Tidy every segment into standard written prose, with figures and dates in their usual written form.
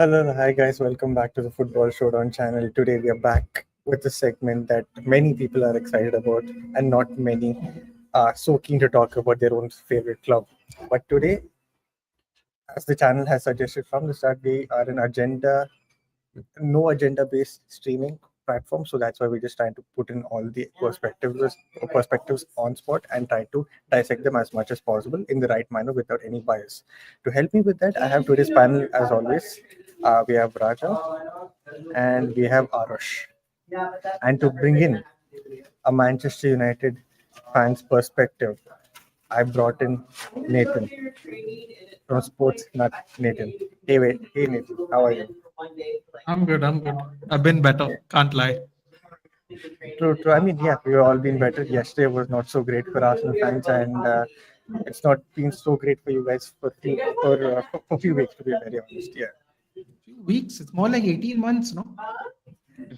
Hello, hi guys, welcome back to the Football Showdown channel. Today we are back with a segment that many people are excited about, and not many are so keen to talk about their own favorite club. But today, as the channel has suggested from the start, we are an no agenda based streaming platform. So that's why we're just trying to put in all the perspectives on spot and try to dissect them as much as possible in the right manner without any bias. To help me with that, I have today's panel as always. We have Raja and we have Arush. And to bring in a Manchester United fan's perspective, I brought in Nathan from Sports Nut. Nathan. Hey Nathan, how are you? I'm good. I'm good. I've been better. Can't lie. True, true. I mean, yeah, we've all been better. Yesterday was not so great for Arsenal fans, and it's not been so great for you guys for a few weeks, to be very honest. Yeah. Few weeks. It's more like 18 months, no?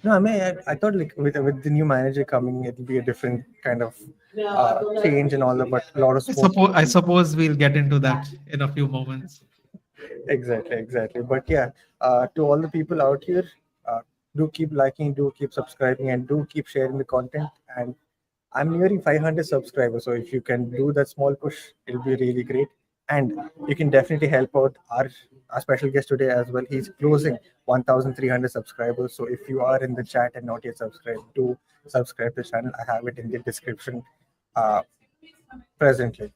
No, I mean, I thought like with the new manager coming, it'll be a different kind of change and all that, but a lot of smoke. I suppose we'll get into that in a few moments. Exactly, exactly. But yeah, to all the people out here, uh, do keep liking, do keep subscribing, and do keep sharing the content. And I'm nearing 500 subscribers, so if you can do that small push, it'll be really great. And you can definitely help out our special guest today as well. He's closing 1,300 subscribers. So if you are in the chat and not yet subscribed, do subscribe to the channel. I have it in the description uh, presently.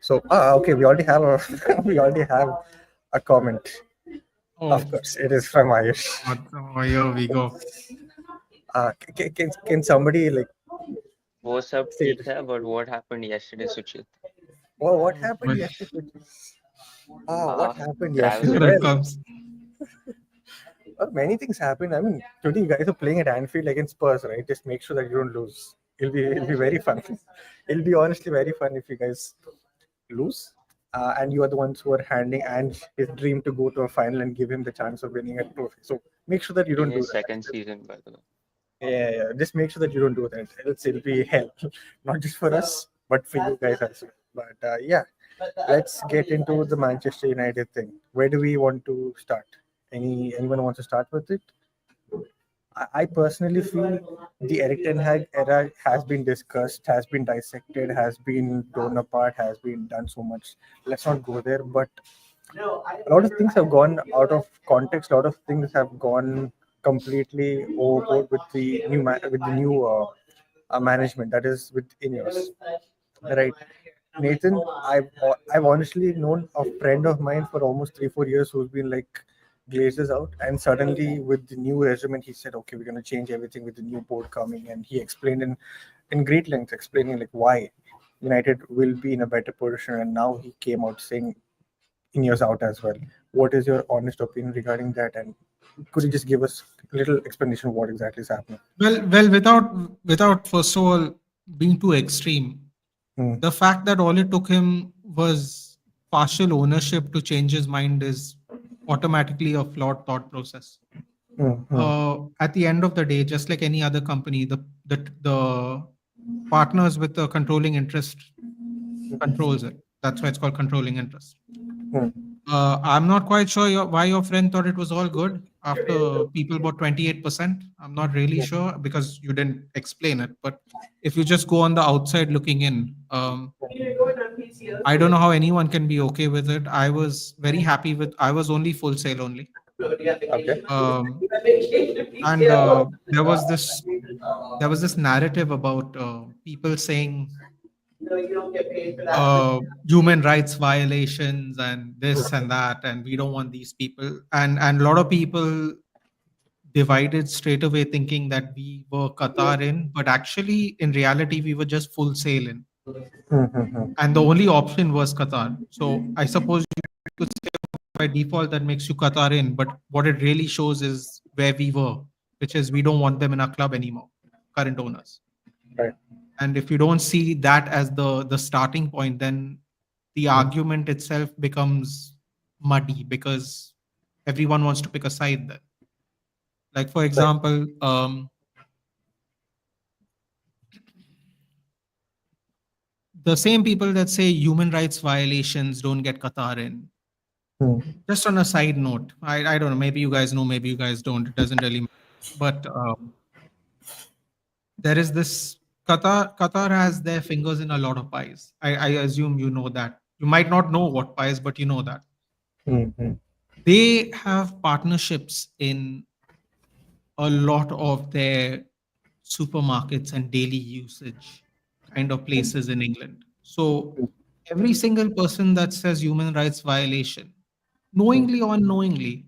So okay, we already have a we already have a comment. Of Oh, course, it is from Ayush. here we go. Can somebody like What's up, say it? Pizza? But what happened yesterday, Suchit? Oh, what happened Well, yesterday? What Uh, happened yesterday? here Travel. it Well, comes. many things happened. I mean, today you guys are playing at Anfield against Spurs, right? Just make sure that you don't lose. It'll be very fun. It'll be honestly very fun if you guys lose. And you are the ones who are handing and his dream to go to a final and give him the chance of winning a trophy. So make sure that you In don't do his that. second season, by the way. Yeah, yeah. Just make sure that you don't do that. Else it'll be hell, not just for us, but for you guys as well. But yeah, let's get into the Manchester United thing. Where do we want to start? Anyone wants to start with it? I personally feel the Eric Ten Hag era has been discussed, has been dissected, has been torn apart, has been done so much. Let's not go there. But a lot of things have gone out of context. A lot of things have gone completely overboard with the new management that is with Ineos. Right, Nathan. I've honestly known a friend of mine for almost 3 4 years who's been like glazes out, and suddenly with the new regiment, he said, "Okay, we're going to change everything with the new board coming," and he explained in great length, explaining like why United will be in a better position, and now he came out saying in years out as well. What is your honest opinion regarding that? And could you just give us a little explanation of what exactly is happening? Well, without first of all being too extreme, Hmm. the fact that all it took him was partial ownership to change his mind is automatically a flawed thought process. Hmm. Hmm. At the end of the day, just like any other company, the partners with the controlling interest controls it. That's why it's called controlling interest. Hmm. I'm not quite sure why your friend thought it was all good after people bought 28%. I'm not really sure because you didn't explain it. But if you just go on the outside looking in, I don't know how anyone can be okay with it. I was very happy with. I was only full sale only. Okay. Um, and there was this narrative about people saying human rights violations and this and that, and we don't want these people. And a lot of people divided straight away, thinking that we were Qatar in, but actually, in reality, we were just full sail in, Hmm. Hmm. Hmm. and the only option was Qatar. So I suppose you could say by default that makes you Qatar in, but what it really shows is where we were, which is we don't want them in our club anymore, current owners. Right. And if you don't see that as the starting point, then the Hmm. argument itself becomes muddy because everyone wants to pick a side then. Like for Right. example, the same people that say human rights violations don't get Qatar in, Hmm. Just on a side note, I don't know, maybe you guys know, maybe you guys don't. It doesn't really matter. But there is this Qatar has their fingers in a lot of pies. I assume you know that. You might not know what pies, but you know that. Hmm. Hmm. They have partnerships in a lot of their supermarkets and daily usage kind of places in England. So every single person that says human rights violation, knowingly or unknowingly,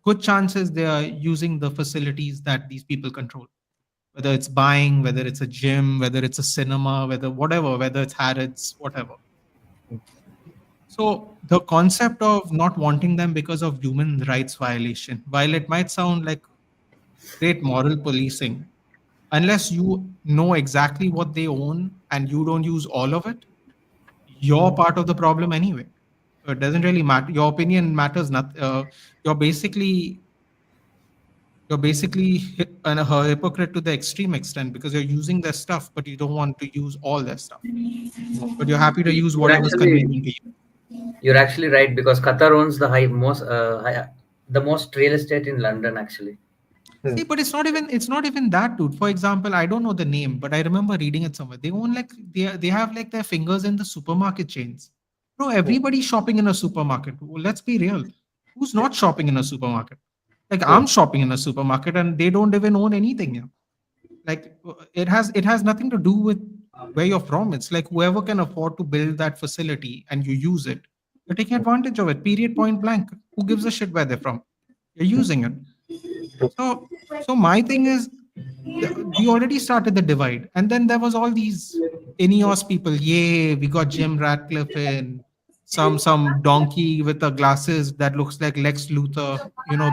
good chances they are using the facilities that these people control. Whether it's buying, whether it's a gym, whether it's a cinema, whether it's Harrods, whatever. So the concept of not wanting them because of human rights violation, while it might sound like great moral policing, unless you know exactly what they own and you don't use all of it, you're part of the problem anyway. So it doesn't really matter. Your opinion matters not. You're basically a hypocrite to the extreme extent because you're using their stuff, but you don't want to use all their stuff. But you're happy to use You're whatever's actually convenient to you. you're actually right because Qatar owns the most real estate in London actually. Hmm. See, but it's not even that, dude. For example, I don't know the name, but I remember reading it somewhere. They have like their fingers in the supermarket chains. Bro, everybody's shopping in a supermarket. Well, let's be real. Who's not shopping in a supermarket? Like True. I'm shopping in a supermarket and they don't even own anything here. Like it has nothing to do with where you're from. It's like whoever can afford to build that facility and you use it, you're taking advantage of it. Period, point blank. Who gives a shit where they're from? You're using it. So my thing is, we already started the divide, and then there was all these Ineos people. Yay, we got Jim Ratcliffe in, some donkey with the glasses that looks like Lex Luthor,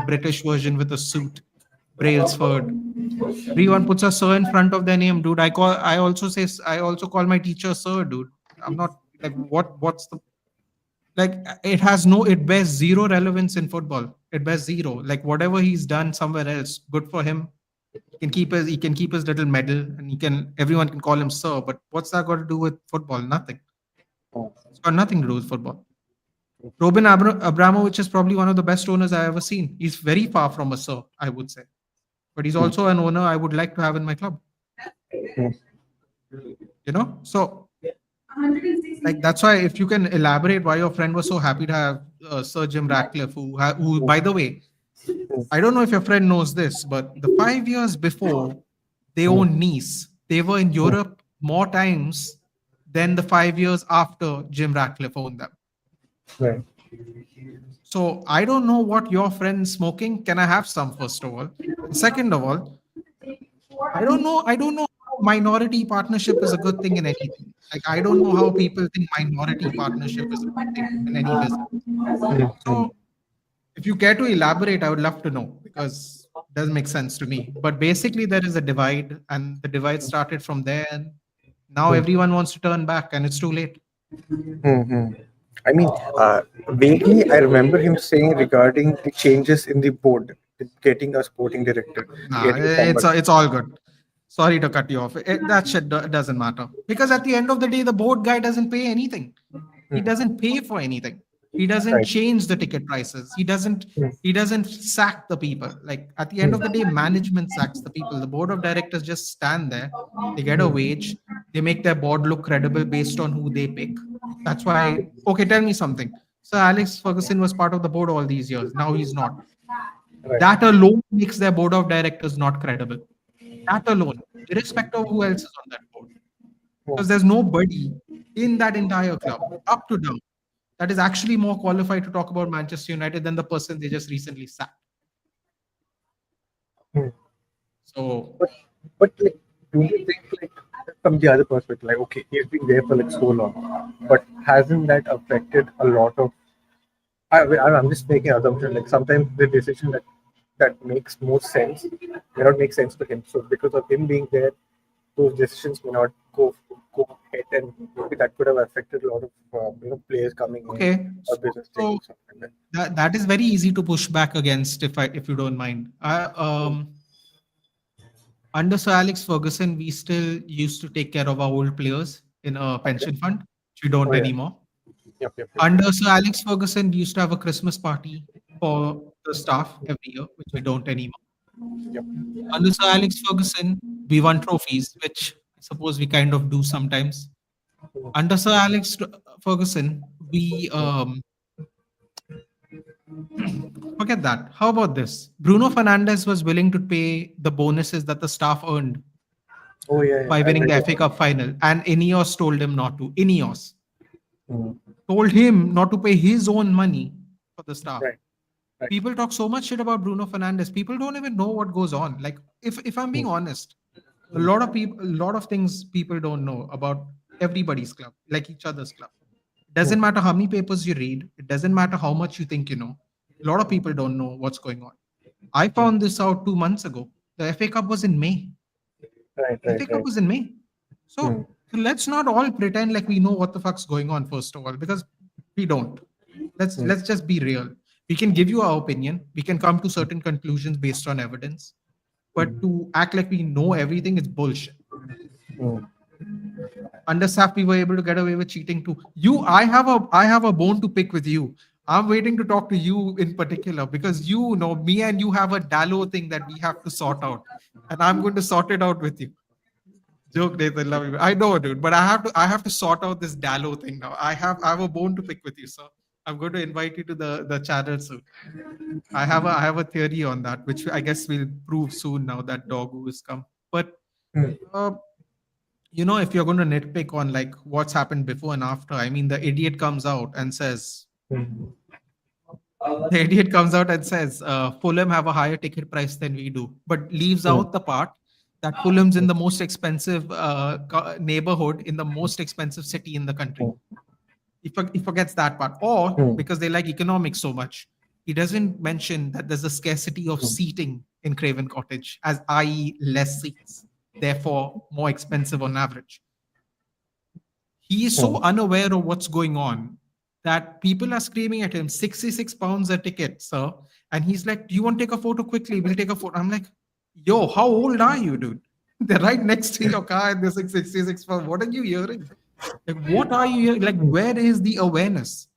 British version with a suit, Brailsford. Everyone puts a sir in front of their name, dude. I also call my teacher sir, dude. I'm not like what's the like it bears zero relevance in football. It bears zero. Like whatever he's done somewhere else, good for him. He can keep his little medal, and everyone can call him sir. But what's that got to do with football? Nothing. It's got nothing to do with football. Abramovich is probably one of the best owners I've ever seen. He's very far from a sir, I would say. But he's also an owner I would like to have in my club. So like that's why if you can elaborate why your friend was so happy to have Sir Jim Ratcliffe, who by the way, I don't know if your friend knows this, but the 5 years before they owned Nice, they were in Europe more times than the 5 years after Jim Ratcliffe owned them. Right. So I don't know what your friend's smoking. Can I have some first of all? And second of all, I don't know how minority partnership is a good thing in anything. Like I don't know how people think minority partnership is a good thing in any business. Hmm. So if you care to elaborate, I would love to know because it doesn't make sense to me. But basically, there is a divide, and the divide started from there. And now everyone wants to turn back, and it's too late. Hmm. I mean, vaguely, I remember him saying regarding the changes in the board, getting a sporting director, Nah, getting it's somebody. it's all good. Sorry to cut you off. That shit doesn't matter because at the end of the day, the board guy doesn't pay anything. He Hmm. doesn't pay for anything. He doesn't Right. change the ticket prices. He doesn't Hmm. he doesn't sack the people. Like at the end Hmm. of the day, management sacks the people. The board of directors just stand there. They get a Hmm. wage. They make their board look credible based on who they pick. That's why. Okay, tell me something. So Alex Ferguson was part of the board all these years. Now he's not. Right. That alone makes their board of directors not credible. That alone, irrespective of who else is on that board. Hmm. Because there's nobody in that entire club, up to down, that is actually more qualified to talk about Manchester United than the person they just recently sacked. Hmm. So, But like, do you think like from the other perspective, like okay, he's been there for like so long, but hasn't that affected a lot of? I'm just making an assumption. Like sometimes the decision that makes more sense may not make sense to him. So because of him being there, those decisions may not go ahead, and maybe that could have affected a lot of players coming in okay, or business so taking something like that. that is very easy to push back against if you don't mind. Under Sir Alex Ferguson, we still used to take care of our old players in a Okay. pension fund, which we don't Oh yeah. anymore. Yep. Under Sir Alex Ferguson, we used to have a Christmas party for the staff every year, which we don't anymore. Yep. Under Sir Alex Ferguson, we won trophies, which I suppose we kind of do sometimes. Under Sir Alex Ferguson, we forget that. How about this? Bruno Fernandes was willing to pay the bonuses that the staff earned Oh yeah. by I winning read the it. FA Cup final, and Ineos told him not to. Ineos Mm. told him not to pay his own money for the staff. Right. Right. People talk so much shit about Bruno Fernandes. People don't even know what goes on. Like, if I'm being honest, a lot of people, a lot of things people don't know about everybody's club, like each other's club. It doesn't matter how many papers you read. It doesn't matter how much you think you know. A lot of people don't know what's going on. I found this out 2 months ago. The FA Cup was in May. Right. FA Cup was in May. Hmm. So let's not all pretend like we know what the fuck's going on, first of all, because we don't. Let's just be real. We can give you our opinion. We can come to certain conclusions based on evidence. But to act like we know everything is bullshit. Hmm. Under SAP, we were able to get away with cheating too. I have a bone to pick with you. I'm waiting to talk to you in particular because you know me and you have a Dallo thing that we have to sort out, and I'm going to sort it out with you. Joke, Nathan, love you. I know, dude, but I have to sort out this Dallo thing now. I have a bone to pick with you, sir. I'm going to invite you to the channel soon. I have a theory on that, which I guess we'll prove soon now that Dogu has come. But Hmm. uh, you know, if you're going to nitpick on like what's happened before and after, I mean, the idiot comes out and says, Hmm. Fulham have a higher ticket price than we do, but leaves Hmm. out the part that Fulham's in the most expensive neighborhood in the most expensive city in the country. He forgets that part, or Hmm. because they like economics so much, he doesn't mention that there's a scarcity of seating in Craven Cottage, as i.e., less seats, therefore more expensive on average. He is so unaware of what's going on that people are screaming at him, £66 a ticket, sir. And he's like, do you want to take a photo quickly? We'll take a photo. I'm like, yo, how old are you, dude? They're right next to your car and they're like 66 pounds. What are you hearing? Like, what are you hearing? Like, where is the awareness?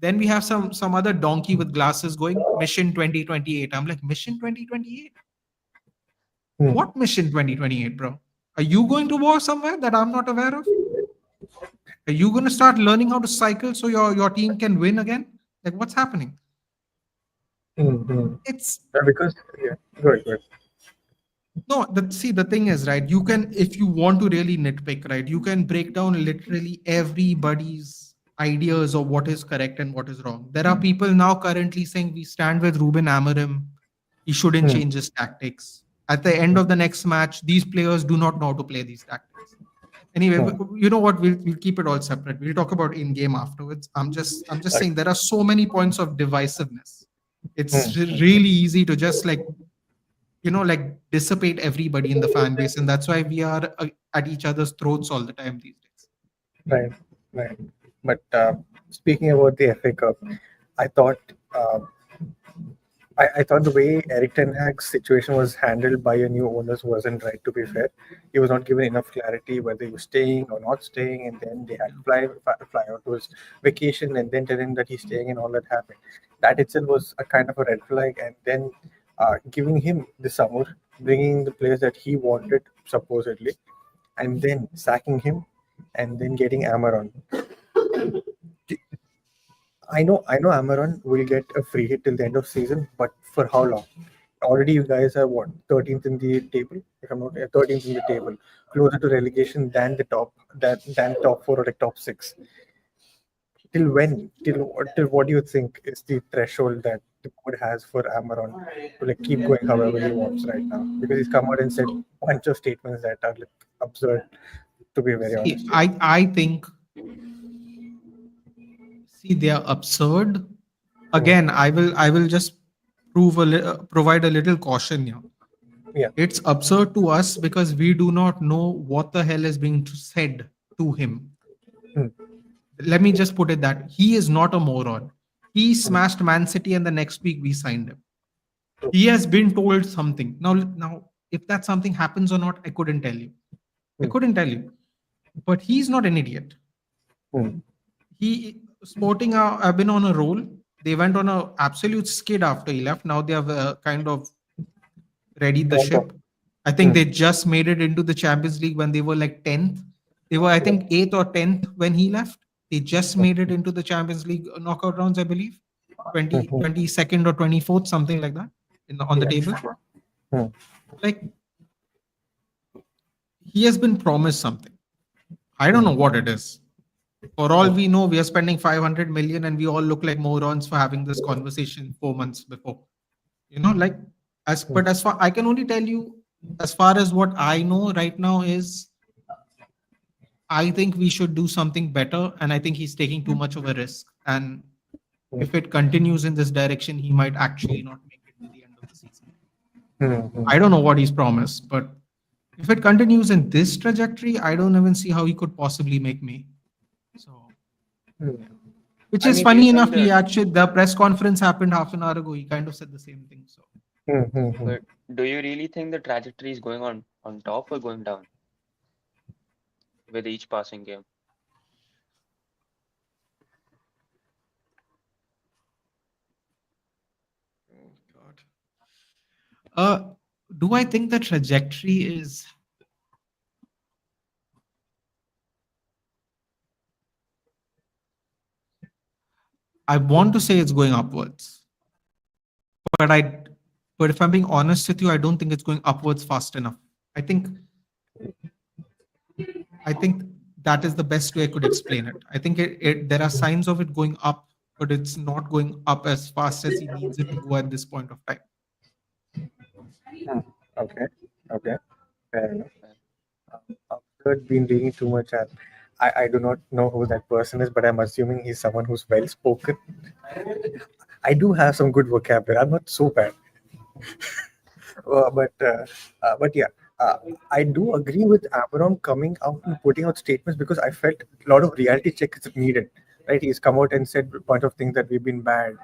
Then we have some other donkey with glasses going, Mission 2028. I'm like, Mission 2028? Hmm. What Mission 2028, bro? Are you going to war somewhere that I'm not aware of? Are you going to start learning how to cycle so your team can win again? Like, what's happening? Hmm. It's Because yeah, good. no. The thing is, right? You can, if you want to really nitpick, right? You can break down literally everybody's ideas of what is correct and what is wrong. There are people now currently saying we stand with Ruben Amorim. He shouldn't Hmm. change his tactics. At the end of the next match, these players do not know how to play these tactics. Anyway, you know what? We'll keep it all separate. We'll talk about in game afterwards. I'm just saying there are so many points of divisiveness. It's really easy to just like like dissipate everybody in the fan base, and that's why we are at each other's throats all the time these days. Right. But speaking about the FA Cup, I thought uh, I thought the way Eric Ten Hag's situation was handled by your new owners wasn't right. To be fair, he was not given enough clarity whether he was staying or not staying, and then they had to fly out to his vacation, and then tell him that he's staying, and all that happened. That itself was a kind of a red flag, and then giving him the summer, bringing the players that he wanted supposedly, and then sacking him, and then getting Amaron. I know Amaron will get a free hit till the end of season, but for how long? Already you guys are what 13th in the table, if I'm not 13th in the table, closer to relegation than the than top four or like top six. Till when? Till what do you think is the threshold that the board has for Amaron to like keep going however he wants right now? Because he's come out and said a bunch of statements that are like absurd, to be very honest. I think, see, they are absurd. Again, I will just provide a little caution here. Yeah. It's absurd to us because we do not know what the hell is being said to him. Hmm. Let me just put it that he is not a moron. He smashed Man City, and the next week we signed him. He has been told something. Now, if that something happens or not, I couldn't tell you. I couldn't tell you. But he's not an idiot. Hmm. He Sporting have been on a roll. They went on a absolute skid after he left. Now they have kind of readied the ship. I think they just made it into the Champions League when they were like 10th. They were, I think, 8th or 10th when he left. They just made it into the Champions League knockout rounds, I believe. 22nd or 24th, something like that, on the table. Hmm. Like, he has been promised something. I don't know what it is. For all we know, we are spending 500 million and we all look like morons for having this conversation 4 months before. Like, but as far I can only tell you, as far as what I know right now is, I think we should do something better. And I think he's taking too much of a risk. And if it continues in this direction, he might actually not make it to the end of the season. I don't know what he's promised, but if it continues in this trajectory, I don't even see how he could possibly make me. So, which I is mean, funny do you enough, think the press conference happened half an hour ago. He kind of said the same thing. So, but do you really think the trajectory is going on top or going down with each passing game? do I think the trajectory is? I want to say it's going upwards, but if I'm being honest with you, I don't think it's going upwards fast enough. I think that is the best way I could explain it. I think there are signs of it going up, but it's not going up as fast as he needs it to go at this point of time. Okay. Fair enough. Uh, After been reading too much, and I do not know who that person is, but I'm assuming he's someone who's well spoken. I do have some good vocabulary. I'm not so bad. But yeah, uh, I do agree with Amaron coming out and putting out statements because I felt a lot of reality check is needed. Right, he's come out and said a bunch of things that we've been bad.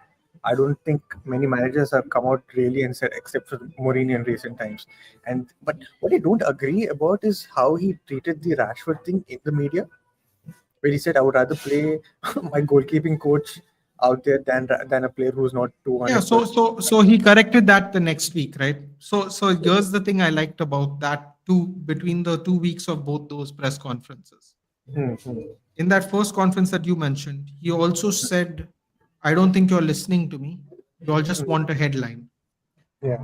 I don't think many managers have come out really and said, except for Mourinho in recent times. And but what I don't agree about is how he treated the Rashford thing in the media, where he said, "I would rather play my goalkeeping coach out there than a player who's not 200." Yeah, so he corrected that the next week, right? So here's the thing I liked about that too, between the 2 weeks of both those press conferences. In that first conference that you mentioned, he also said, I don't think you're listening to me. You all just want a headline. Yeah.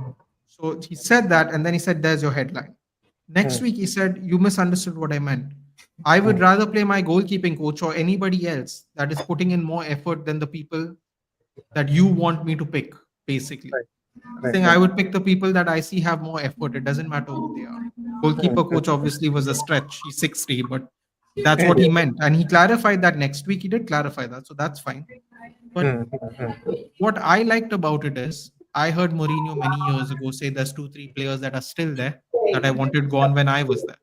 So he said that, and then he said, there's your headline. Next week, he said, you misunderstood what I meant. I would rather play my goalkeeping coach or anybody else that is putting in more effort than the people that you want me to pick, basically. Saying I would pick the people that I see have more effort. It doesn't matter who they are. Goalkeeper coach obviously was a stretch. He's 60, but that's what he meant. And he clarified that next week. He did clarify that. So that's fine. But what I liked about it is I heard Mourinho many years ago say there's 2, 3 players that are still there that I wanted gone when I was there.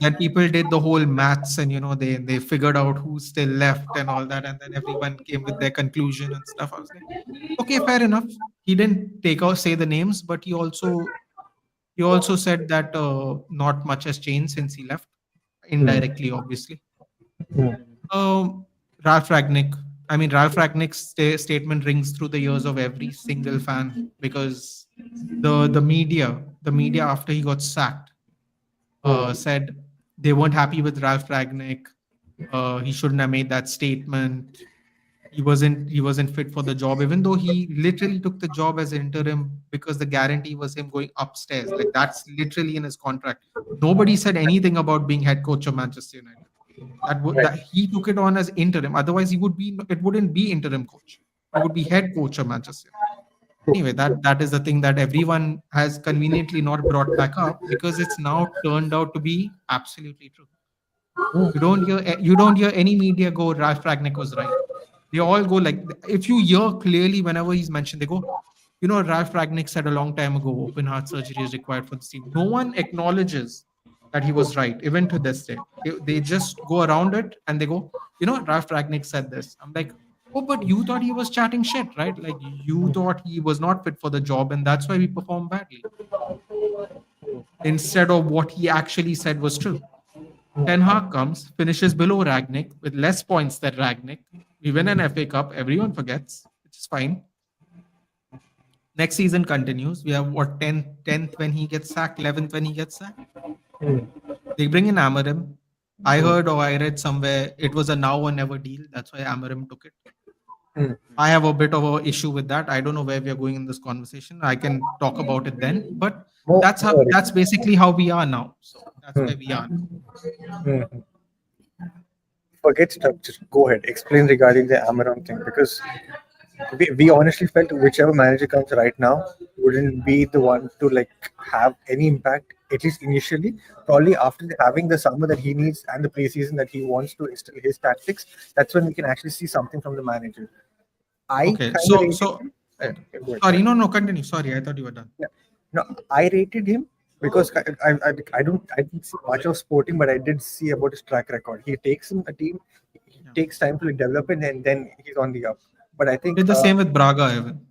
Then people did the whole maths and they figured out who's still left and all that, and then everyone came with their conclusion and stuff. I was like, okay, fair enough. He didn't say the names, but he also said that not much has changed since he left, indirectly, obviously. Um, Ralph Ragnick. I mean, Ralph Ragnick's statement rings through the ears of every single fan because the media after he got sacked said they weren't happy with Ralph Ragnick. He shouldn't have made that statement. He wasn't fit for the job, even though he literally took the job as interim because the guarantee was him going upstairs. Like that's literally in his contract. Nobody said anything about being head coach of Manchester United. That he took it on as interim. Otherwise, it wouldn't be interim coach. He would be head coach of Manchester United. Anyway, that is the thing that everyone has conveniently not brought back up because it's now turned out to be absolutely true. You don't hear any media go Ralph Ragnick was right. They all go like, if you hear clearly whenever he's mentioned, they go, Ralph Ragnick said a long time ago, open heart surgery is required for this team. No one acknowledges that he was right, even to this day. They just go around it and they go, Ralph Ragnick said this. I'm like, oh, but you thought he was chatting shit, right? Like you thought he was not fit for the job, and that's why we performed badly. Instead of what he actually said was true. Ten Hag comes, finishes below Ragnick with less points than Ragnick, We win an FA Cup. Everyone forgets, which is fine. Next season continues. We have what 10th when he gets sacked, 11th when he gets sacked. Hmm. They bring in Amarim. I Hmm. heard or I read somewhere it was a now or never deal. That's why Amarim took it. Hmm. I have a bit of a issue with that. I don't know where we are going in this conversation. I can talk about it then, but No, no worries. that's basically how we are now. So that's Hmm. where we are now. Hmm. Forget structure. Go ahead. Explain regarding the Amaron thing because we honestly felt whichever manager comes right now wouldn't be the one to like have any impact at least initially. Probably after having the summer that he needs and the preseason that he wants to instill his tactics, that's when we can actually see something from the manager. I Okay, kind of so rated so him. Yeah, go ahead, go sorry, ahead. no, continue. Sorry, I thought you were done. Yeah. No, I rated him because I didn't see much of sporting, but I did see about his track record. He takes in a team, he Yeah. takes time to like, develop it, and then he's on the up. But I think Did the same with Braga, even.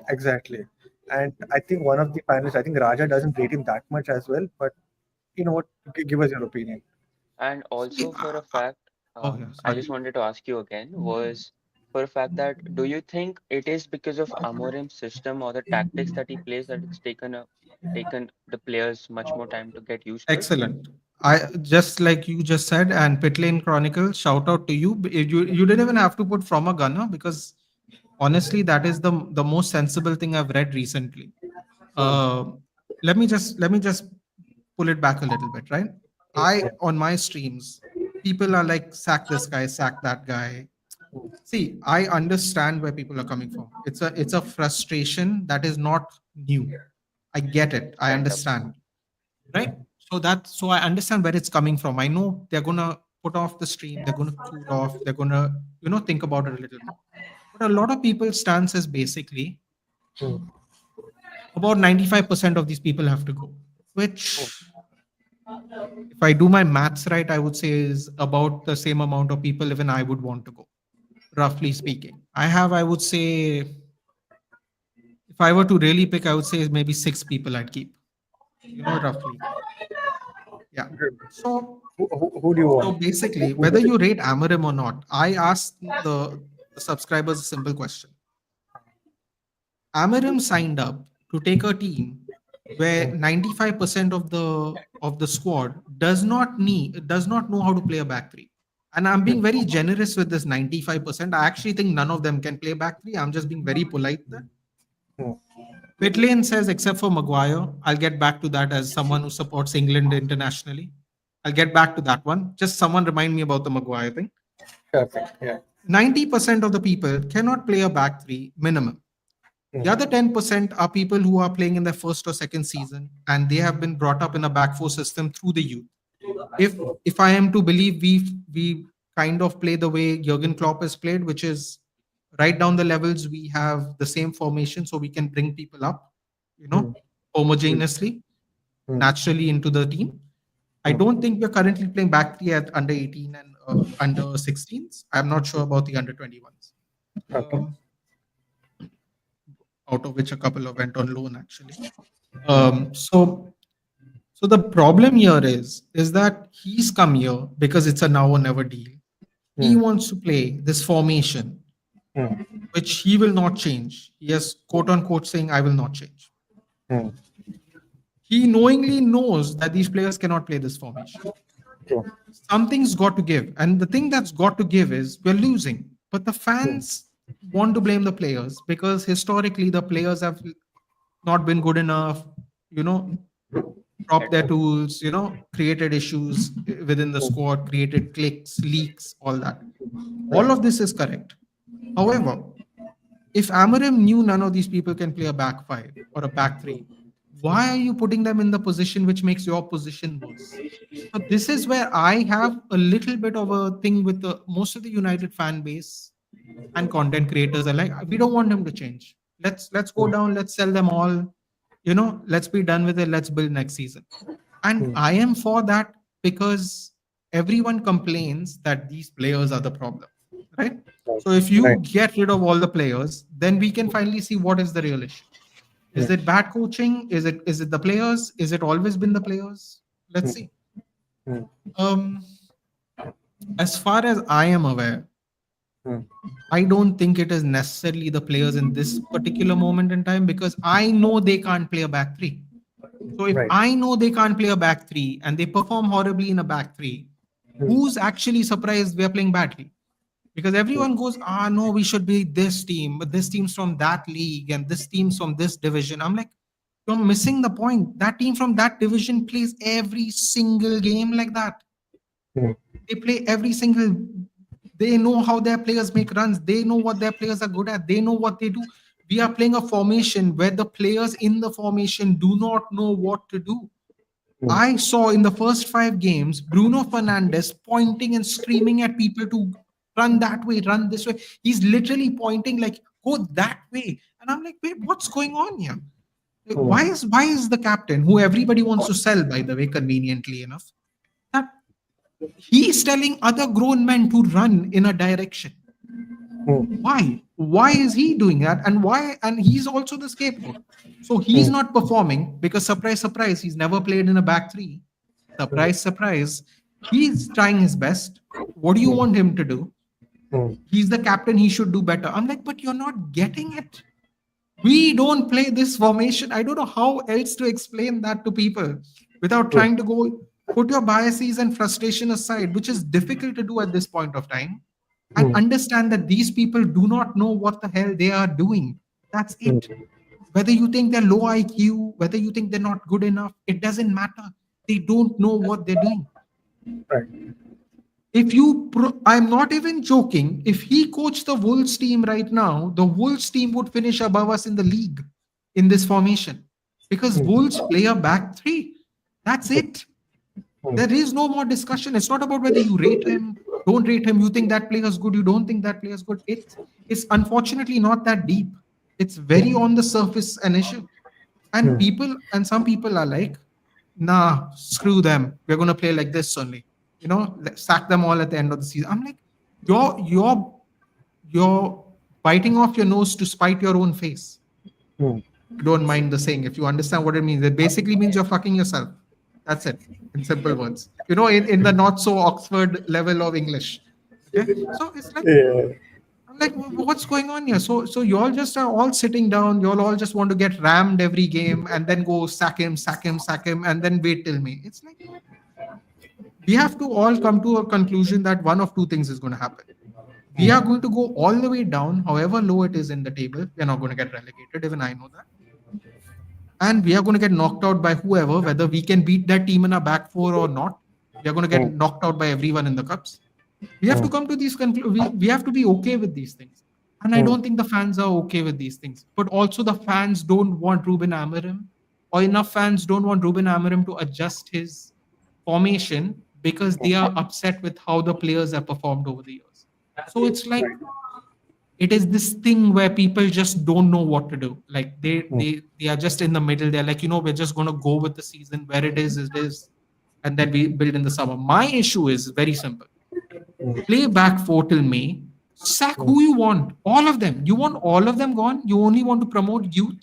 exactly, and I think one of the panelists, I think Raja doesn't rate him that much as well. But you know what? Give us your opinion. And See, also for a fact, oh yeah, I sorry. just wanted to ask you again, was for a fact that do you think it is because of Amorim's system or the tactics that he plays that it's taken the players much more time to get used to it? Excellent. I just like you just said, and Pitlane Chronicle, shout out to you. You didn't even have to put from a gunner because honestly, that is the most sensible thing I've read recently. Hmm. Uh, let me just pull it back a little bit, right? I Yeah. on my streams, people are like, sack this guy, sack that guy. See, I understand where people are coming from. It's a frustration that is not new. I get it. I Pent up. understand, right? So I understand where it's coming from. I know they're gonna put off the stream, they're gonna cool off, they're gonna think about it a little more. But a lot of people's stance is basically Hmm. about 95% of these people have to go, which if I do my maths right, I would say is about the same amount of people even I would want to go, roughly speaking. I would say, if I were to really pick, I would say maybe six people I'd keep, roughly. Yeah. So Who do you So want? basically, Who do whether you you rate Amarim or not, I asked the subscribers a simple question. Amarim signed up to take a team where think? 95% of the squad does not know how to play a back three. And I'm being very generous with this 95%. I actually think none of them can play back three. I'm just being very polite there. Hmm. Pitlane says, except for Maguire, I'll get back to that as someone who supports England internationally. I'll get back to that one. Just someone remind me about the Maguire thing. Sure thing. Yeah. 90% of the people cannot play a back three minimum. The other 10% are people who are playing in their first or second season and they have been brought up in a back four system through the youth. If I am to believe we kind of play the way Jurgen Klopp has played, which is right down the levels, we have the same formation so we can bring people up, you Hmm. know, homogeneously, Hmm. naturally into the team. I Hmm. don't think we're currently playing back three at under 18 and under 16s. I'm not sure about the under 21s. Okay. Um, out of which a couple of went on loan actually. Hmm. So the problem here is that he's come here because it's a now or never deal. He Hmm. wants to play this formation, Hmm. which he will not change. He has quote unquote saying, "I will not change." Hmm. He knowingly knows that these players cannot play this formation. True. Something's got to give, and the thing that's got to give is we're losing. But the Hmm. fans want to blame the players because historically the players have not been good enough, you know, dropped their Etc. tools, created issues within the squad, created clicks, leaks, all that. All Right. of this is correct. However, if Amarim knew none of these people can play a back five or a back three, why are you putting them in the position which makes your position worse? So this is where I have a little bit of a thing with the most of the United fan base and content creators are like, we don't want him to change. Let's go down, let's sell them all, let's be done with it, let's build next season. And Hmm. I am for that because everyone complains that these players are the problem, right? Right. So if Right. you get rid of all the players, then we can finally see what is the real issue. Is Hmm. it bad coaching? Is it the players? Is it always been the players? Let's Hmm. see. Hmm. Um, as far as I am aware, Hmm. I don't think it is necessarily the players in this particular moment in time, because I know they can't play a back three. So if Right. I know they can't play a back three and they perform horribly in a back three, Hmm. who's actually surprised we are playing badly? Because Hmm. everyone goes, no, we should be this team, but this team's from that league and this team's from this division. I'm like, you're missing the point. That team from that division plays every single game like that. Hmm. They play every single. They know how their players make runs. They know what their players are good at. They know what they do. We are playing a formation where the players in the formation do not know what to do. Hmm. I saw in the first 5 games Bruno Fernandes pointing and screaming at people to run that way, run this way. He's literally pointing like, go that way. And I'm like, wait, what's going on here? Hmm. Why is the captain, who everybody wants to sell, by the way, conveniently enough, that he's telling other grown men to run in a direction? Hmm. Why is he doing that? And why? And he's also the scapegoat. So he's Hmm. not performing because, surprise surprise, he's never played in a back three. Surprise surprise, he's trying his best. What do you Hmm. want him to do? Hmm. He's the captain, he should do better. I'm like, but you're not getting it. We don't play this formation. I don't know how else to explain that to people without Hmm. trying to go put your biases and frustration aside, which is difficult to do at this point of time, and Hmm. understand that these people do not know what the hell they are doing. That's Hmm. it. Whether you think they're low IQ, whether you think they're not good enough, it doesn't matter. They don't know what they're doing. Right. I'm not even joking. If he coached the Wolves team right now, the Wolves team would finish above us in the league in this formation, because Hmm. Wolves play a back three. That's it. Hmm. There is no more discussion. It's not about whether you rate him, don't rate him, you think that player is good, you don't think that player is good. It's unfortunately not that deep. It's very on the surface an issue. And Hmm. some people are like, nah, screw them. We're gonna play like this only. Sack them all at the end of the season. I'm like, you're biting off your nose to spite your own face. Hmm. You don't mind the saying, if you understand what it means. It basically means you're fucking yourself. That's it, in simple words. In the not so Oxford level of English. Okay. So it's like, Yeah. I'm like, what's going on here? So you all just are all sitting down. You all just want to get rammed every game and then go sack him, sack him, sack him, and then wait till May. It's like, we have to all come to a conclusion that one of two things is going to happen. We are going to go all the way down, however low it is in the table. We're not going to get relegated. Even I know that. And we are going to get knocked out by whoever, whether we can beat that team in a back four or not. We are going to get Hmm. knocked out by everyone in the cups. We have Hmm. to come to these we have to be okay with these things. And I Hmm. don't think the fans are okay with these things. But also the fans don't want Ruben Amorim, or enough fans don't want Ruben Amorim to adjust his formation, because they are upset with how the players have performed over the years. So it's like, it is this thing where people just don't know what to do. Like Hmm. they are just in the middle. They're like, we're just going to go with the season where it is, and then we build in the summer. My issue is very simple: Hmm. play back four till May, sack Hmm. who you want, all of them. You want all of them gone. You only want to promote youth.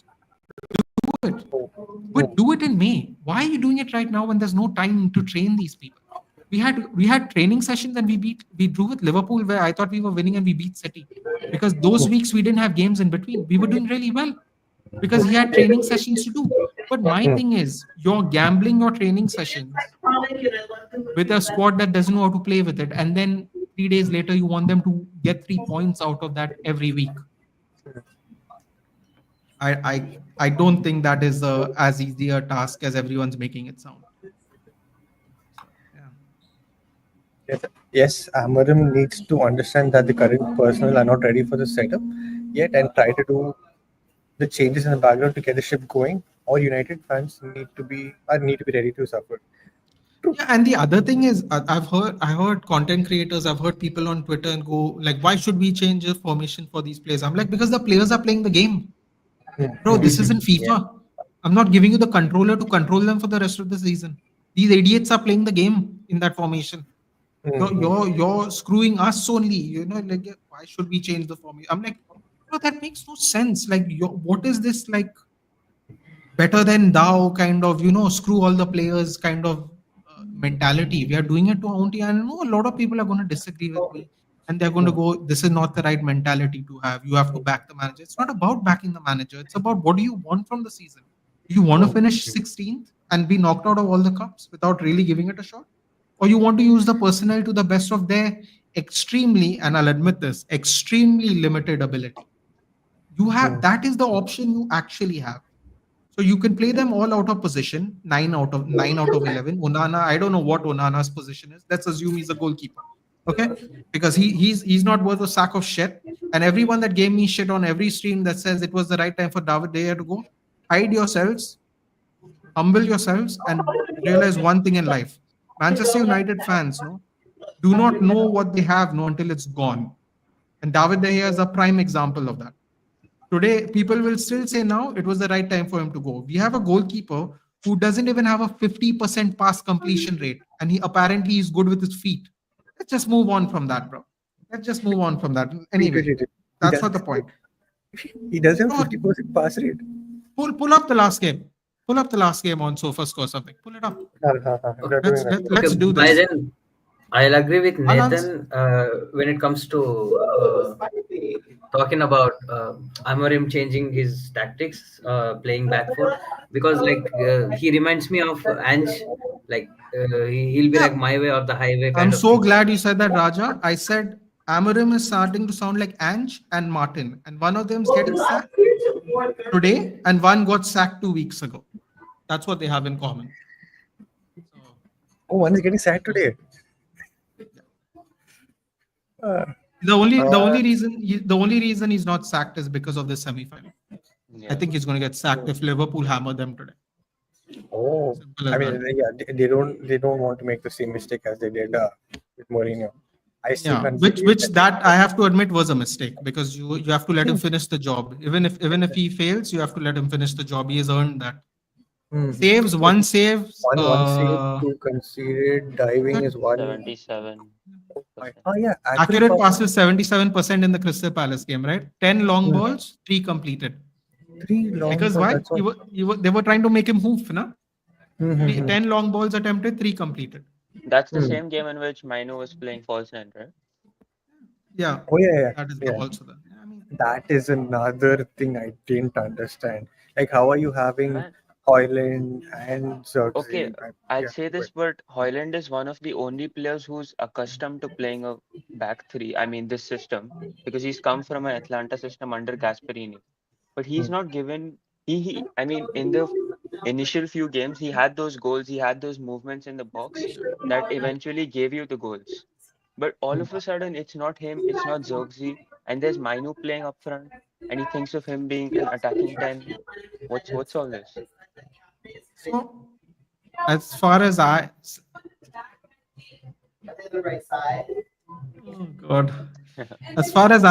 Do it, Hmm. but do it in May. Why are you doing it right now when there's no time to train these people? We had training sessions, and we drew with Liverpool, where I thought we were winning, and we beat City, because those weeks we didn't have games in between. We were doing really well because he had training sessions to do. But my Hmm. thing is, you're gambling your training sessions with a squad that doesn't know how to play with it, and then 3 days later you want them to get 3 points out of that every week. I don't think that is as easy a task as everyone's making it sound. Yeah. Yes, yes, Amarim needs to understand that the current personnel are not ready for the setup yet, and try to do the changes in the background to get the ship going. All United fans need to be ready to suffer. True. Yeah, and the other thing is, I heard content creators, I've heard people on Twitter and go like, why should we change the formation for these players? I'm like, because the players are playing the game, bro. This isn't Yeah. FIFA. I'm not giving you the controller to control them for the rest of the season. These idiots are playing the game in that formation. You're screwing us only. Like, yeah, why should we change the formation? I'm like, no, that makes no sense. Like, what is this like? Better than thou kind of, screw all the players kind of mentality. We are doing it to Auntie. And I know a lot of people are going to disagree with me. and they're going to go, this is not the right mentality to have. You have to back the manager. It's not about backing the manager. It's about what do you want from the season? Do you want to finish 16th and be knocked out of all the cups without really giving it a shot? Or you want to use the personnel to the best of their extremely, and I'll admit this, extremely limited ability? You have, that is the option you actually have. So you can play them all out of position, 9 out of 11. Onana, I don't know what Onana's position is. Let's assume he's a goalkeeper. Okay? Because he's not worth a sack of shit. And everyone that gave me shit on every stream that says it was the right time for David De Gea to go, hide yourselves, humble yourselves, and realize one thing in life. Manchester United fans, no, do not know what they have no until it's gone. And David De Gea is a prime example of that. Today, people will still say now it was the right time for him to go. We have a goalkeeper who doesn't even have a 50% pass completion rate, and he apparently is good with his feet. Let's just move on from that, bro. Let's just move on from that. Anyway, He that's does- not the point. He does have No. 50% pass rate. Pull up the last game. Pull up the last game on SofaScore or something. Pull it up. They're Let's doing that. let's do By this. then, I'll agree with I'll Nathan when it comes to talking about Amorim changing his tactics, playing back four, because he reminds me of Ange. He'll be Yeah. like my way or the highway kind I'm of so thing. glad you said that, Raja. I said Amarim is starting to sound like Ange and Martin, and one of them is getting sacked today, and one got sacked 2 weeks ago. That's what they have in common. So, Oh, one is getting sacked today. the only reason he's not sacked is because of the semi-final. Yeah. I think he's going to get sacked if Liverpool hammer them today. Oh, Simple as I mean, that. yeah, they don't want to make the same mistake as they did with Mourinho. I still Yeah, can't which believe that I have to admit was a mistake, because you have to let him finish the job. Even if he fails, you have to let him finish the job. He has earned that. Saves, one save. one save, two conceded, diving is one. 77%. Oh yeah, Accurate passes 77% in the Crystal Palace game, right? 10 long balls, 3 completed. 3 long Because balls, why? that's all. They were trying to make him hoof, na? Mhm. 10 long balls attempted, 3 completed. That's the same game in which Mino was playing false nine, right? Yeah, Oh yeah. that is Yeah. also the. I mean, That is another thing I didn't understand. Like, how are you having Man, Hoyland and okay, Xerxes? I'd Yeah, say this, but Hoyland is one of the only players who's accustomed to playing a back three. I mean, this system, because he's come from an Atlanta system under Gasperini. But he's not given. I mean, in the initial few games, he had those goals, he had those movements in the box that eventually gave you the goals. But all of a sudden, it's not him, it's not Zirkzee, and there's Mainu playing up front, and he thinks of him being an attacking 10. What's all this? so as far as I, oh God, as far as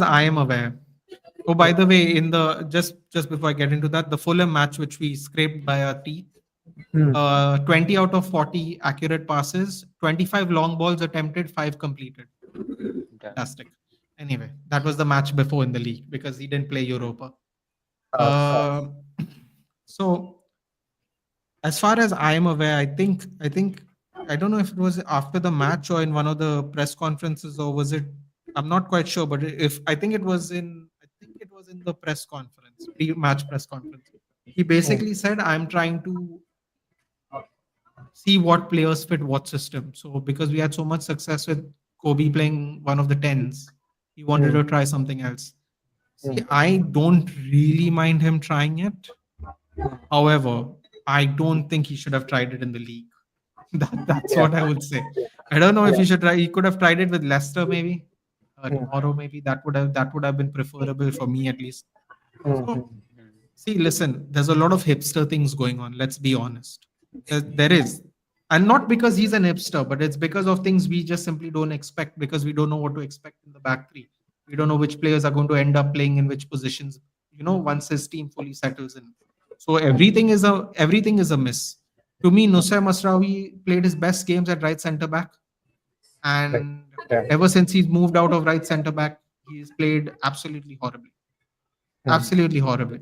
I am aware. Oh, by the way, in the just before I get into that, the Fulham match which we scraped by our teeth, 20 out of 40 accurate passes, 25 long balls attempted, 5 completed. Damn. Fantastic. Anyway, that was the match before in the league because he didn't play Europa. So as far as I am aware, I think I don't know if it was after the match or in one of the press conferences, or was it? I'm not quite sure, but if I think it was in the press conference, pre-match press conference. He basically said, "I'm trying to see what players fit what system." So because we had so much success with Kobe playing one of the tens, he wanted to try something else. See, I don't really mind him trying it. However, I don't think he should have tried it in the league. That's Yeah. what I would say. I don't know if he should try. He could have tried it with Leicester, maybe tomorrow. Maybe that would have been preferable for me at least. So, see, listen, there's a lot of hipster things going on. Let's be honest. There is, and not because he's an hipster, but it's because of things we just simply don't expect because we don't know what to expect in the back three. We don't know which players are going to end up playing in which positions. Once his team fully settles in. So everything is a miss. To me, Nusay Masraoui played his best games at right centre back, and Yeah. ever since he's moved out of right centre back, he's played absolutely horribly. Absolutely horrible.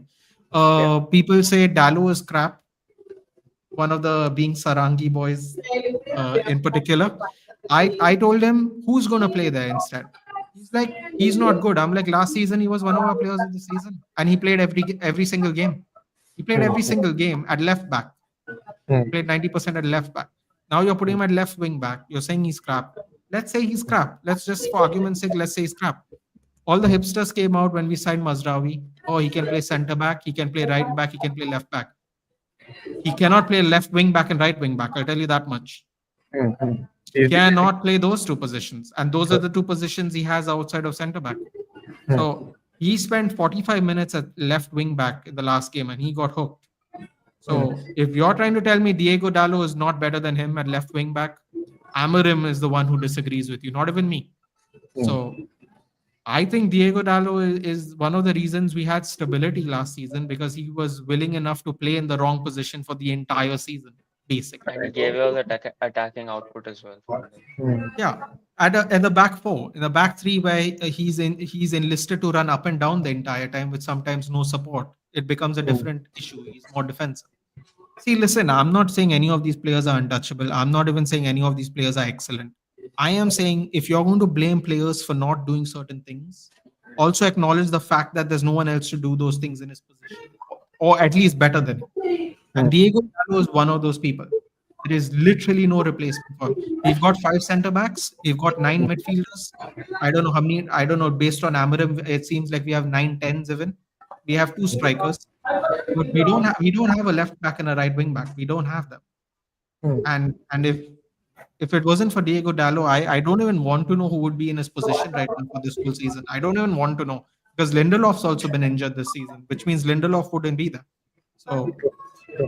People say Dallo is crap. One of the being Sarangi boys in particular. I told him who's gonna play there instead. He's like, he's not good. I'm like, last season he was one of our players of the season, and he played every single game. He played every single game at left back. He Hmm. played 90% at left back. Now you're putting him at left wing back. You're saying he's crap. Let's say he's crap. Let's just, for argument's sake, let's say he's crap. All the hipsters came out when we signed Mazraoui. Oh, he can play center back. He can play right back. He can play left back. He cannot play left wing back and right wing back. I'll tell you that much. Hmm. Hmm. He Is the- cannot play those two positions. And those are the two positions he has outside of center back. So he spent 45 minutes at left wing back in the last game and he got hooked. So if you're trying to tell me Diego Dallo is not better than him at left wing back, Amarim is the one who disagrees with you, not even me. So I think Diego Dallo is one of the reasons we had stability last season because he was willing enough to play in the wrong position for the entire season, basically. And he gave us attacking output as well for them. Hmm. Yeah, at the back four, in the back three, where he's enlisted to run up and down the entire time with sometimes no support. It becomes a different issue. He's more defensive. See, listen, I'm not saying any of these players are untouchable. I'm not even saying any of these players are excellent. I am saying if you're going to blame players for not doing certain things, also acknowledge the fact that there's no one else to do those things in his position, or at least better than him. And Diego Dallo is one of those people. There is literally no replacement for him. We've got 5 center backs. We've got 9 midfielders. I don't know how many. I don't know. Based on Amarim, it seems like we have 9 10s even. We have 2 strikers, but we don't have a left back and a right wing back. We don't have them. Hmm. And if it wasn't for Diego Dallo, I don't even want to know who would be in his position right now for this full season. I don't even want to know because Lindelof's also been injured this season, which means Lindelof wouldn't be there. So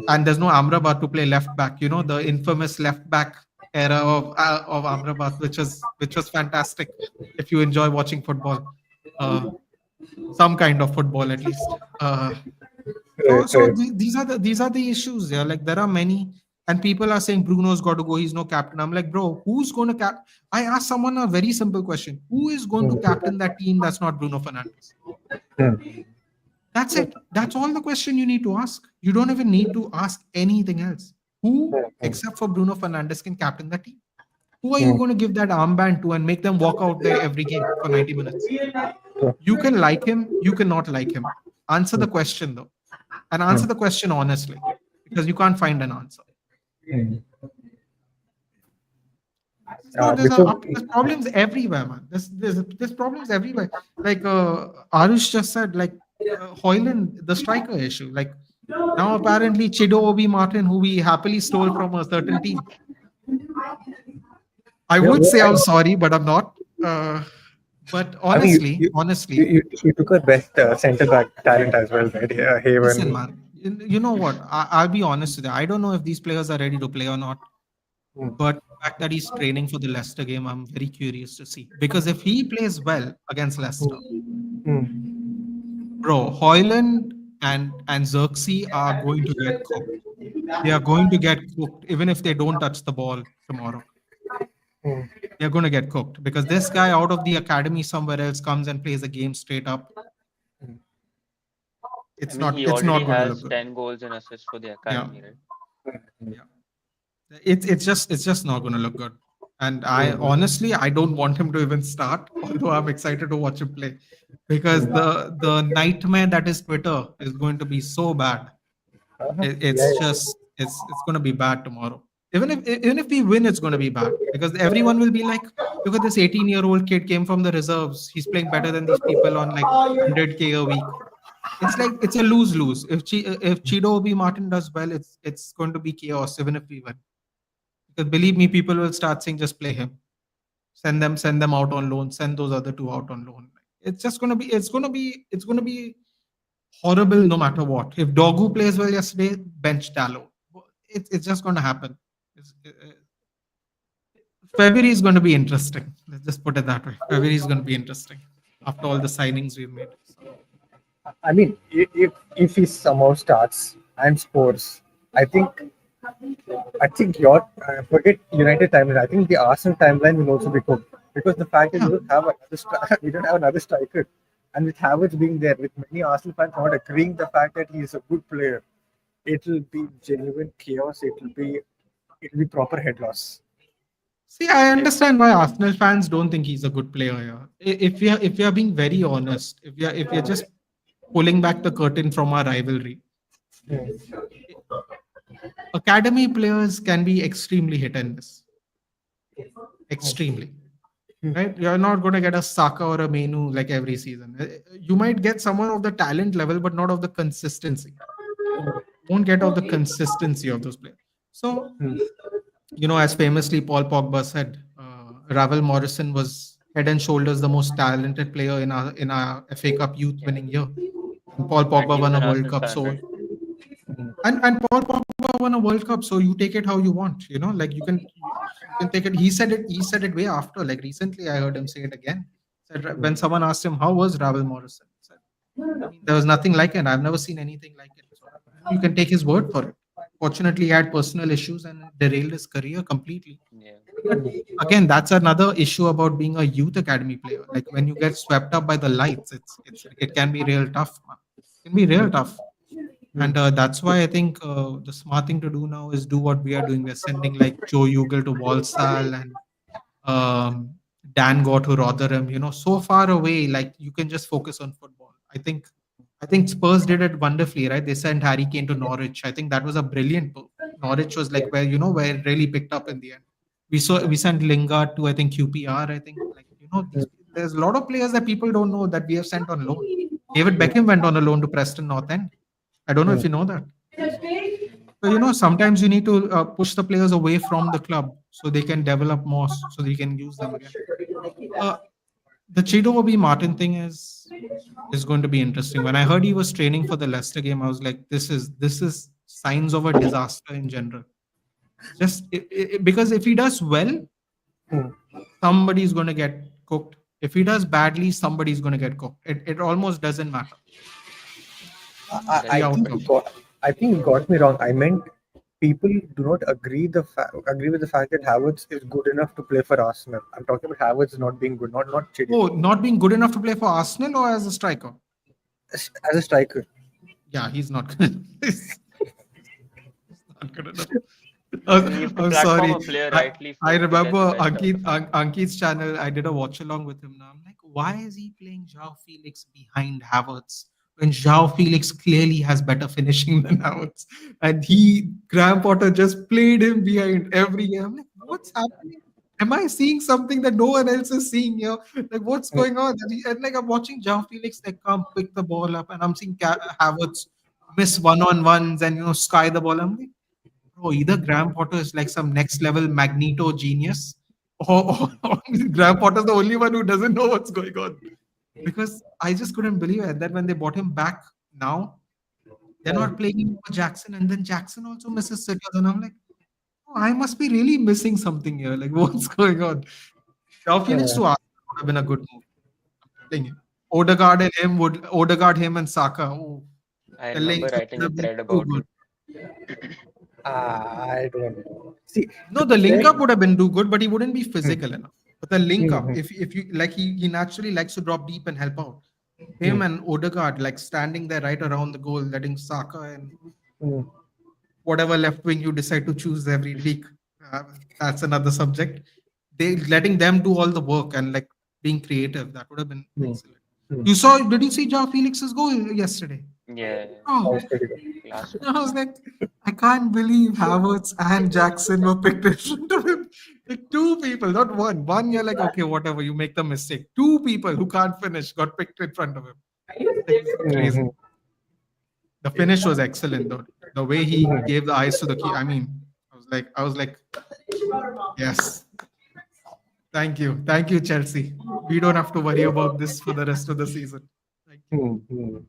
and there's no Amrabat to play left back. You know the infamous left back era of Amrabat, which was fantastic. If you enjoy watching football, uh, some kind of football at least. So Right, right. these are the issues. Yeah, like there are many, and people are saying Bruno's got to go. He's no captain. I'm like, bro, who's going to cap? I asked someone a very simple question: who is going to captain that team that's not Bruno Fernandes? Hmm. That's it. That's all the question you need to ask. You don't even need to ask anything else. Who, except for Bruno Fernandes, can captain the team? Who are you going to give that armband to and make them walk out there every game for 90 minutes? You can like him, you cannot like him. Answer the question though. And answer the question honestly. Because you can't find an answer. Hmm. No, Before, there's problems everywhere, man. There's problems everywhere. Like Arush just said, like Hoyland, the striker issue. Like now apparently Chido Obi Martin, who we happily stole from a certain team. I yeah, would well, say I'm sorry, but I'm not. But I mean, honestly, you took our best center back talent as well, right? Yeah, listen, Haven. man. You know what? I'll be honest with you. I don't know if these players are ready to play or not. Hmm. But the fact that he's training for the Leicester game, I'm very curious to see. Because if he plays well against Leicester, Hmm. bro, Hoyland and Xerxes are going to get cooked. They are going to get cooked, even if they don't touch the ball tomorrow. Hmm. They're going to get cooked because this guy out of the academy somewhere else comes and plays a game straight up. I It's mean, not. he It's already not going to look has good. 10 goals and assists for the Yeah, academy, right? yeah. It's just not going to look good. And I honestly I don't want him to even start. Although I'm excited to watch him play because the nightmare that is Twitter is going to be so bad. Yeah, It's just it's going to be bad tomorrow. Even if we win, it's going to be bad because everyone will be like, look at this 18-year-old kid came from the reserves. He's playing better than these people on like 100K a week. It's like it's a lose lose. If Chido Obi Martin does well, it's going to be chaos even if we win. Because believe me, people will start saying just play him, send them out on loan, send those other two out on loan. It's gonna be horrible no matter what. If Dogu plays well yesterday, bench Dallo. It's just gonna happen. February is going to be interesting. Let's just put it that way. February is going to be interesting after all the signings we've made. So, I mean, if he somehow starts and scores, I think your forget United timeline. I think the Arsenal timeline will also be cooked because the fact that yeah, we don't have another striker, and with Havertz being there, with many Arsenal fans not agreeing the fact that he is a good player, it will be genuine chaos. It will be proper head loss. See, I understand why Arsenal fans don't think he's a good player here. If we are being very honest, if we are just pulling back the curtain from our rivalry, academy players can be extremely hit and miss. Extremely. Right? You're not going to get a Saka or a Menu like every season. You might get someone of the talent level, but not of the consistency. Won't get of the consistency of those players. So, as famously Paul Pogba said, Ravel Morrison was head and shoulders the most talented player in our FA Cup youth winning year. And Paul And Pogba he was won an a World Arsenal Cup. fan, So right? and Paul Pogba won a World Cup, so you take it how you want. Like you can take it. He said it way after. Like recently, I heard him say it again. Said when someone asked him how was Ravel Morrison, he said, I mean, there was nothing like it. I've never seen anything like it. So you can take his word for it. Fortunately, he had personal issues and it derailed his career completely. Yeah. But again, that's another issue about being a youth academy player. Like when you get swept up by the lights, it can be real tough, man. It can be real tough. And that's why I think the smart thing to do now is do what we are doing. We're sending like Joe Ugal to Walsall and um, Dan Gore to Rotherham. So far away, like you can just focus on football. I think Spurs did it wonderfully, right? They sent Harry Kane to Norwich. I think that was a brilliant move. Norwich was like where it really picked up in the end. We sent Lingard to I think QPR. I think there's a lot of players that people don't know that we have sent on loan. David Beckham went on a loan to Preston North End. I don't know if you know that. So, sometimes you need to push the players away from the club so they can develop more, so they can use them again. Uh, the Chido Obi Martin thing is going to be interesting. When I heard he was training for the Leicester game, I was like, this is signs of a disaster in general. Just because if he does well, somebody's going to get cooked. If he does badly, somebody's going to get cooked. It almost doesn't matter the I That's think true. I think you got me wrong. I meant people do not agree with the fact that Havertz is good enough to play for Arsenal. I'm talking about Havertz not being good, not Chidi. Oh, not being good enough to play for Arsenal or as a striker? As a striker. Yeah, he's not good. He's not good enough. I mean, you have to I'm platform sorry. a player I, rightly I to get the remember best out of him. Ankit's channel. I did a watch along with him. Now I'm like, why is he playing João Felix behind Havertz when João Felix clearly has better finishing than Havertz? And Graham Potter just played him behind every year. I'm like, what's happening? Am I seeing something that no one else is seeing here? Like, what's going on? And like, I'm watching João Felix like come pick the ball up, and I'm seeing Havertz miss one-on-ones and sky the ball. I'm like, bro, either Graham Potter is like some next level Magneto genius, or Graham Potter's the only one who doesn't know what's going on. Because I just couldn't believe it that when they brought him back now, they're not playing him for Jackson, and then Jackson also misses sitters, and I'm like, oh, I must be really missing something here. Like, what's going on? João Felix to Arsenal would have been a good move. I'm telling you. Odegaard, him and Saka. Oh, I the remember link up writing would a have been thread too about good. it. I don't know. See, No, to the be link fair, up would have been too good, but he wouldn't be physical enough. But the link up, Mhm. if you like, he naturally likes to drop deep and help out. Him Mm. and Odegaard like standing there right around the goal, letting Saka and Mm. whatever left wing you decide to choose every week. Uh, that's another subject. They letting them do all the work and like being creative. That would have been Mm. excellent. Mm. Did you see Joao Felix's goal yesterday? Yeah, Oh, Sounds pretty good. class one. I was like, I can't believe Havertz and Jackson were picked in front of him. Like two people, not one. One, you're like, okay, whatever, you make the mistake. Two people who can't finish got picked in front of him. Like, this is crazy. Mhm. The finish was excellent, though. The way he gave the eyes to the key. I mean, I was like, yes, thank you, Chelsea. We don't have to worry about this for the rest of the season. Thank you. Mhm.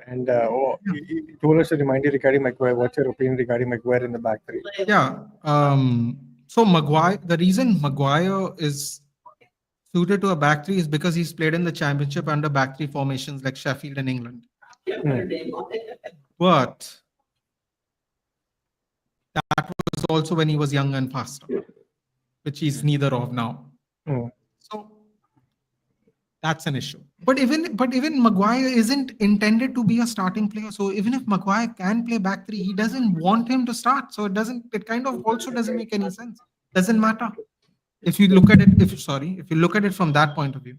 And you told us to remind you regarding Maguire. What's your opinion regarding Maguire in the back three? Yeah. So Maguire, the reason Maguire is suited to a back three is because he's played in the championship under back three formations like Sheffield and England. But that was also when he was young and faster, which he's neither of now. Mm. So that's an issue. But even Maguire isn't intended to be a starting player. So even if Maguire can play back three, he doesn't want him to start. So it kind of also doesn't make any sense. Doesn't matter. if you look at it, if you look at it from that point of view,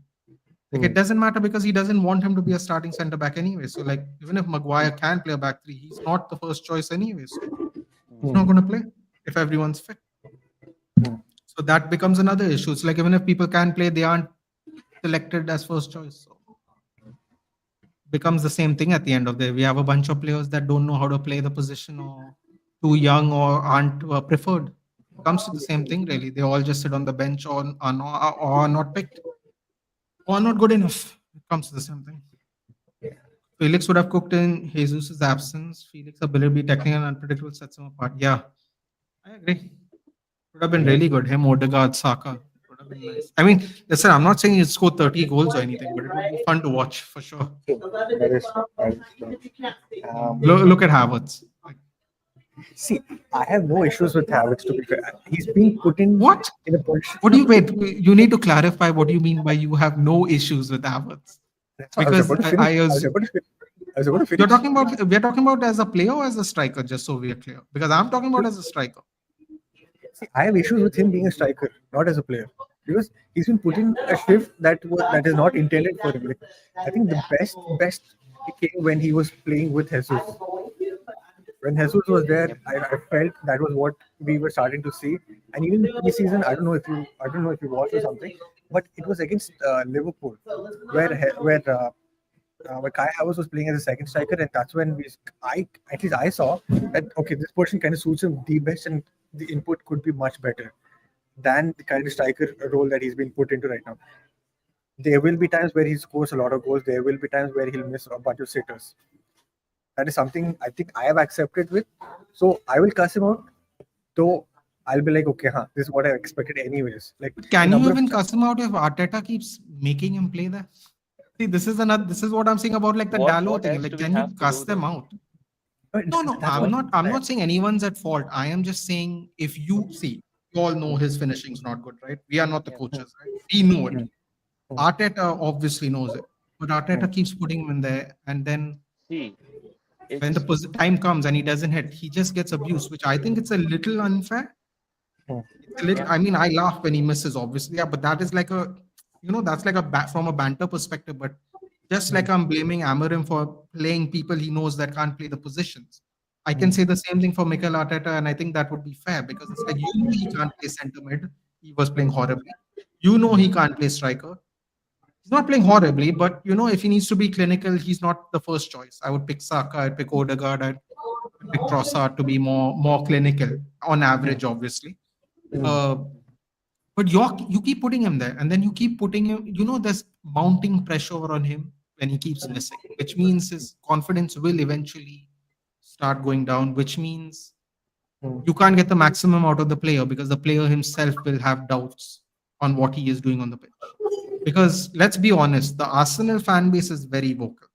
like it Hmm. doesn't matter because he doesn't want him to be a starting center back anyway. So like even if Maguire can play a back three, he's not the first choice anyway. So he's not Hmm. going to play if everyone's fit. Hmm. So that becomes another issue. It's like even if people can play, they aren't selected as first choice. So becomes the same thing at the end of the day. We have a bunch of players that don't know how to play the position or too young or aren't preferred. Comes to the same thing really. They all just sit on the bench or are not picked or not good enough. It comes to the same thing. Felix would have cooked in Jesus' absence. Felix' ability to be technical and unpredictable sets him apart. Yeah, I agree. Would have been Yeah. really good. Him, Odegaard, Saka. Would have been nice. I mean, listen, I'm not saying he'd score 30 goals or anything, but it would be fun to watch for sure. True. That is true. That is true. Look at Havertz. Like, See, I have no issues with Havertz. To be fair, he's been put what? in a position. What do you wait? You need to clarify what you mean by you have no issues with Havertz. That's what I was Because about to finish. I I was about to. I was about to you're finish. talking about we're talking about as a player or as a striker, just so we are clear. Because I'm talking about as a striker. See, I have issues with him being a striker, not as a player, because he's been put in a shift that is not intended for him. Like, I think the best came when he was playing with Jesus. When Jesus was there, Yep. I felt that was what we were starting to see. And even in the season, I don't know if you watched or something, but it was against Liverpool, where Kai Havertz was playing as a second striker, and that's when at least I saw that okay, this person kind of suits him the best, and the input could be much better than the kind of striker role that he's been put into right now. There will be times where he scores a lot of goals. There will be times where he'll miss a bunch of sitters. That is something I think I have accepted with. So I will cuss him out, though I'll be like, okay, huh, this is what I expected anyways. Like But the can you number of even cuss him out if Arteta keeps making him play there? See, this is what I'm saying about like the Dallo What thing. else Like, do we can you have to cuss do them though? out? No, that's what I'm I, not saying anyone's at fault. I am just saying if you see, you all know his finishing's not good, right? We are not the Yeah. coaches, right? We know it. Mm, mm, Arteta obviously knows it. But mm, Arteta keeps putting him in there, and then See, when the it's time comes and he doesn't hit, he just gets abused, which I think it's a little unfair. mm, It's a little. yeah. I mean, I laugh when he misses, obviously, yeah, but that is like a, that's like from a banter perspective. But just like mm, I'm blaming Amarim for playing people he knows that can't play the positions, I can mm, say the same thing for Mikel Arteta, and I think that would be fair because it's like he can't play center mid. He was playing horribly. He can't play striker. He's not playing horribly, but if he needs to be clinical, he's not the first choice. I would pick Saka, I'd pick Odegaard, I'd pick Trossard to be more clinical on mm, average, obviously. mm, Uh, but you keep putting him there, and then you keep putting him. There's mounting pressure on him when he keeps missing, which means his confidence will eventually start going down. Which means mm, you can't get the maximum out of the player because the player himself will have doubts on what he is doing on the pitch. Because let's be honest, the Arsenal fan base is very vocal.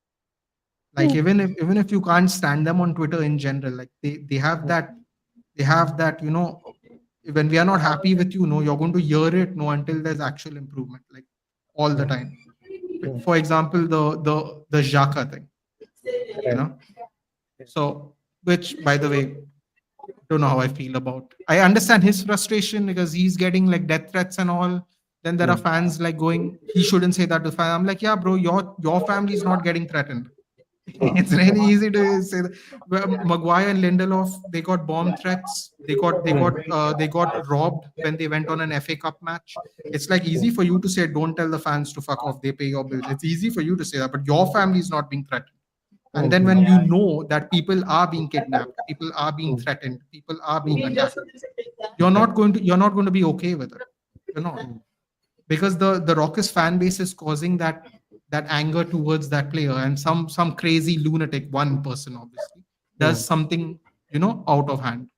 Like even if you can't stand them on Twitter in general, like they have that when we are not happy with you, no, you're going to hear it, no, until there's actual improvement, like all the time. mm. For example, the Xhaka thing, you Right. know. So, which by the way, don't know how I feel about. I understand his frustration because he's getting like death threats and all. Then there are Mm, fans like going, he shouldn't say that to fans. I'm like, yeah, bro, your family is not getting threatened. It's really easy to say that. Well, Maguire and Lindelof, they got bomb threats. They got robbed when they went on an FA Cup match. It's like easy for you to say, don't tell the fans to fuck off. They pay your bills. It's easy for you to say that, but your family is not being threatened. And then mm, when you know that people are being kidnapped, people are being mm, threatened, people are being mm, attacked, you're not going to be okay with it. You're not, mm, because the Rockets fan base is causing that anger towards that player, and some crazy lunatic, one person obviously, does mm, something out of hand.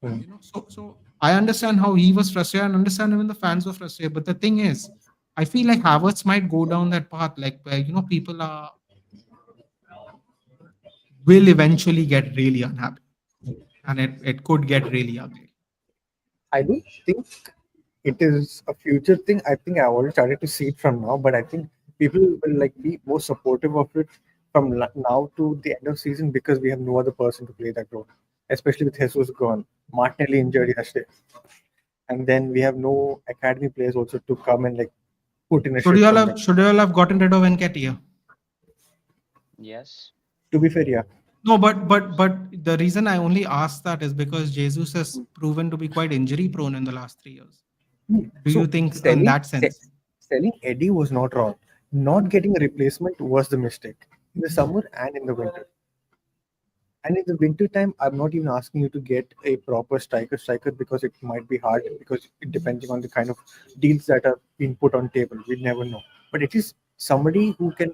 mm. So I understand how he was frustrated and understand even the fans were frustrated. But the thing is, I feel like Havertz might go down that path, like where people will eventually get really unhappy, and it could get really ugly. I don't think it is a future thing. I think I already started to see it from now, but I think people will like be more supportive of it from now to the end of season because we have no other person to play that role, especially with Jesus gone, Martinelli injured yesterday. and then we have no academy players also to come and like put in a Should shift you all from have them. should you all have gotten rid of Nketiah? Yes. To be fair, yeah. No, but the reason I only asked that is because Jesus has proven to be quite injury prone in the last 3 years. Do you So think in that sense? selling Eddie was not wrong. Not getting a replacement was the mistake in the summer and in the winter. And in the winter time, I'm not even asking you to get a proper striker because it might be hard because it depending on the kind of deals that are being put on table. We never know. But it is somebody who can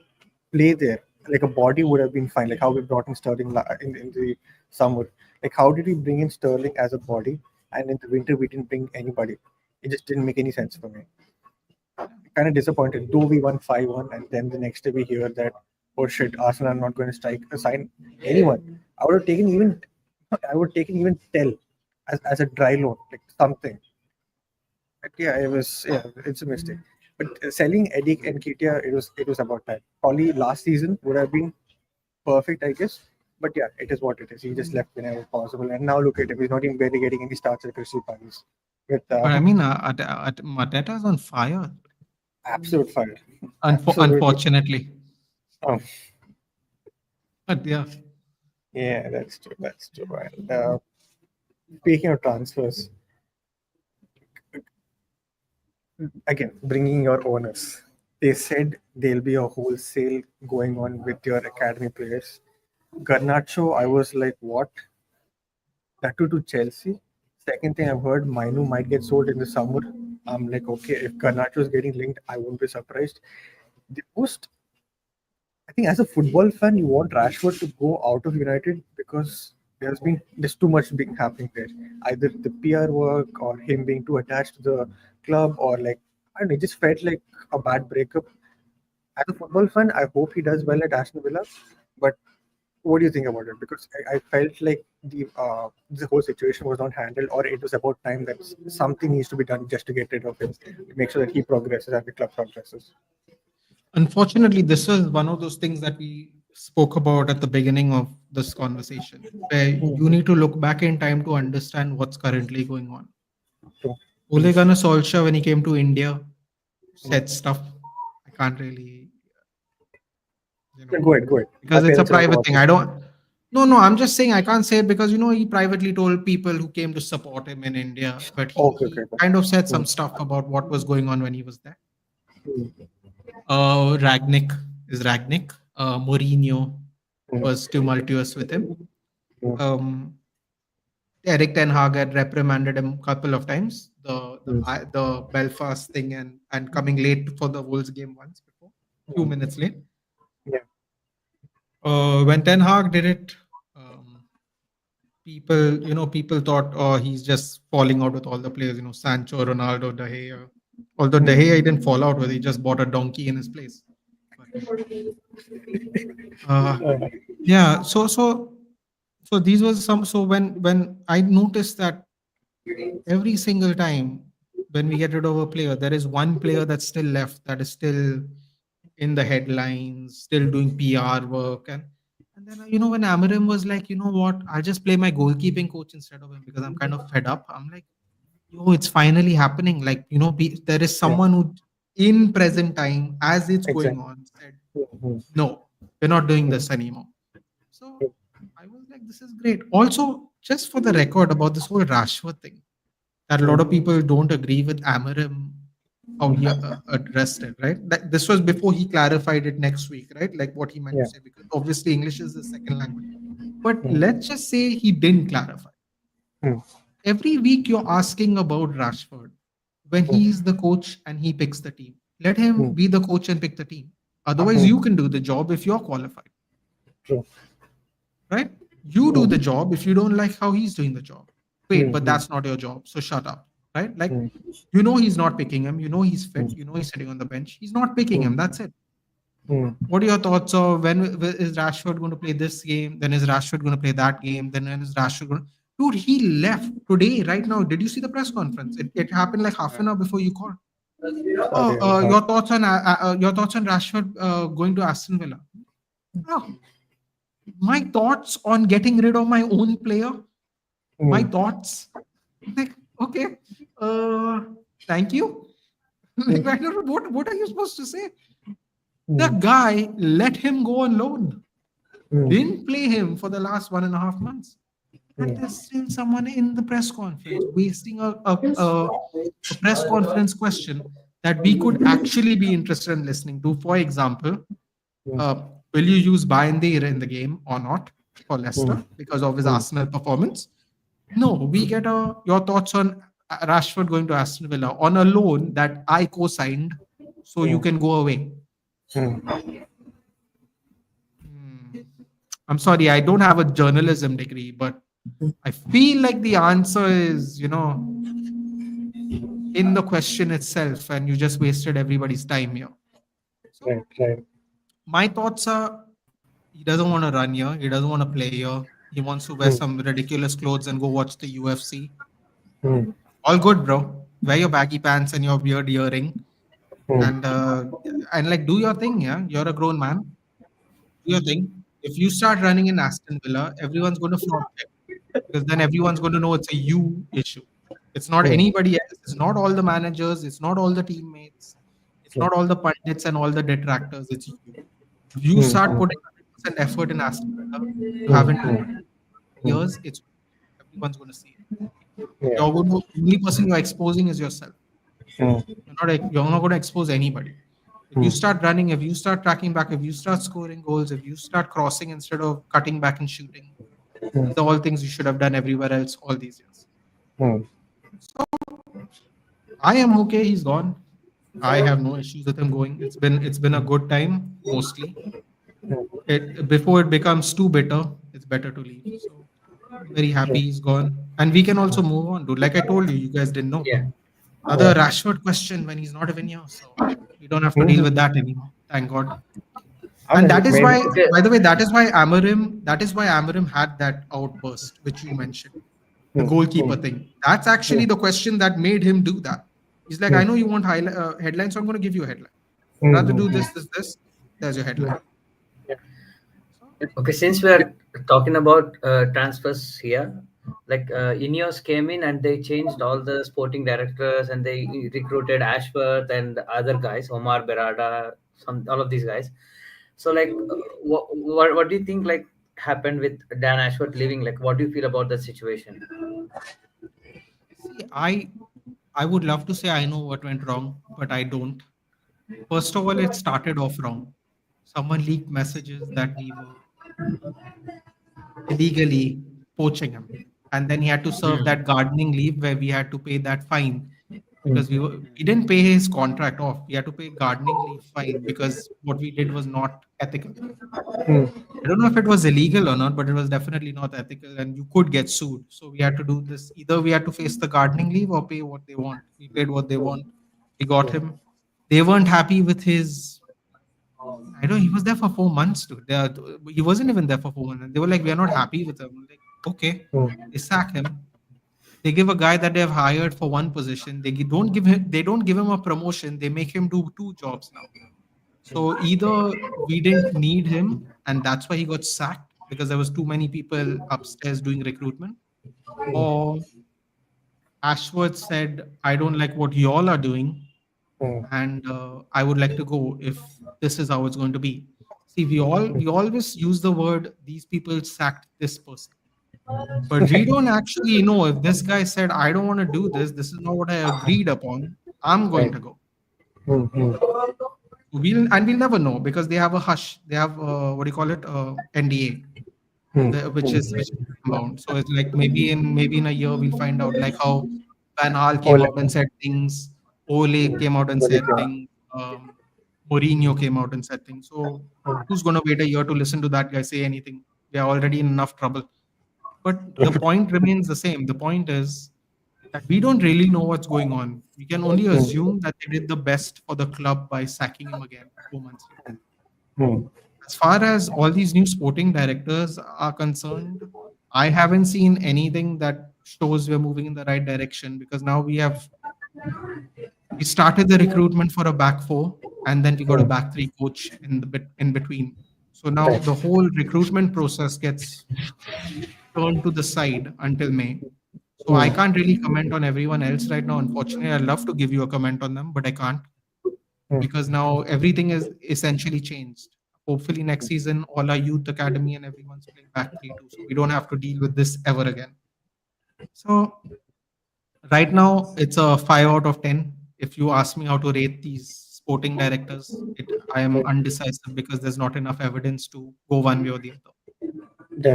play there. Like a body would have been fine. Like how we brought in Sterling in the summer. Like how did we bring in Sterling as a body, and in the winter we didn't bring anybody. It just didn't make any sense for me. Kind of disappointed. Though we won 5-1, and then the next day we hear that, oh shit, Arsenal are not going to sign anyone. I would have taken even, I would have taken even Tell as a dry loan, like something. But yeah, it's a mistake. But selling Eddie and Ketia, it was about time. Probably last season would have been perfect, I guess. But yeah, it is what it is. He just left whenever possible, and now look at him. He's not even barely getting any starts at Crystal Palace with But I mean, Mateta's on fire. absolute fire. Absolutely. Unfortunately, Um, but yeah, Yeah, that's true. That's true. And speaking of transfers, again, bringing your owners, they said there'll be a wholesale going on with your academy players. Garnacho, I was like, what? That too to Chelsea. Second thing I've heard, Mainu might get sold in the summer. I'm like, okay, if Garnacho is getting linked, I won't be surprised. The most I think as a football fan, you want Rashford to go out of United because there's too much being happening there. Either the PR work or him being too attached to the club or like I don't know, it just felt like a bad breakup. As a football fan, I hope he does well at Aston Villa. But what do you think about it? Because I felt like the whole situation was not handled, or it was about time that something needs to be done just to get rid of him, to make sure that he progresses and the club progresses. unfortunately, this was one of those things that we spoke about at the beginning of this conversation, where you need to look back in time to understand what's currently going on. So, Ole Gunnar Solskjaer, when he came to India, said stuff I can't really, go ahead, go ahead. because My it's a parents are private thing. watching. I don't. No, no, I'm just saying I can't say it because he privately told people who came to support him in India, but he, Okay, he okay, okay. kind of said some Mm, stuff about what was going on when he was there. mm, Ragnick is Ragnick. Mourinho mm, was tumultuous with him. mm, Um, Eric Ten Hag had reprimanded him a couple of times. mm, The Belfast thing and coming late for the Wolves game once before, few mm. minutes late. Yeah. When Ten Hag did it, um, people thought, oh, he's just falling out with all the players. Sancho, Ronaldo, De Gea. Although De Gea didn't fall out with, he just bought a donkey in his place. But uh, Uh, yeah, so these was some. So when I noticed that every single time when we get rid of a player, there is one player that's still left that is still in the headlines, still doing PR work. And then when Amarim was like, you know what, I'll just play my goalkeeping coach instead of him because I'm kind of fed up. I'm like, yo, it's finally happening. Like, there is yeah, someone who in present time, as it's going exactly. on, said, Mhm, no, we're not doing mhm, this anymore. So I was like, this is great. Also, just for the record about this whole Rashford thing, that a lot of mhm, people don't agree with Amarim how he addressed it, right? That this was before he clarified it next week, right? Like what he meant to yeah. say, because obviously English is the second language. But Mhm, let's just say he didn't clarify. mhm, Every week you're asking about Rashford when he's the coach and he picks the team. Let him mhm, be the coach and pick the team. Otherwise, you mhm. can do the job if you're qualified, True. right? You do the Mhm, job if you don't like how he's doing the job. Wait, but mhm, that's not your job. So shut up, right? Like, mhm, he's not picking him. He's fit. mhm, He's sitting on the bench. He's not picking him. mhm, That's it. mhm, What are your thoughts of when is Rashford going to play this game? Then is Rashford going to play that game? Then when is Rashford going to... Dude, he left today, right now. Did you see the press conference? It happened like half Uh, an hour before you called. Okay. Oh, your thoughts on Rashford going to Aston Villa? Oh, my thoughts on getting rid of my own player. My Mhm, thoughts. Like, Okay. Uh, Thank you. Like, I don't know, what are you supposed to say? The guy let him go on loan. Didn't play him for the last 1.5 months. And there's still someone in the press conference wasting a press conference question that we could actually be interested in listening to. For example, uh, will you use Banter in the game or not for Leicester because of his Arsenal performance? No, we get your thoughts on Rashford going to Aston Villa on a loan that I co-signed, so you can go away. Hmm. I'm sorry, I don't have a journalism degree, but I feel like the answer is, in the question itself, and you just wasted everybody's time here. So Right, right. my thoughts are, he doesn't want to run here. He doesn't want to play here. He wants to wear some ridiculous clothes and go watch the UFC. Hmm. All good, bro. Wear your baggy pants and your weird earring, Hmm. and like do your thing. Yeah, you're a grown man. Do your thing. If you start running in Aston Villa, everyone's going to flaunt it because then everyone's going to know it's a you issue. It's not Hmm. anybody else. It's not all the managers. It's not all the teammates. It's Hmm. not all the pundits and all the detractors. It's you. If you Hmm. start Hmm. putting 100% effort in Aston Villa, you Hmm. haven't done Hmm. it in Hmm. years. It's everyone's going to see it. Yeah. You're going to, only person you're exposing is yourself. Hmm. You're not going to expose anybody. If you Hmm. start running, if you start tracking back, if you start scoring goals, if you start crossing instead of cutting back and shooting, Hmm. these are all things you should have done everywhere else all these years. Hmm. So I am okay. He's gone. I have no issues with him going. It's been a good time mostly. It before it becomes too bitter, it's better to leave. So I'm very happy he's gone, and we can also move on, dude. Like I told you, you guys didn't know. Yeah. Another Rashford question when he's not even here, so we don't have to deal with that anymore. Thank God. I And mean, that it is made. why, Okay. by the way, that is why Amarim had that outburst, which you mentioned, the Hmm. goalkeeper Hmm. thing. That's Hmm. actually the question that made him do that. He's like, Hmm. I know you want headlines, so I'm going to give you a headline. Hmm. Rather Hmm. do Hmm. this. There's your headline. Yeah. So, Okay, since we are talking about transfers here, like Ineos came in and they changed all the sporting directors and they recruited Ashworth and other guys, Omar Berada, some all of these guys. So, like, what do you think like happened with Dan Ashworth leaving? Like, what do you feel about that situation? see, I would love to say I know what went wrong, but I don't. First of all, it started off wrong. Someone leaked messages that we were illegally poaching him. And then he had to serve Hmm. that gardening leave where we had to pay that fine Hmm. because we didn't pay his contract off. We had to pay gardening leave fine because what we did was not ethical. Hmm. I don't know if it was illegal or not, but it was definitely not ethical and you could get sued. So we had to do this. Either we had to face the gardening leave or pay what they want. We paid what they want. We got him. They weren't happy with his. I know he was there for 4 months, dude. He wasn't even there for 4 months. And they were like, we are not happy with him. I'm like, okay, Hmm. they sack him. They give a guy that they have hired for one position. They don't give him a promotion. They make him do two jobs now. So either we didn't need him, and that's why he got sacked because there was too many people upstairs doing recruitment, or Ashworth said, "I don't like what y'all are doing, Hmm. and I would like to go if this is how it's going to be." See, we always use the word these people sacked this person, but we don't actually know if this guy said, "I don't want to do this. This is not what I agreed upon. I'm going Right. to go." Hmm. Hmm. We'll never know because they have a hush. They have what do you call it? NDA, Hmm. which is bound. So it's like maybe in a year we'll find out like how Van Gaal came Ole. out and said things, Ole came out and Ole said came. things, Mourinho came out and said things. So who's gonna wait a year to listen to that guy say anything? We are already in enough trouble. But the point remains the same. The point is that we don't really know what's going on. We can only Hmm. assume that they did the best for the club by sacking him again 4 months later. Hmm. As far as all these new sporting directors are concerned, I haven't seen anything that shows we're moving in the right direction because now we started the recruitment for a back four and then we got a Hmm. back three coach in the bit in between. So now Right. the whole recruitment process gets turned to the side until May. So I can't really comment on everyone else right now. Unfortunately, I'd love to give you a comment on them, but I can't Mm. because now everything is essentially changed. Hopefully, next season, all our youth academy and everyone's playing back three two, so we don't have to deal with this ever again. So right now, it's a 5 out of 10. If you ask me how to rate these sporting directors, I am undecisive because there's not enough evidence to go one way or the other.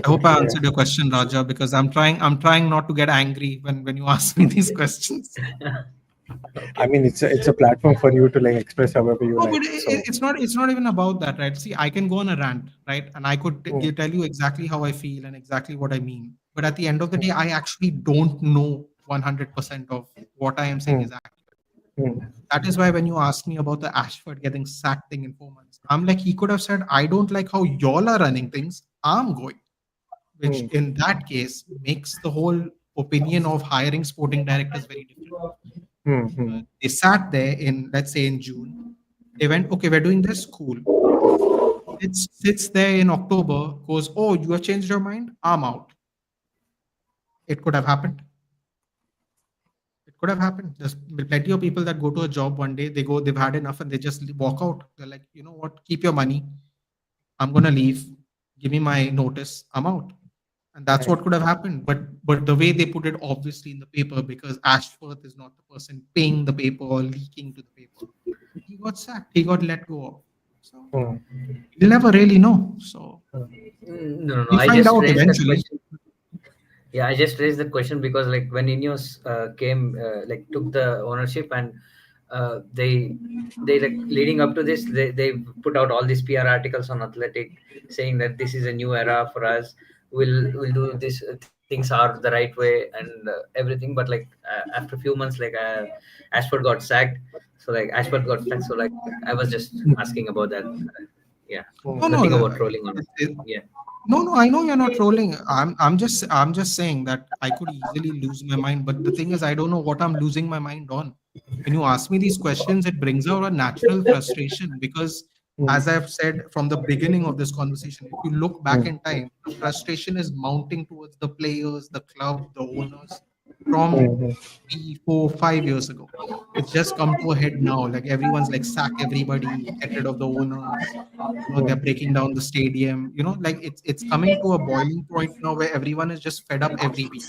I hope I Definitely, answered your question, Raja, because I'm trying not to get angry when you ask me these questions. I mean, it's a platform for you to like express however you No, like. but So, it's not even about that, right? See, I can go on a rant, right? And I could mm, tell you exactly how I feel and exactly what I mean. But at the end of the day, I actually don't know 100% of what I am saying mm, is accurate. mm, That is why when you ask me about the Ashford getting sacked thing in 4 months, I'm like, he could have said, I don't like how y'all are running things. I'm going, which mm, in that case makes the whole opinion of hiring sporting directors very different. mm, mm, They sat there in, let's say, in June. They went, okay, we're doing this, cool. It sits there in October, goes, oh, you have changed your mind? I'm out. It could have happened. It could have happened. There's plenty of people that go to a job one day, they go, they've had enough, and they just walk out. They're like, you know what? Keep your money. I'm gonna leave. Give me my notice. I'm out. And that's right. what could have happened. But the way they put it obviously in the paper, because Ashworth is not the person paying the paper or leaking to the paper. He got sacked. He got let go of. So Mm, we'll never really know. So mm, No, no, no. we'll I find just out raised that eventually. question. Yeah, I just raised the question because like when Ineos came, like took the ownership, and they like leading up to this, they put out all these PR articles on Athletic saying that this is a new era for us. We'll do this. Things are the right way and everything. But like after a few months, like Ashford got sacked. So like Ashford got sacked. So like I was just asking about that. Yeah, No, mm, nothing no, about trolling on. it, it, Yeah. no, no. I know you're not trolling. I'm just saying that I could easily lose my mind. But the thing is, I don't know what I'm losing my mind on. When you ask me these questions, it brings out a natural frustration because, as mm, I've said from the beginning of this conversation, if you look back in time, the frustration is mounting towards the players, the club, the owners from mm, 3, 4, 5 years ago. It's just come to a head now. Like everyone's like sack everybody, get rid of the owners. They're mm, breaking down the stadium. Like it's coming to a boiling point now where everyone is just fed up every week.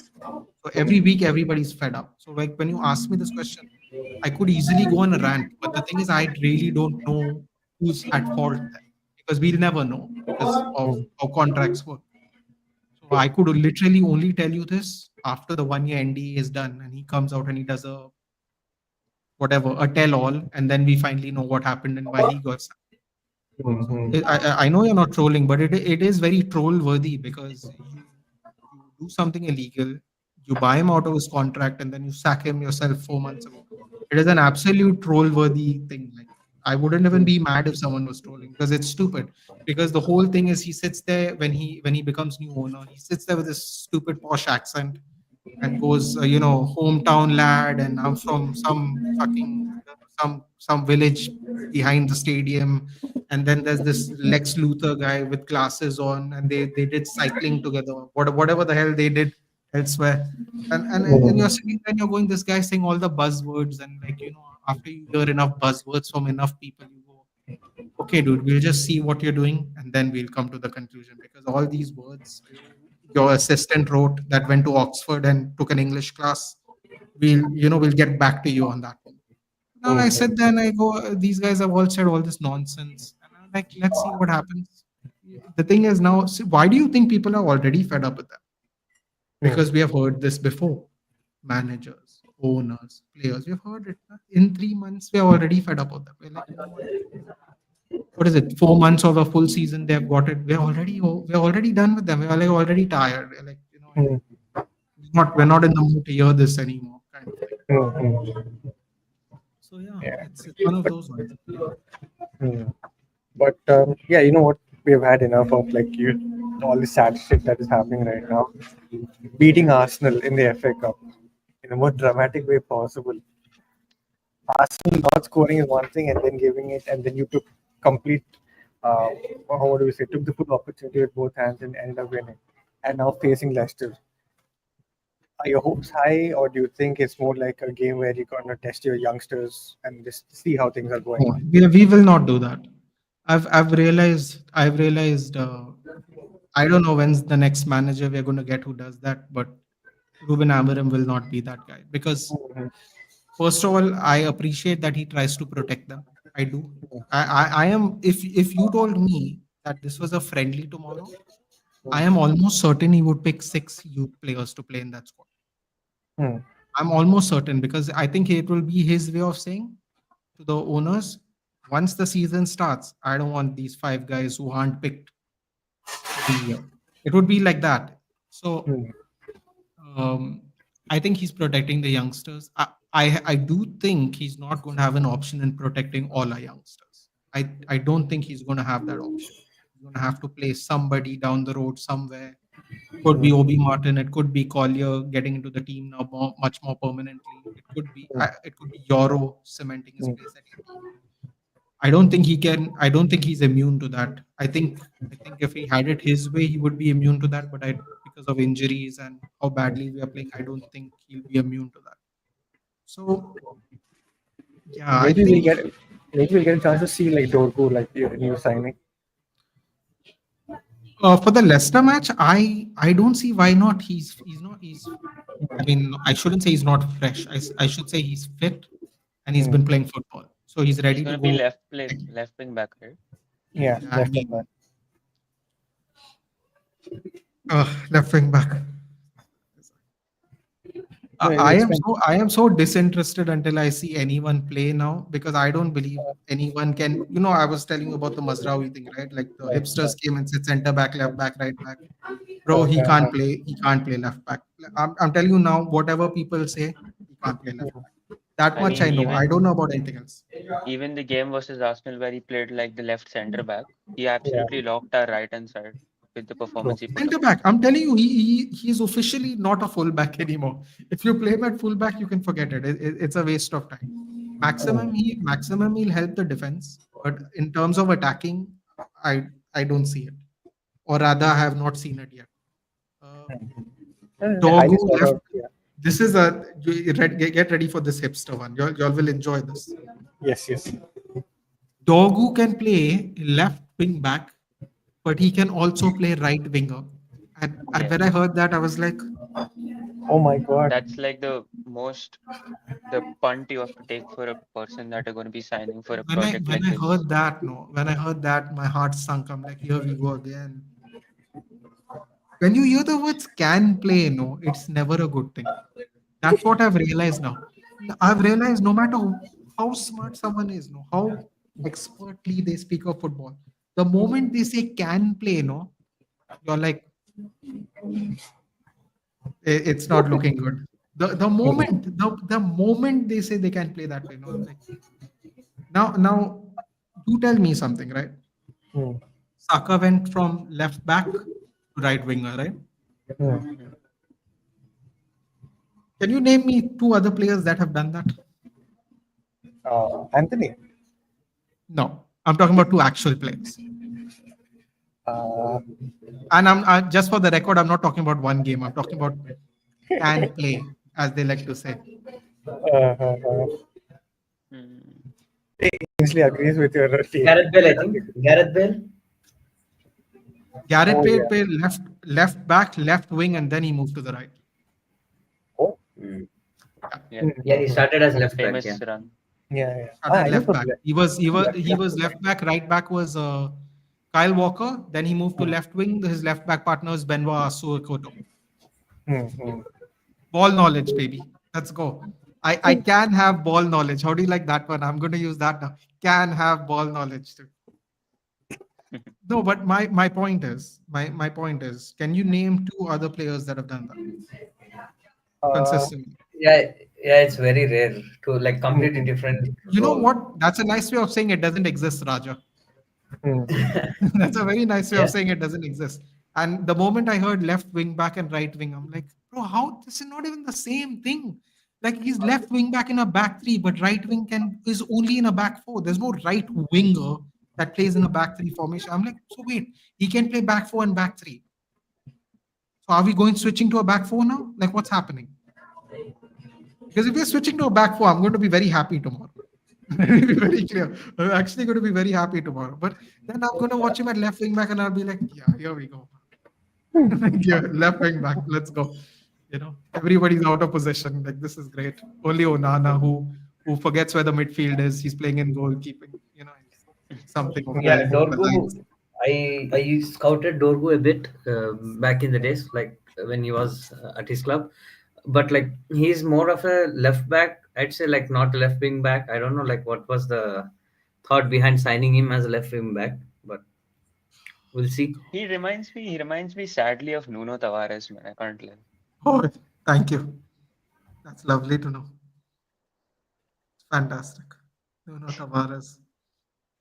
So every week everybody's fed up. So like when you ask me this question, I could easily go on a rant, but the thing is, I really don't know who's at fault there because we'll never know because of mm, how contracts work. So I could literally only tell you this after the 1 year NDA is done and he comes out and he does a whatever, a tell all, and then we finally know what happened and why he got sacked. mm, So mm, I know you're not trolling, but it is very troll worthy because you do something illegal, you buy him out of his contract, and then you sack him yourself 4 months ago. It is an absolute troll worthy thing. Like I wouldn't even be mad if someone was trolling because it's stupid. Because the whole thing is he sits there when he becomes new owner, he sits there with this stupid posh accent and goes, hometown lad, and I'm from some fucking some village behind the stadium. And then there's this Lex Luthor guy with glasses on, and they did cycling together, whatever the hell they did elsewhere. And you're mm, sitting there and you're going, this guy saying all the buzzwords, and after you hear enough buzzwords from enough people, you go, okay, dude, we'll just see what you're doing, and then we'll come to the conclusion because all these words your assistant wrote that went to Oxford and took an English class. We'll get back to you on that one. Now I mm, sit there and I go, these guys have all said all this nonsense, and I'm like, let's see what happens. The thing is now, see, why do you think people are already fed up with them? mm, Because we have heard this before. Managers, owners, players, we've heard it. In 3 months, we're already fed up with them. We're like, you know what is it? 4 months of a full season, they've got it. We're already done with them. We're like already tired. We're like, mm, we're not in the mood to hear this anymore, kind of thing. mm, mm. So yeah, Yeah. it's one of those ones. Mm. But yeah, you know what? We've had enough of like you all the sad shit that is happening right now. Beating Arsenal in the FA Cup in the most dramatic way possible. Arsenal not scoring is one thing, and then giving it, and then you took complete. Uh, how do we say? Took the full opportunity with both hands and ended up winning, and now facing Leicester. Are your hopes high, or do you think it's more like a game where you're gonna test your youngsters and just see how things are going? No, we will not do that. I've realized I don't know when's the next manager we're going to get who does that, but Ruben Amorim will not be that guy because Mhm. first of all, I appreciate that he tries to protect them. I do. I am. If you told me that this was a friendly tomorrow, I am almost certain he would pick 6 youth players to play in that squad. Hmm. I'm almost certain because I think it will be his way of saying to the owners, once the season starts, I don't want these 5 guys who aren't picked to be here. It would be like that. So Hmm. um, I think he's protecting the youngsters. I do think he's not going to have an option in protecting all our youngsters. I don't think he's going to have that option. He's going to have to play somebody down the road somewhere. Could be Obi Martin. It could be Collier getting into the team now much more permanently. It could be Yoro cementing his Hmm. place at 18. I don't think he can. I don't think he's immune to that. I think if he had it his way, he would be immune to that. But because of injuries and how badly we are playing, I don't think he'll be immune to that. So yeah, I Maybe we'll think get maybe we'll get a chance to see like Dorgu, like your new signing. for the Leicester match, I don't see why not. He's not. I mean, I shouldn't say he's not fresh. I should say he's fit and he's Hmm. been playing football, so he's He's ready to gonna be go. left wing back, right? Yeah, Yeah, I left of that. mean, left wing back. No, I it's am fine. so disinterested until I see anyone play now because I don't believe anyone can. I was telling you about the Mazraoui thing, right? Like the Right, right. hipsters came and said center back, left back, right back. Bro, he Okay. can't play. He can't play left back. I'm telling you now, whatever people say, he can't play left back. That I much mean, I know. I don't know about anything else. even the game versus Arsenal where he played like the left center back, he Yeah, absolutely locked our right hand side with the true. performance he put up. Center back. I'm telling you, he's officially not a fullback anymore. If you play him at fullback, you can forget it. It's a waste of time. Maximum he'll help the defense, but in terms of attacking, I don't see it, or rather, I have not seen it yet. Uh, Highly Dogu sought left. out. Yeah. This is get ready for this hipster one. Y'all will enjoy this. Yes, yes. Dogu can play left wing back, but he can also play right winger. And Yes, when I heard that, I was like, Oh my God. that's like the punt you have to take for a person that are going to be signing for a when I project when like I this. heard that, no, when I heard that, my heart sunk. I'm like, here we go again. When you hear the words "can play," no, it's never a good thing. That's what I've realized now. I've realized no matter how smart someone is, no, how expertly they speak of football, the moment they say "can play," no, you're like, It's not looking good." The moment they say they can play that way, no, I'm like, now, you tell me something, right? Hmm. Saka went from left back to right winger, right? Hmm. Mhm. Can you name me 2 other players that have done that? Anthony. No, I'm talking about 2 actual players. Uh, And I'm just for the record, I'm not talking about one game. I'm talking about can play, as they like to say. Mm. Kingsley agrees with your team. Gareth Bale, I think. Gareth Bale. Gareth Oh Bale yeah. played left back, left wing, and then he moved to the right. Oh. Mm. Yeah, Yeah, Hmm. Yeah, he started as that left back. Yeah. famous run. Yeah, yeah. started I knew left from back. He was left. left back. Right back was Kyle Walker. Then he moved to left wing. His left back partner is Benoit Suokoto. Hmm. Hmm. Ball knowledge, baby. Let's go. I can have ball knowledge. How do you like that one? I'm going to use that now. Can have ball knowledge too. No, but my point is, can you name 2 other players that have done that Uh, consistently? Yeah, yeah, it's very rare to like completely hmm. different You know role. what? That's a nice way of saying it doesn't exist, Raja. Hmm. That's a very nice way of Yeah. saying it doesn't exist. And the moment I heard left wing back and right wing, I'm like, bro, how this is not even the same thing. Like he's left wing back in a back three, but right wing is only in a back four. There's no right winger that plays in a back three formation. I'm like, so wait, he can play back four and back three. So are we going switching to a back four now? Like what's happening? Because if we're switching to a back four, I'm going to be very happy tomorrow. Let me be very clear. I'm actually going to be very happy tomorrow. But then I'm going to watch him at left wing back and I'll be like, yeah, here we go. Yeah, left wing back. Let's go. Everybody's out of possession. Like this is great. Only Onana who forgets where the midfield is. He's playing in goalkeeping. He's doing something over Yeah, there along the Dorgu. lines. I scouted Dorgu a bit back in the days, like when he was at his club. But like he's more of a left back. I'd say like not a left wing back. I don't know like what was the thought behind signing him as a left wing back, but we'll see. He reminds me sadly of Nuno Tavares, man. I can't lie. Oh, thank you. That's lovely to know. Fantastic. No, Tavares.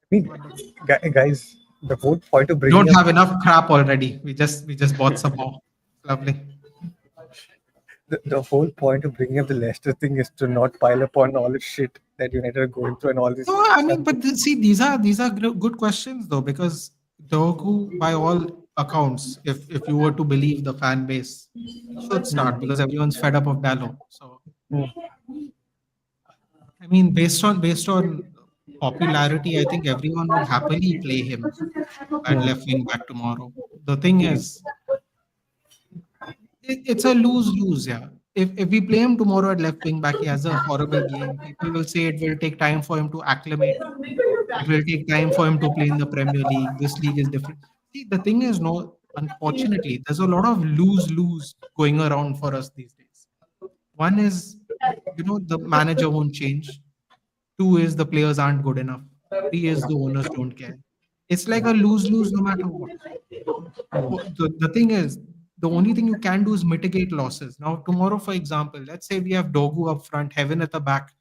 I mean, Wonderful. guys, the whole point of We bringing don't up have enough crap already. We just bought some more. Lovely. the whole point of bringing up the Leicester thing is to not pile upon all the shit that United are going through and all this. No, I mean, but see, these are good questions though, because Dogu, by all accounts, if you were to believe the fan base, should start because everyone's fed up of Dallo. So Hmm. I mean, based on popularity, I think everyone would happily play him at Hmm. left wing back tomorrow. The thing is, it's a lose-lose, yeah. If we play him tomorrow at left wing back, he has a horrible game. People will say it will take time for him to acclimate. It will take time for him to play in the Premier League. This league is different. See, the thing is, no, unfortunately, there's a lot of lose-lose going around for us these days. One is, the manager won't change. Two is the players aren't good enough. Three is the owners don't care. It's like a lose-lose no matter what. The thing is, the only thing you can do is mitigate losses. Now, tomorrow, for example, let's say we have Dogu up front, Heaven at the back,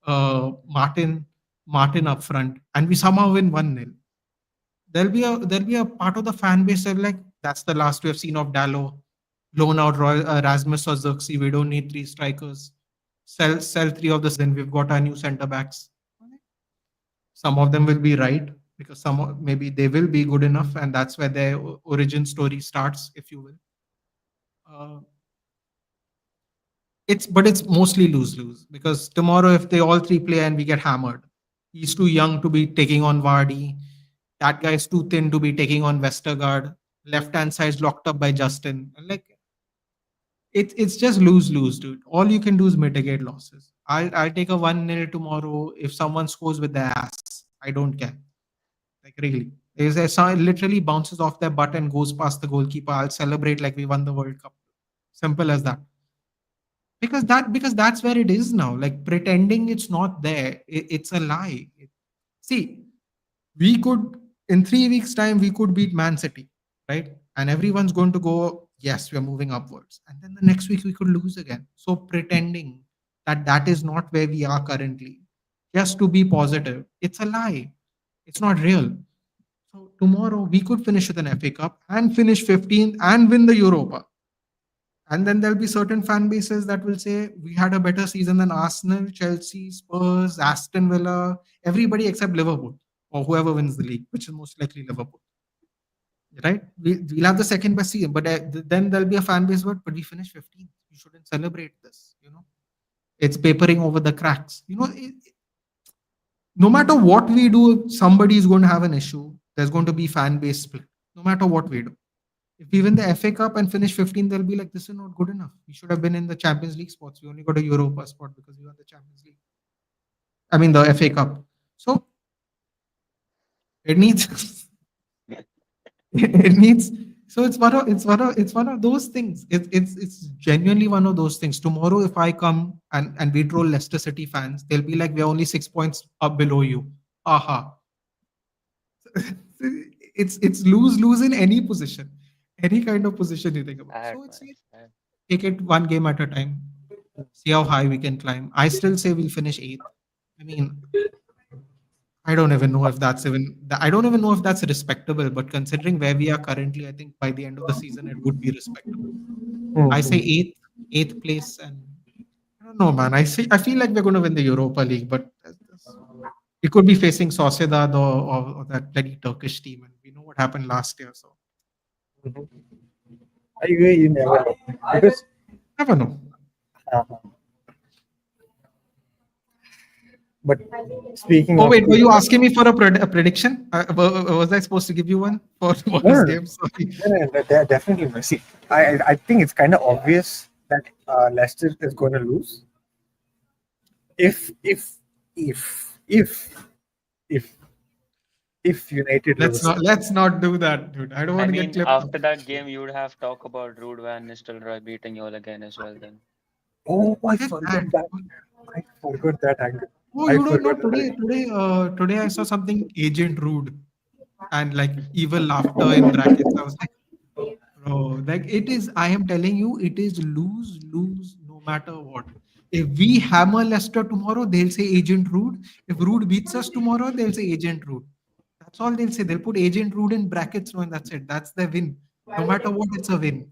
Martin up front, and we somehow win 1-0. There'll be a part of the fan base that like that's the last we have seen of Dallo. Loan out Roy, Rasmus or Xerxes. We don't need three strikers. Sell three of the then we've got our new centre backs. Some of them will be right because maybe they will be good enough, and that's where their origin story starts, if you will. Uh, it's mostly lose lose because tomorrow if they all three play and we get hammered, he's too young to be taking on Vardy. That guy's too thin to be taking on Westergaard. Left hand side's locked up by Justin. And like it's just lose lose, dude. All you can do is mitigate losses. I'll take a 1-0 tomorrow if someone scores with their ass. I don't care. Like really. If there's literally bounces off their butt and goes past the goalkeeper, I'll celebrate like we won the World Cup. Simple as that. Because that's where it is now. Like pretending it's not there, it's a lie. See, we could in 3 weeks' time we could beat Man City, right? And everyone's going to go, yes, we are moving upwards. And then the next week we could lose again. So pretending that is not where we are currently, just to be positive, it's a lie. It's not real. So tomorrow we could finish with an FA Cup and finish 15th and win the Europa. And then there'll be certain fan bases that will say we had a better season than Arsenal, Chelsea, Spurs, Aston Villa, everybody except Liverpool or whoever wins the league, which is most likely Liverpool. Right? We'll have the second best season, but then there'll be a fan base, but we finished 15th. You shouldn't celebrate this. It's papering over the cracks. No matter what we do, somebody is going to have an issue. There's going to be fan base split, no matter what we do. If we win the FA Cup and finish 15th, they'll be like, this is not good enough. We should have been in the Champions League spots. We only got a Europa spot because we won the Champions League. I mean, the FA Cup. So it needs, it needs. So it's one of those things. It's genuinely one of those things. Tomorrow, if I come and we troll Leicester City fans, they'll be like, we're only 6 points up below you. Aha. It's lose in any position, any kind of position you think about. Sad, So it's man. like Sad. take it one game at a time, see how high we can climb. I still say we'll finish eighth. I mean, I don't even know if that's I don't even know if that's respectable, but considering where we are currently, I think by the end of the season it would be respectable. I say Hmm. eighth place, and I don't know, man. I feel like we're going to win the Europa League, but we could be facing Sociedad or that bloody Turkish team, and we know what happened last year. So Mhm. You never know. Because Never know. uh, but speaking Oh of wait, were you asking me for a prediction? Was I supposed to give you one for no, this no, no, game? Sorry. they're definitely Messi. I think it's kind of obvious that Leicester is going to lose if if if if if if United lose. Let's not do that, dude. I don't I want to get mean, clipped up. after that game, you would have talk about Ruud van Nistelrooy beating you all again as well. Then Oh, I Forget forgot that. that. I forgot that angle. Oh, I you don't know forgot that. today I saw something Agent Rude and like evil laughter in brackets. I was like, bro, like it is. I am telling you, it is lose lose no matter what. If we hammer Leicester tomorrow, they'll say Agent Rude. If Rude beats us tomorrow, they'll say Agent Rude. That's all they'll say. They'll put Agent Rude in brackets, no, and that's it. That's the win. No matter what, it's a win.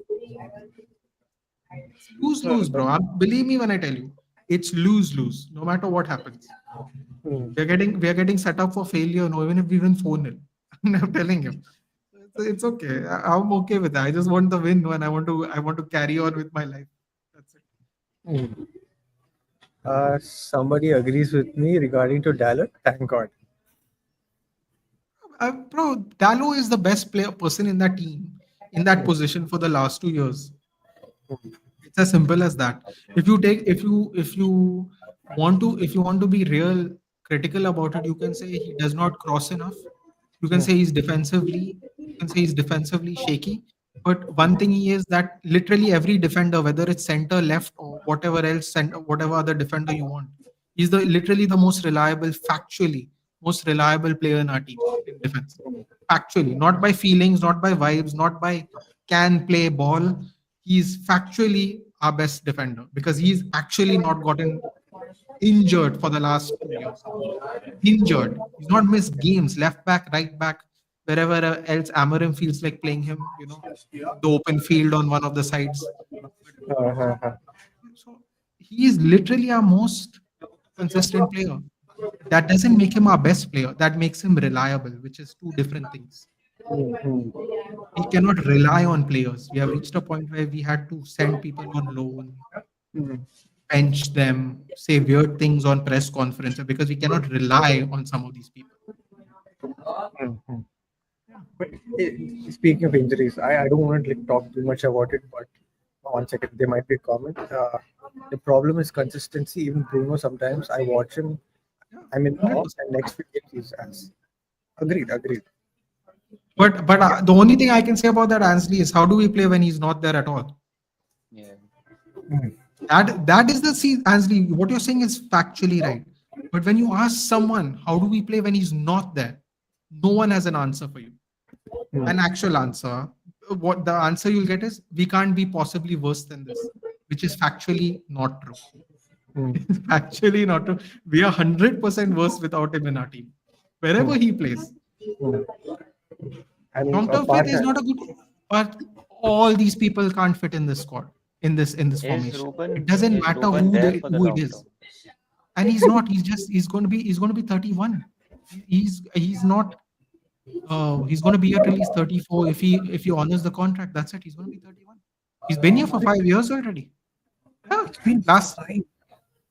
It's lose lose, bro. Believe me when I tell you, it's lose lose. No matter what happens, Hmm. we are getting set up for failure. No, even if we win 4-0. I'm telling you, it's okay. I'm okay with that. I just want the win, and I want to carry on with my life. That's it. Hmm. Somebody agrees with me regarding to Dalot. Thank God. Bro, Dallo is the best player person in that team in that position for the last 2 years. It's as simple as that. If you want to be real critical about it, you can say he does not cross enough. You can Hmm. say he's defensively shaky. But one thing he is that literally every defender, whether it's center, left, or whatever else, center, whatever other defender you want, he's the literally the most reliable, factually most reliable player in our team in defense. Factually, not by feelings, not by vibes, not by can play ball. He's factually our best defender because he's actually not gotten injured for the last 2 years. Injured. He's not missed games, left back, right back, wherever else Amarim feels like playing him, in the open field on one of the sides. Uh-huh. So he is literally our most consistent player. That doesn't make him our best player. That makes him reliable, which is two different things. Hmm. We cannot rely on players. We have reached a point where we had to send people on loan, Hmm. bench them, say weird things on press conferences because we cannot rely on some of these people. Hmm. Hmm. Yeah. But speaking of injuries, I don't want to like, talk too much about it, but 1 second, there might be a comment. The problem is consistency. Even Bruno, sometimes I watch him, Yeah, I'm in awe, 100%. and next few games he's as. Agreed, agreed. But the only thing I can say about that Ansley is how do we play when he's not there at all? yeah, Hmm. That is the see Ansley. What you're saying is factually right. But when you ask someone how do we play when he's not there, no one has an answer for you. Hmm. An actual answer. What the answer you'll get is we can't be possibly worse than this, which is factually not true. Hmm. It's factually not true. We are 100% worse without him in our team. Hmm. Wherever he plays. Hmm. I mean, Long-term fit apart is not a good, but all these people can't fit in this squad, in this formation. It doesn't Is matter Ruben there for the who it long is, term? and he's not. He's going to be 31. He's not. He's going to be here till he's 34. If he honors the contract, that's it. He's going to be 31. He's been here for 5 years already. Yeah. it's been Last fine.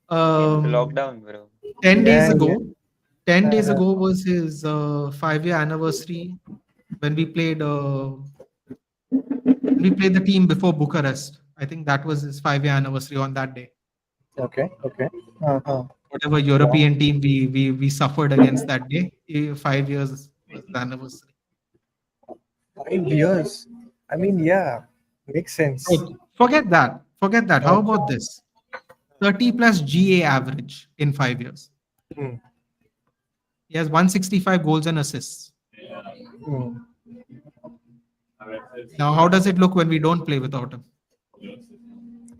The um, lockdown, bro. 10 days Yeah, yeah. ago, 10 days Uh, ago was his 5-year anniversary when we played the team before Bucharest. I think that was his 5-year anniversary on that day. okay, okay. Uh-huh. Whatever Wow. European team we suffered against that day, 5 years was his anniversary. 5 years. I mean, yeah, makes sense. So forget that. Forget that. How Okay. about this? 30 plus GA average in 5 years. Hmm. He has 165 goals and assists. Hmm. Now, how does it look when we don't play without him?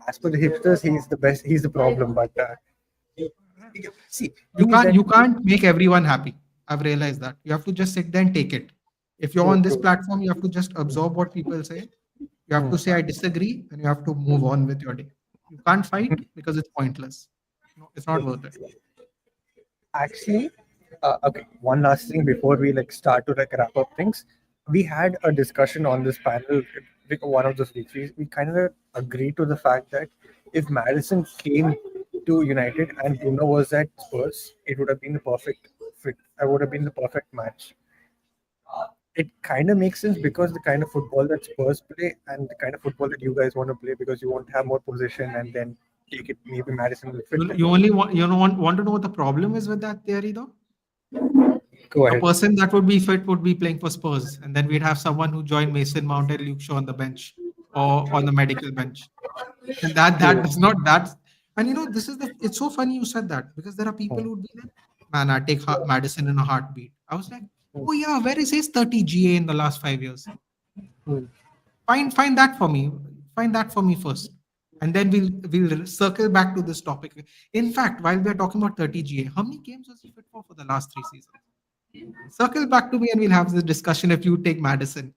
As per the hipsters, he's the best. He's the problem. But see, You thing is can't that you can't make everyone happy. I've realized that. You have to just sit there and take it. If you're true, on this true. platform, you have to just absorb what people say. You have Hmm. to say I disagree, and you have to move on with your day. You can't fight because it's pointless. No, it's not worth it. Actually, okay. One last thing before we like start to like wrap up things. we had a discussion on this panel one of those weeks. We kind of agreed to the fact that if Madison came to United and Bruno was at Spurs, it would have been the perfect fit. It would have been the perfect match. It kind of makes sense because the kind of football that Spurs play and the kind of football that you guys want to play, because you want to have more possession and then take it. Maybe Madison will fit. You only want to know what the problem is with that theory, though. Go A ahead. person that would be fit would be playing for Spurs, and then we'd have someone who joined Mason Mount and Luke Shaw on the bench or on the medical bench. And that does not that. And this is it's so funny you said that, because there are people who'd be like, man, I take Madison in a heartbeat. I was like, oh yeah, where is his 30 GA in the last 5 years? Hmm. Find that for me. Find that for me first. And then we'll circle back to this topic. In fact, while we're talking about 30 GA, how many games was he fit for the last 3 seasons? Circle back to me and we'll have this discussion if you take Madison.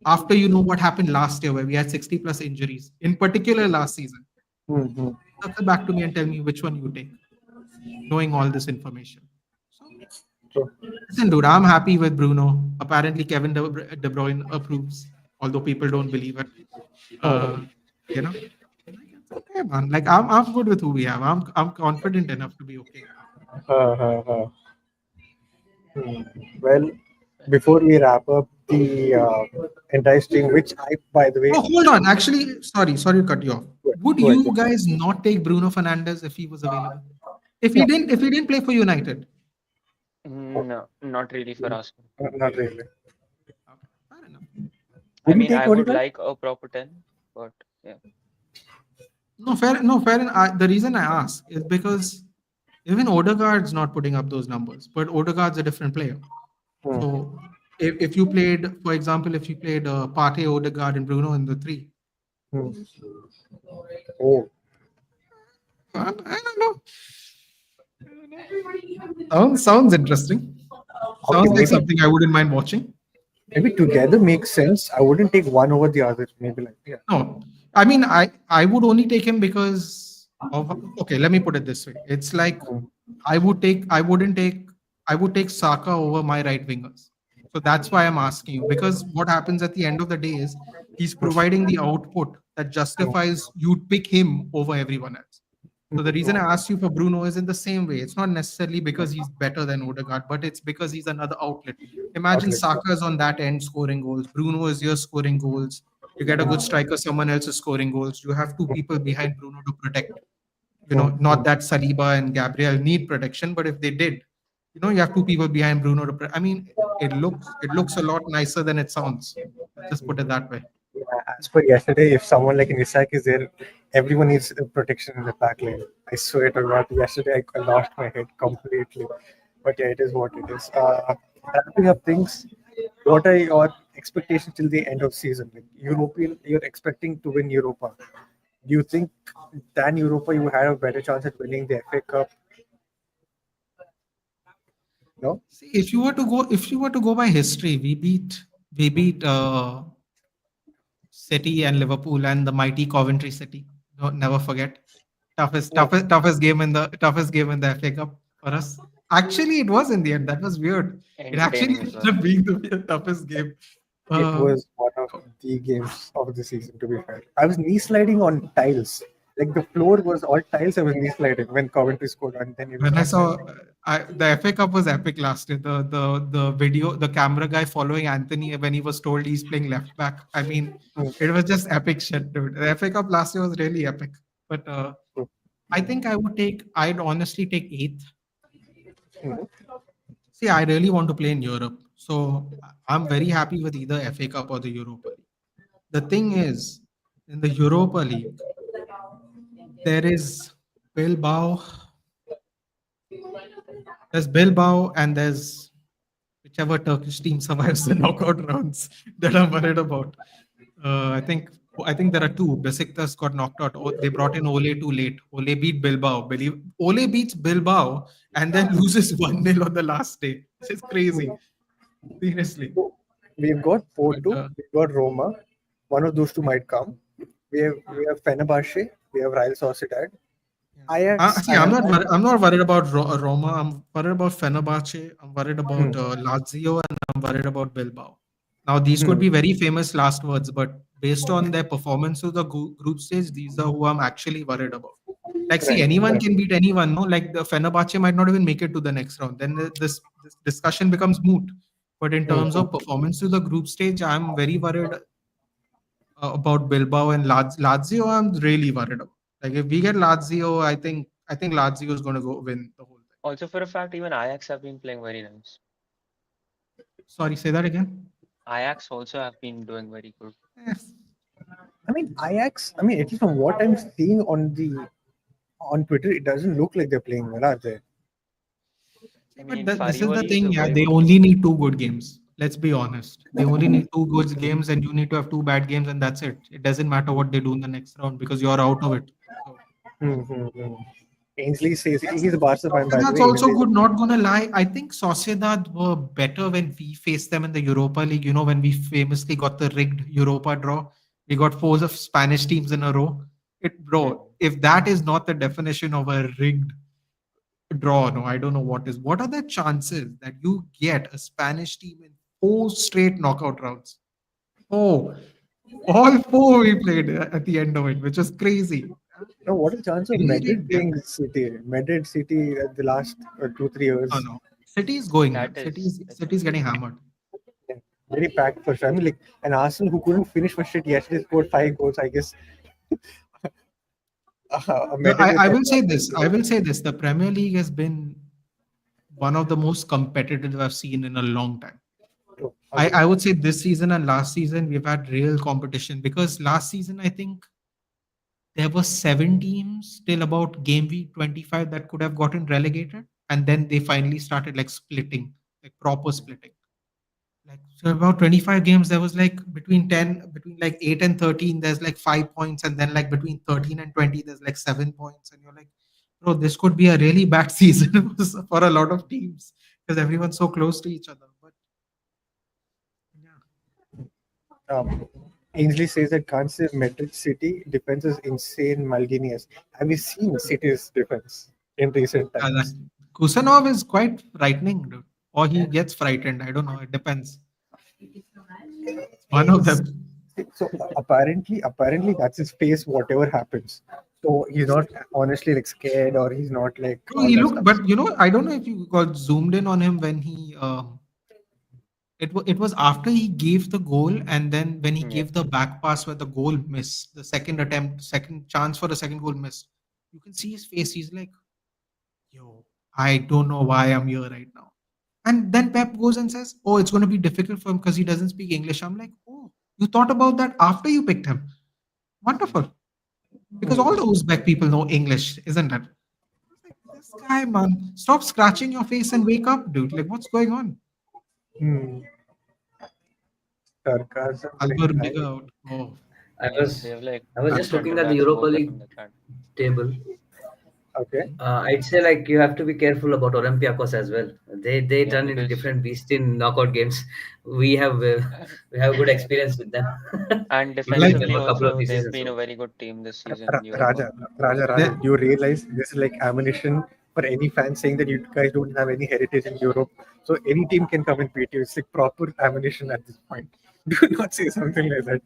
After you know what happened last year, where we had 60 plus injuries, in particular last season. Hmm. Circle back to me and tell me which one you take, knowing all this information. So, Listen, dude, I'm happy with Bruno. Apparently, Kevin De Bruyne approves, although people don't believe it. You know, it's okay, man. Like I'm good with who we have. I'm confident enough to be okay. Hmm. Well, before we wrap up the entire stream, which I, by the way, Oh, hold on. Actually, sorry to cut you off. Would go ahead. you guys not take Bruno Fernandes if he was available? If No. he didn't play for United? No, not really for us. Not really. Okay, fair enough. I Would you mean, take I would Odegaard? like a proper 10, but yeah. No, fair. No, fair. The reason I ask is because even Odegaard's not putting up those numbers, but Odegaard's a different player. Hmm. So if you played, for example, if you played Partey, Odegaard, and Bruno in the three, Hmm. Oh, I don't know. Sounds interesting. okay. Sounds like something I wouldn't mind watching. Maybe together makes sense. I wouldn't take one over the other. Maybe like, yeah. No, I mean I would only take him because of, okay. Let me put it this way. It's like Hmm. I would take Saka over my right wingers. So that's why I'm asking you, because what happens at the end of the day is he's providing the output that justifies you'd pick him over everyone else. So the reason I asked you for Bruno is in the same way. It's not necessarily because he's better than Odegaard, but it's because he's another outlet. Imagine Outlet. Saka is on that end scoring goals. Bruno is here scoring goals. You get a good striker, someone else is scoring goals. You have two people behind Bruno to protect. Not that Saliba and Gabriel need protection, but if they did, you have two people behind Bruno to I mean, it looks a lot nicer than it sounds. Let's just put it that way. As per yesterday, if someone like an Isak is there, everyone needs protection in the back lane. I swear to God, yesterday I lost my head completely. But yeah, it is what it is. Wrapping up things, what are your expectations till the end of season? Like European, you're expecting to win Europa. Do you think than Europa you had a better chance at winning the FA Cup? No. See, if you were to go by history, we beat City and Liverpool and the mighty Coventry City. Don't never forget. Toughest game in the FA Cup for us. Actually, it was in the end. That was weird. It actually Entertaining as ended well. up being the toughest game. It Uh, was one of the games of the season, to be fair. I was knee sliding on tiles. Like the floor was all tiles. I was knee sliding when Coventry scored, and then it was when I not saw the FA Cup was epic last year. The video, the camera guy following Anthony when he was told he's playing left back. I mean, Mm, it was just epic shit, dude. The FA Cup last year was really epic. But mm, I think I'd honestly take eighth. mm. See, I really want to play in Europe. So I'm very happy with either FA Cup or the Europa League. The thing is, in the Europa League, there is Bilbao, there's Bilbao, and there's whichever Turkish team survives the knockout rounds that I'm worried about. I think there are two. Besiktas got knocked out. They brought in Ole too late. Ole beat Bilbao. Ole beats Bilbao and then loses 1-0 on the last day. It's crazy. Seriously. So we've got But, Porto, we've got Roma. One of those two might come. We have Fenerbahce, we have Real Sociedad. Ajax, see, I'm not worried about Roma. I'm worried about Fenerbahce. I'm worried about Lazio, and I'm worried about Bilbao. Now, these could Hmm. be very famous last words, but based on their performance to the group stage, these are who I'm actually worried about. Like, see, Right, anyone right. can beat anyone, no? Like the Fenerbahce might not even make it to the next round. Then this discussion becomes moot. But in terms of Hmm. performance to the group stage, I'm very worried about Bilbao and Lazio. I'm really worried about. Like, if we get Lazio, I think Lazio is going to go win the whole thing. Also, for a fact, even Ajax have been playing very nice. Sorry, say that again. Ajax also have been doing very good. Yes. I mean, Ajax. I mean, at least from what I'm seeing on Twitter, it doesn't look like they're playing well, are they? I See, but mean, this is the Farioli is thing. a Yeah, very they good only coach. need two good games. Let's be honest. They only need two good games, and you need to have two bad games, and that's it. It doesn't matter what they do in the next round because you're out of it. So, Mm-hmm. Ainsley says he's a Barca fan, by the Sociedad's way. also Ainsley, good. Not gonna lie, I think Sociedad were better when we faced them in the Europa League. You know, when we famously got the rigged Europa draw, we got four of Spanish teams in a row. Bro, if that is not the definition of a rigged draw, no, I don't know what is. What are the chances that you get a Spanish team in four straight knockout rounds? Oh, all four we played at the end of it, which is crazy. no, what is the chance of Really? Madrid being City? Madrid City at the last 2 3 years, No. City is going That good. is, City's getting hammered. yeah, very packed for sure. I mean, like an Arsenal who couldn't finish for shit yesterday scored 5 goals. I guess No, Madrid with I that. will say this. I will say this. The Premier League has been one of the most competitive I've seen in a long time. Oh, I, agree. I would say this season and last season we've had real competition because last season I think there were 7 teams till about game week 25 that could have gotten relegated, and then they finally started like splitting, like proper splitting. Like so about 25 games, there was like between like 8 and 13, there's like 5 points, and then like between 13 and 20, there's like 7 points, and you're like, bro, this could be a really bad season for a lot of teams because everyone's so close to each other. But yeah, Um, Ainsley says that can't say Madrid City defense is insane. Maldinius. Have you seen City's defense in recent that times? Kusanov is quite frightening, dude. Or he gets frightened. I don't know. It depends. It's one of He's them. so apparently that's his face. Whatever happens, so he's not honestly like scared or he's not like Bro, all he that looked, stuff. but I don't know if you got zoomed in on him when he it was after he gave the goal, and then when he yeah. gave the back pass where the goal missed, the second attempt, second chance for the second goal missed. You can see his face. He's like, "Yo, I don't know why I'm here right now." And then Pep goes and says, "Oh, it's going to be difficult for him because he doesn't speak English." I'm like, "Oh, you thought about that after you picked him? Wonderful, because all the Hmm. Uzbek people know English, isn't it?" I was like, "This guy, man, stop scratching your face and wake up, dude! Like, what's going on?" Hmm. Sarcasm Albert reply. Rudiger out. Oh, I Yeah, was they have like I was that's just not center looking good. at the backs Europa both are League from the chat. table. Okay. I'd say like you have to be careful about Olympiacos as well. They Yeah, turn into because different beasts in knockout games. We have uh, we have good experience with them. and We beat Like them defensively a couple of also this they've season. been a So very good team this season in Europa. Raja, the you realize this is like ammunition for any fan saying that you guys don't have any heritage in Europe. So any team can come and beat you. It's like proper ammunition at this point. Do not say something like that.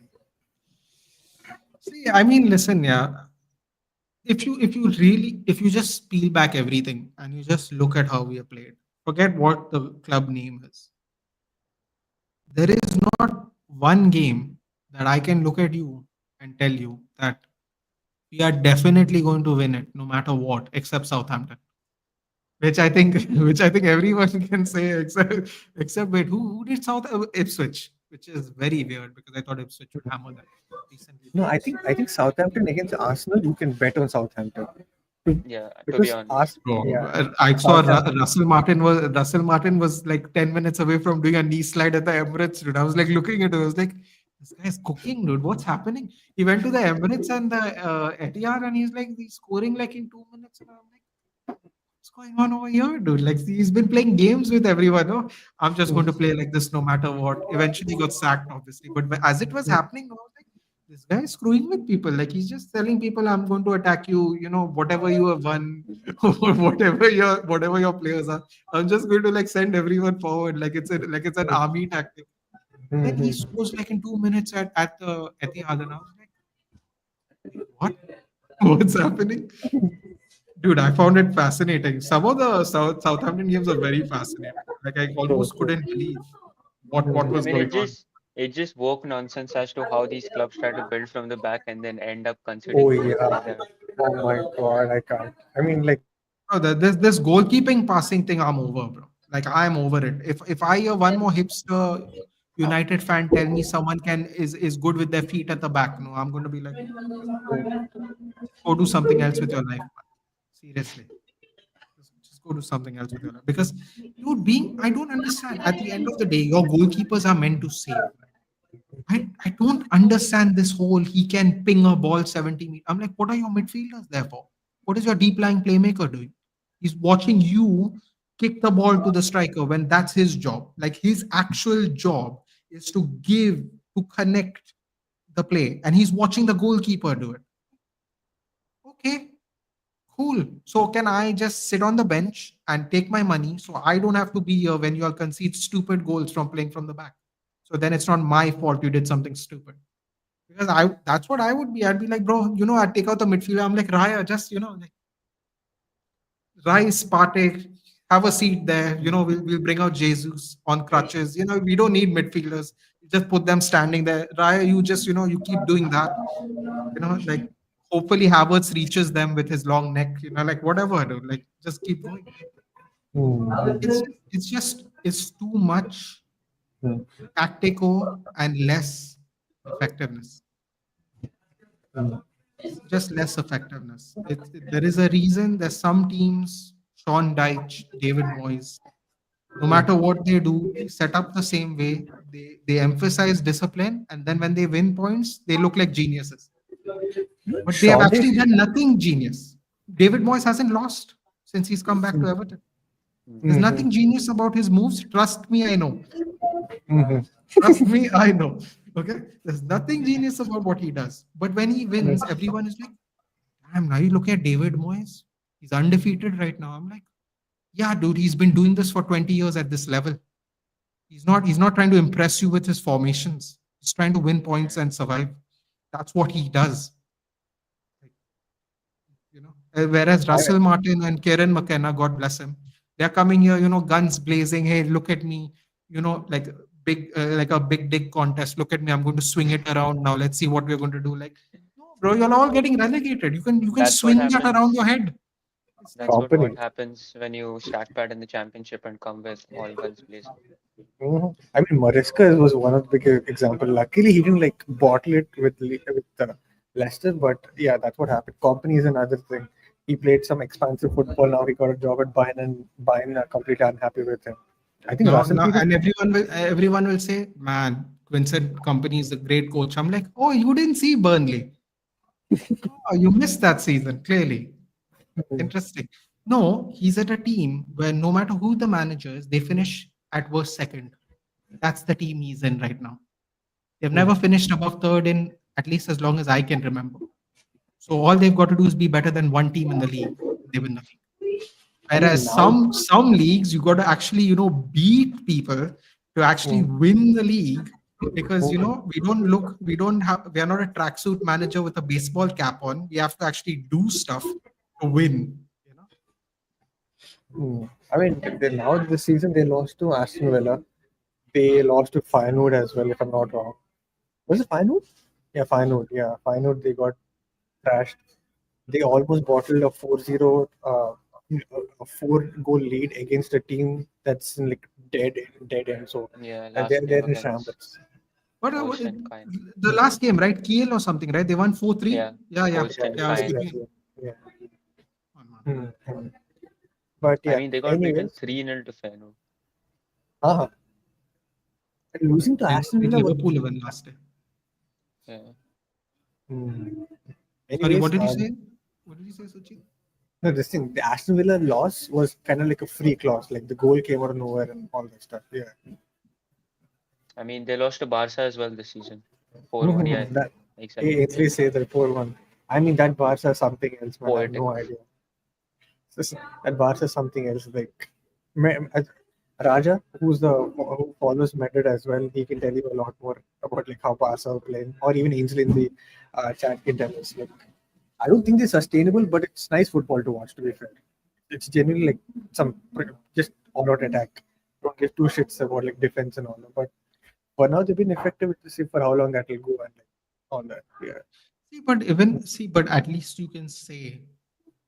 see, I mean, listen, yeah. If you just peel back everything and you just look at how we are played, forget what the club name is. There is not one game that I can look at you and tell you that we are definitely going to win it no matter what, except Southampton. Which I think everyone can say except wait, who did Ipswich, which is very weird because I thought Ipswich would hammer them. Recently No, they I think Southampton against Arsenal, you can bet on Southampton. Yeah, to be Because honest. Yeah, I saw Southampton. Russell Martin was like 10 minutes away from doing a knee slide at the Emirates, dude. I was like looking at it. I was like, this guy's cooking, dude. What's happening? He went to the Emirates and the Etihad, and he's scoring like in 2 minutes. And I'm like, what's going on over here, dude? Like he's been playing games with everyone. No, I'm just going to play like this no matter what. Eventually, he got sacked, obviously. But as it was happening, I was like, this guy is screwing with people. Like he's just telling people, "I'm going to attack you. You know, whatever you have won, or whatever your players are. I'm just going to like send everyone forward. Like it's an army tactic." Then he Mhm. scores like in 2 minutes at the Etihad, and I was like, what? What's happening? Dude, I found it fascinating. Some of the Southampton games are very fascinating. Like I True, almost true. couldn't believe what I was Mhm. mean, going on. it just woke nonsense as to how these clubs try to build from the back and then end up Oh conceding goals yeah. like that. Oh my God, I can't. I mean, like, Bro, this goalkeeping passing thing, I'm over, bro. Like I'm over it. If I hear one more hipster United fan tell me someone is good with their feet at the back, no, I'm going to be like, just go do something else with your life, man. Seriously, just go do something else with your life. Because, dude, I don't understand. At the end of the day, your goalkeepers are meant to save. I don't understand this whole he can ping a ball 70 meters. I'm like, what are your midfielders there for? What is your deep lying playmaker doing? He's watching you kick the ball to the striker when that's his job. Like his actual job is to connect the play, and he's watching the goalkeeper do it. Okay, cool. So can I just sit on the bench and take my money so I don't have to be here when you all concede stupid goals from playing from the back? So then it's not my fault you did something stupid. Because that's what I would be. I'd be like, bro, I'd take out the midfielder. I'm like, Raya, just like Rice, Partey, have a seat there. We'll bring out Jesus on crutches. We don't need midfielders. Just put them standing there. Raya, you just, you keep doing that. Like hopefully Havertz reaches them with his long neck, like whatever, dude. Like just keep going. mm, It's too much mm, tactical and less effectiveness. mm, Just less effectiveness. There is a reason there's some teams, Sean Dyche, David Moyes, no matter what they do, set up the same way. They emphasize discipline, and then when they win points, they look like geniuses. But they have Shonday. actually done nothing genius. David Moyes hasn't lost since he's come back to Everton. Hmm. There's Mhm. nothing genius about his moves. Trust me, I know. Mhm. Trust me, I know. Okay? There's nothing genius about what he does. But when he wins, everyone is like, damn, now you look at David Moyes. He's undefeated right now. I'm like, yeah, dude, he's been doing this for 20 years at this level. He's not trying to impress you with his formations. He's trying to win points and survive. That's what he does. Whereas I, Russell Martin and Kieran McKenna, God bless him, they're coming here, guns blazing. Hey, look at me, like like a big dig contest. Look at me, I'm going to swing it around now. Let's see what we're going to do. Like, no, bro, you're all getting relegated. You can That's what swing that around your happens. head. It's like, That's what company. happens when you stack pad in the championship and come with all guns blazing. I mean, Mariska was one of the big example. Luckily, he didn't like bottle it with Leicester, but yeah, that's what happened. Company is another thing. He played some expansive football. Now he got a job at Bayern, and Bayern are completely unhappy with him. I think now, Russell now, Peters. and everyone will say, man, Vincent Company is a great coach. I'm like, oh, you didn't see Burnley. Oh, you missed that season, clearly. Interesting. No, he's at a team where no matter who the manager is, they finish at worst second. That's the team he's in right now. They've never finished above third in at least as long as I can remember. So all they've got to do is be better than one team in the league. They win the league. I mean, Whereas now. some leagues you got to actually beat people to actually Mm, win the league because mm, we are not a tracksuit manager with a baseball cap on. We have to actually do stuff to win. I mean, now this season they lost to Aston Villa. They lost to Feyenoord as well, if I'm not wrong. Was it Feyenoord? Yeah, Feyenoord. Yeah, Feyenoord. They got thrashed. They almost bottled a 4-0, a 4-goal lead against a team that's in like dead end. So Yeah, they're last game they're in against shambles. What Holstein Kind. the last game, right? Kiel or something, right? They won 4-3. Yeah, Yeah, yeah. Yeah, Holstein Yeah, I was Kind. keeping it. exactly. Yeah. On, man. Hmm. But I yeah, mean, they got beaten anyways, 3-0 to Feyenoord. uh losing to They Aston beat Villa was. Liverpool even last day. Yeah. Hmm. Sorry, what Anyways, did you say? What did you say, Suchi? no, this thing, the Aston Villa loss was kind of like a freak loss. Like the goal came out of nowhere and all that stuff. Yeah. I mean, they lost to Barca as well this season. 4-1. Yeah, That exactly. A3 say the poor one. I mean, that Barca is something else, man. I have Poetic. no idea. That Barca is something else. Like, me- Raja, who follows Madrid as well, he can tell you a lot more about like how Barca are playing, or even Angel in the chat can tell us. Like, I don't think they're sustainable, but it's nice football to watch. To be fair, it's genuinely like just all-out attack. Don't give two shits about like defense and all that. But for now, they've been effective. To see for how long that will go and like all that. Yeah. But at least you can say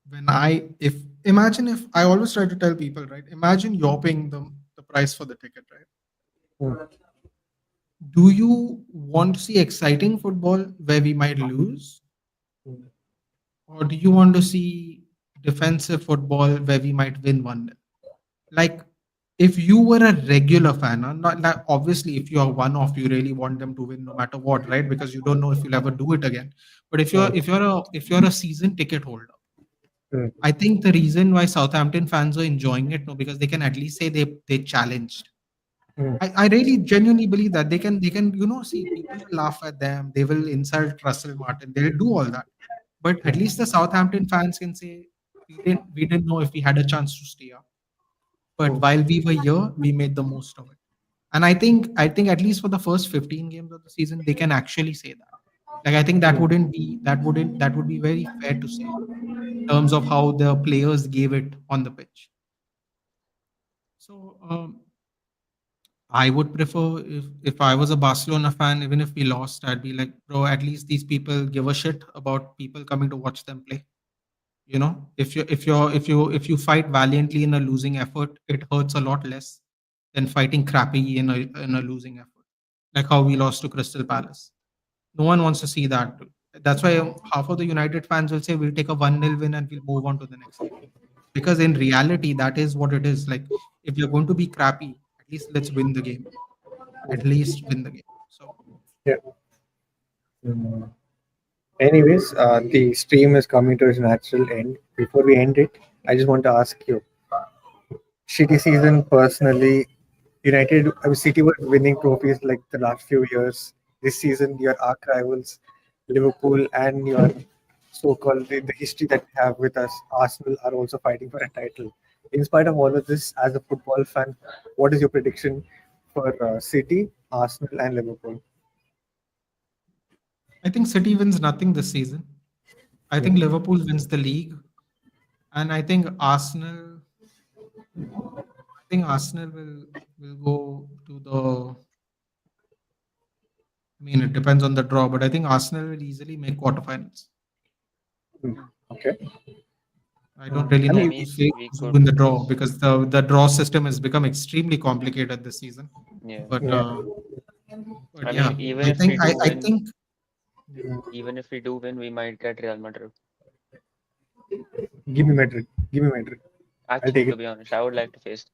when I if imagine if I always try to tell people, right? Imagine you're paying the price for the ticket, right? Mm. Do you want to see exciting football where we might lose? Mm. Or do you want to see defensive football where we might win 1-0? Like if you were a regular fan, not like obviously if you are one off, you really want them to win no matter what, right? Because you don't know if you'll ever do it again. But if you're a season ticket holder, Mm. I think the reason why Southampton fans are enjoying it, no, because they can at least say they challenged. Mm. I really genuinely believe that they can see people will laugh at them, they will insult Russell Martin, they'll do all that. But at least the Southampton fans can say we didn't know if we had a chance to stay up. But Mm. while we were here, we made the most of it. And I think at least for the first 15 games of the season, they can actually say that. Like I think that would be very fair to say in terms of how the players gave it on the pitch. So I would prefer if I was a Barcelona fan, even if we lost, I'd be like, bro, at least these people give a shit about people coming to watch them play. If you fight valiantly in a losing effort, it hurts a lot less than fighting crappy in a losing effort. Like how we lost to Crystal Palace. No one wants to see that. That's why half of the United fans will say we'll take a 1-0 win and we'll move on to the next game. Because in reality, that is what it is. Like if you're going to be crappy, at least let's win the game. At least win the game. So Yeah. Mm. Anyways, the stream is coming to its natural end. Before we end it, I just want to ask you: shitty season personally. United, I mean, City were winning trophies like the last few years. This season, your arch rivals, Liverpool, and your so-called the history that we have with us, Arsenal, are also fighting for a title. In spite of all of this, as a football fan, what is your prediction for City, Arsenal, and Liverpool? I think City wins nothing this season. I think Mm. Liverpool wins the league. And I think Arsenal will go to the. I mean, it depends on the draw, but I think Arsenal will easily make quarterfinals. Mm. Okay. I don't really I know mean, who's Semis, we who could in the draw lose. because the draw system has become extremely complicated this season. Yeah. But yeah. but I mean, yeah, even I if we think I, do I win, think yeah. even if we do win, we might get Real Madrid. Give me Madrid. Give me Madrid. I'll Actually, take to it. be honest, I would like to face.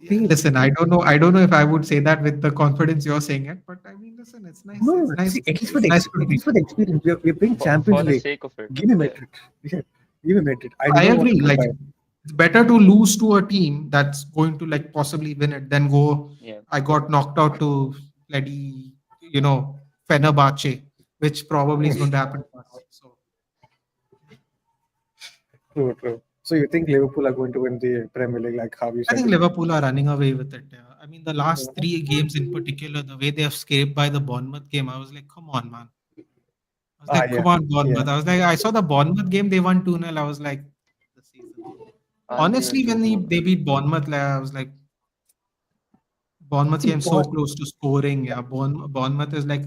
Yeah, See, listen, I don't know. I don't know if I would say that with the confidence you're saying it, but I mean, listen, it's nice. no, It's no, nice. see, It's nice to at be. least for the experience, we're playing For Champions the League. sake of it. Give me Yeah. Madrid. Yeah, give me Madrid. I do I not want agree. to Like compare. it's better to lose to a team that's going to like possibly win it than go. Yeah. I got knocked out to bloody, Fenerbahce, which probably is going to happen to us. So True, true. So you think Liverpool are going to win the Premier League, like how you I said think it? Liverpool are running away with it. Yeah. I mean, the last three games in particular, the way they have scraped by the Bournemouth game, I was like, come on, man. I was Ah, like, yeah, come on, yeah. Bournemouth. I was like, I saw the Bournemouth game, they won 2-0. I was like, the season. Unreal Honestly, when 2-2. they beat Bournemouth, like, I was like, Bournemouth See, came so close to scoring. Yeah, Bournemouth is like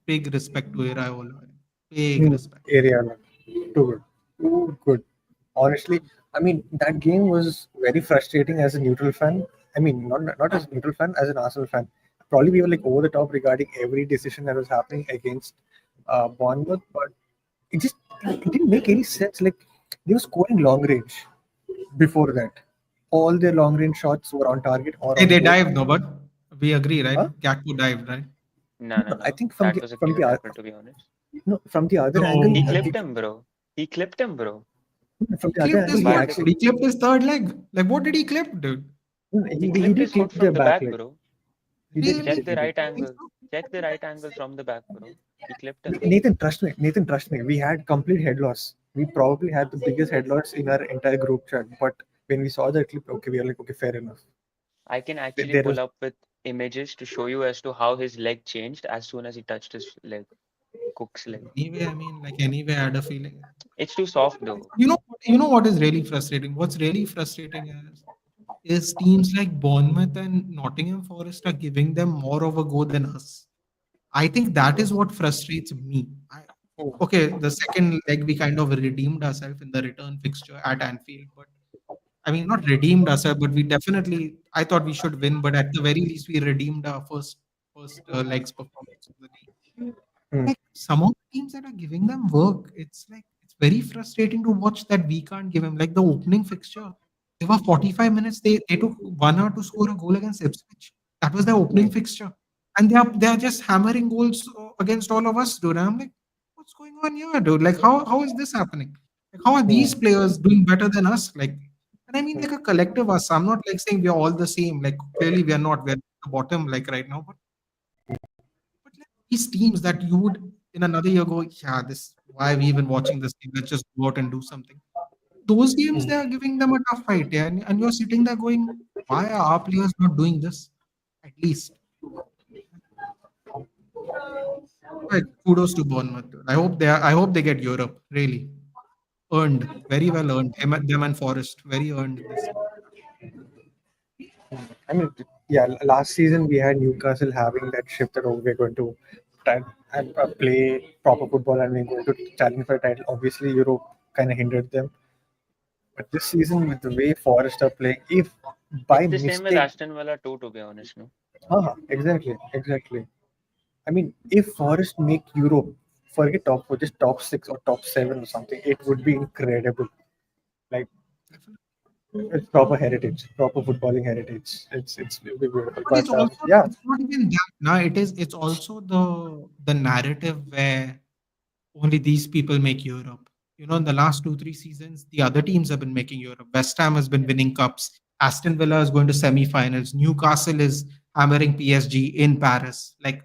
big respect to Iraola. Big respect. area. Too good. Too good. Honestly, I mean that game was very frustrating as a neutral fan. I mean, not as a neutral fan, as an Arsenal fan. Probably we were like over the top regarding every decision that was happening against Bournemouth, but it didn't make any sense. Like they were scoring long range before that. All their long range shots were on target or Hey, on they goal. dived, no, but we agree, right? Huh? Gakpo dived, right? No, no, I no. think That was a clear tackle, to be honest. from the other angle, He No. clipped him, bro. He clipped him, bro. from the other Clipped angle, his he what, By the dude? actually He clipped his third leg. Like, what did he clip, dude? He he clipped did his clip foot their from the back back, leg. bro. He did. Really? Check the He did. right You think angle. so? Check the right angle from the back, bro. He clipped him. Nathan, trust me. Nathan, trust me. We had complete head loss. We probably had the biggest head loss in our entire group chat, but when we saw that clip, okay, we are like, okay, fair enough. I can actually There pull is up with images to show you as to how his leg changed as soon as he touched his leg, Cook's leg. Anyway, I mean, like anyway, I had a feeling. It's too soft though. You know what is really frustrating? What's really frustrating is teams like Bournemouth and Nottingham Forest are giving them more of a go than us. I think that is what frustrates me. Okay, the second leg we kind of redeemed ourselves in the return fixture at Anfield, but I mean not redeemed ourselves, but we definitely I thought we should win, but at the very least we redeemed our first legs performance of the league. Hmm. Like some of the teams that are giving them work, it's like it's very frustrating to watch that we can't give them. Like the opening fixture, they were 45 minutes. They took 1 hour to score a goal against Ipswich. That was their opening fixture, and they are just hammering goals against all of us, dude. And I'm like, what's going on here, dude? Like how is this happening? Like how are these players doing better than us? Like, and I mean like a collective us. I'm not like saying we are all the same. Like clearly we are not. We're at the bottom like right now, but like these teams that you would in another year go, yeah, this why are we even watching this game? Let's just go out and do something. Those games they are giving them a tough fight, yeah, and you're sitting there going, why are our players not doing this? At least, like kudos to Bournemouth. I hope they get Europe. Really earned, very well earned. Them and Forest, very earned this year. I mean, yeah, last season we had Newcastle having that shift that, oh, we're going to try and play proper football and we're going to challenge for a title. Obviously, Europe kind of hindered them. But this season, with the way Forest are playing, if by It's the same with mistake, Aston Villa too, to be honest, no? exactly, exactly. I mean, if Forest make Europe, forget top four, just top six or top seven or something, it would be incredible. Like it's proper heritage, proper footballing heritage. It's really beautiful. But But yeah, it's not even that. Now it's also the narrative where only these people make Europe. You know, in the last 2 3 seasons, the other teams have been making Europe. West Ham has been winning cups. Aston Villa is going to semi-finals. Newcastle is hammering PSG in Paris. Like,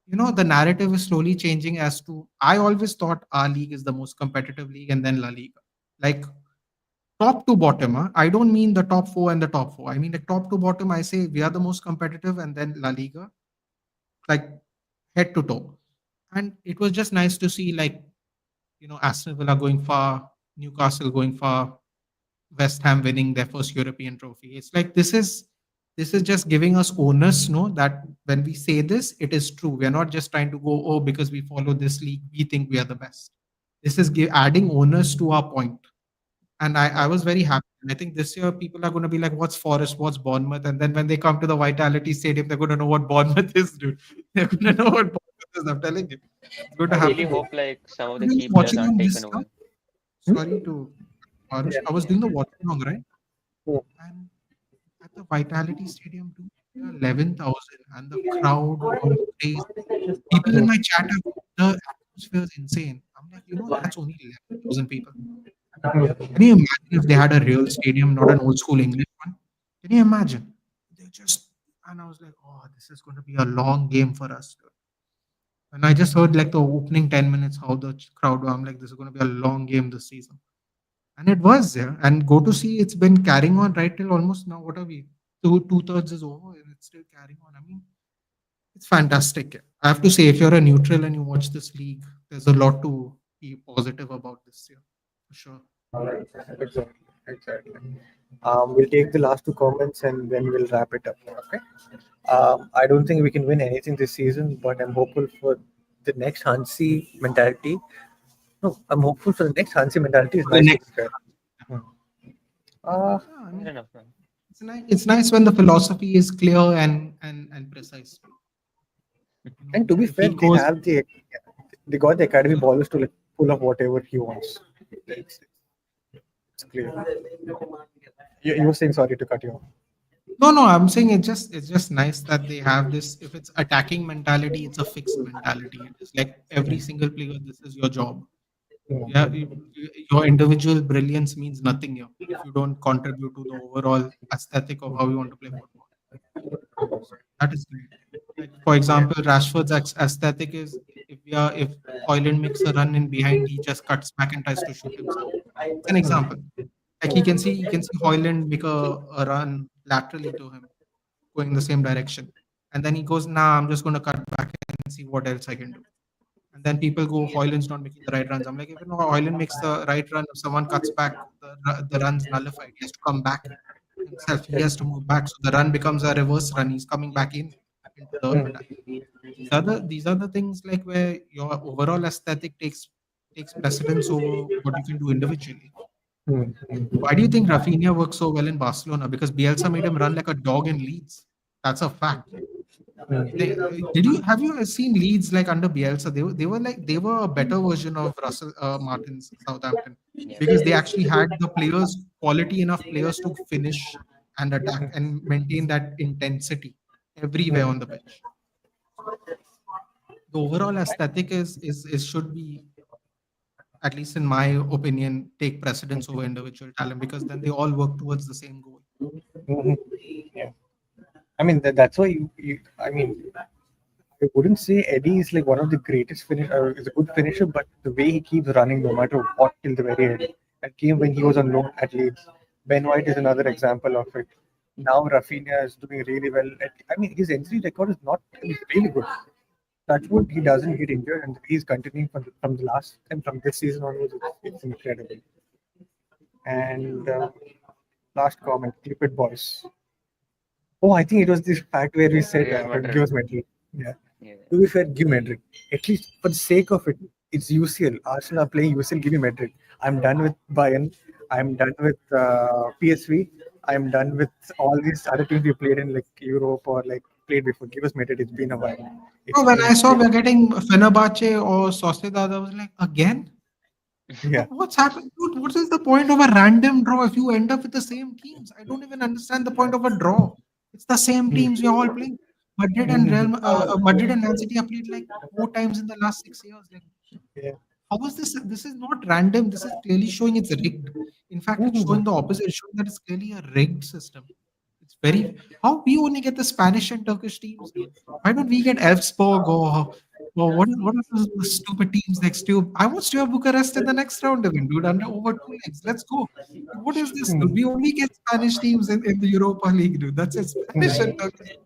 you know, the narrative is slowly changing as to I always thought our league is the most competitive league and then La Liga. Like top to bottom, huh? I don't mean the top four and the top four. I mean like top to bottom, I say we are the most competitive and then La Liga, like head to toe. And it was just nice to see like you know, Aston Villa going far, Newcastle going far, West Ham winning their first European trophy. It's like this is just giving us onus, no, that when we say this, it is true. We are not just trying to go, oh, because we follow this league, we think we are the best. This is adding onus to our point. And I was very happy. And I think this year people are going to be like, what's Forest, what's Bournemouth? And then when they come to the Vitality Stadium, they're going to know what Bournemouth is, dude. They're going to know what Bournemouth is. I'm telling you. It's going to I really happen. hope like some I of was the doing key players watching aren't on taken this away. sorry to Parush. I was doing the watch along, right? Hmm. And at the Vitality Stadium, too, there are 11,000, and the crowd was crazy. People in my chat have the atmosphere is insane. I'm like, you know, that's only 11,000 people. Can you imagine if they had a real stadium, not an old school English one? Can you imagine? They just, and I was like, oh, this is going to be a long game for us. And I just heard like the opening 10 minutes, how the crowd were. I'm like, this is going to be a long game this season. And it was, yeah. And go to see, it's been carrying on right till almost now. What are we? Two thirds is over, and it's still carrying on. I mean, it's fantastic. I have to say, if you're a neutral and you watch this league, there's a lot to be positive about this year, for sure. exactly, exactly. We'll take the last two comments and then we'll wrap it up. Okay. I don't think we can win anything this season, but I'm hopeful for the next Hansi mentality. No, I'm hopeful for the next Hansi mentality is For the nice to be next, fair. Hmm. Uh, yeah, I Fair mean, enough, man. it's nice. It's nice when the philosophy is clear and precise. You know, and to be if he fair, goes, they got the academy ballers to like pull up whatever he wants. It's clear. You were saying, sorry to cut you off. no, no, I'm saying it's just nice that they have this. If it's attacking mentality, it's a fixed mentality. It is like every single player, this is your job. Yeah, your individual brilliance means nothing here if you don't contribute to the overall aesthetic of how you want to play football. So that is great. Like for example, Rashford's aesthetic is if Hoyland makes a run in behind, he just cuts back and tries to shoot himself. It's an example. Like he can see Hoyland make a run laterally to him, going the same direction. And then he goes, nah, I'm just going to cut back and see what else I can do. And then people go, Hoyland's not making the right runs. I'm like, even though Hoyland makes the right run, if someone cuts back, the run's nullified. He has to come back himself. He has to move back. So the run becomes a reverse run. He's coming back into the Mm. attack. These are the things like where your overall aesthetic takes precedence over what you can do individually. Mm. Mm. Why do you think Rafinha works so well in Barcelona? Because Bielsa made him run like a dog in Leeds. That's a fact. Have you seen Leeds like under Bielsa? They were a better version of Russell Martin's Southampton Yeah. because they actually had the players, quality enough players to finish and attack and maintain that intensity everywhere on the pitch. The overall aesthetic is should be, at least in my opinion, take precedence over individual talent because then they all work towards the same goal. Mhm. Yeah. I mean, that's why I mean, I wouldn't say Eddie is like one of the greatest is a good finisher, but the way he keeps running no matter what till the very end. That game when he was on loan at Leeds, Ben White is another example of it. Now Rafinha is doing really well. I mean, his entry record is not really good. Touchwood, he doesn't get injured, and he's continuing from the last and from this season onwards. It's incredible. And last comment, keep it, boys. Oh, I think it was this fact where we said Real Madrid. give us Madrid. Yeah. Yeah. To be fair, give Madrid. At least for the sake of it, it's UCL. Arsenal are playing UCL. Give me Madrid. I'm done with Bayern. I'm done with PSV. I'm done with all these other teams we played in like Europe or like played before. Give us Madrid. It's been a while. It's No, when I been saw we're getting Fenerbahce or Sociedad, I was like, again? yeah. What's happened, dude? What is the point of a random draw if you end up with the same teams? I don't even understand the point of a draw. It's the same Mm. teams we're all playing. Madrid and Man City have played like 4 times in the last 6 years. Like, Yeah. how is this? This is not random. This is clearly showing it's rigged. In fact, it's Mhm. showing the opposite. It's showing that it's clearly a rigged system. It's very how we only get the Spanish and Turkish teams, dude. Why don't we get Elfsborg or what are those stupid teams next to? I want Steaua Bucharest in the next round even, dude. Under over 2 legs. Let's go. What is this, dude? We only get Spanish teams in the Europa League, dude. That's it. Spanish and Turkish.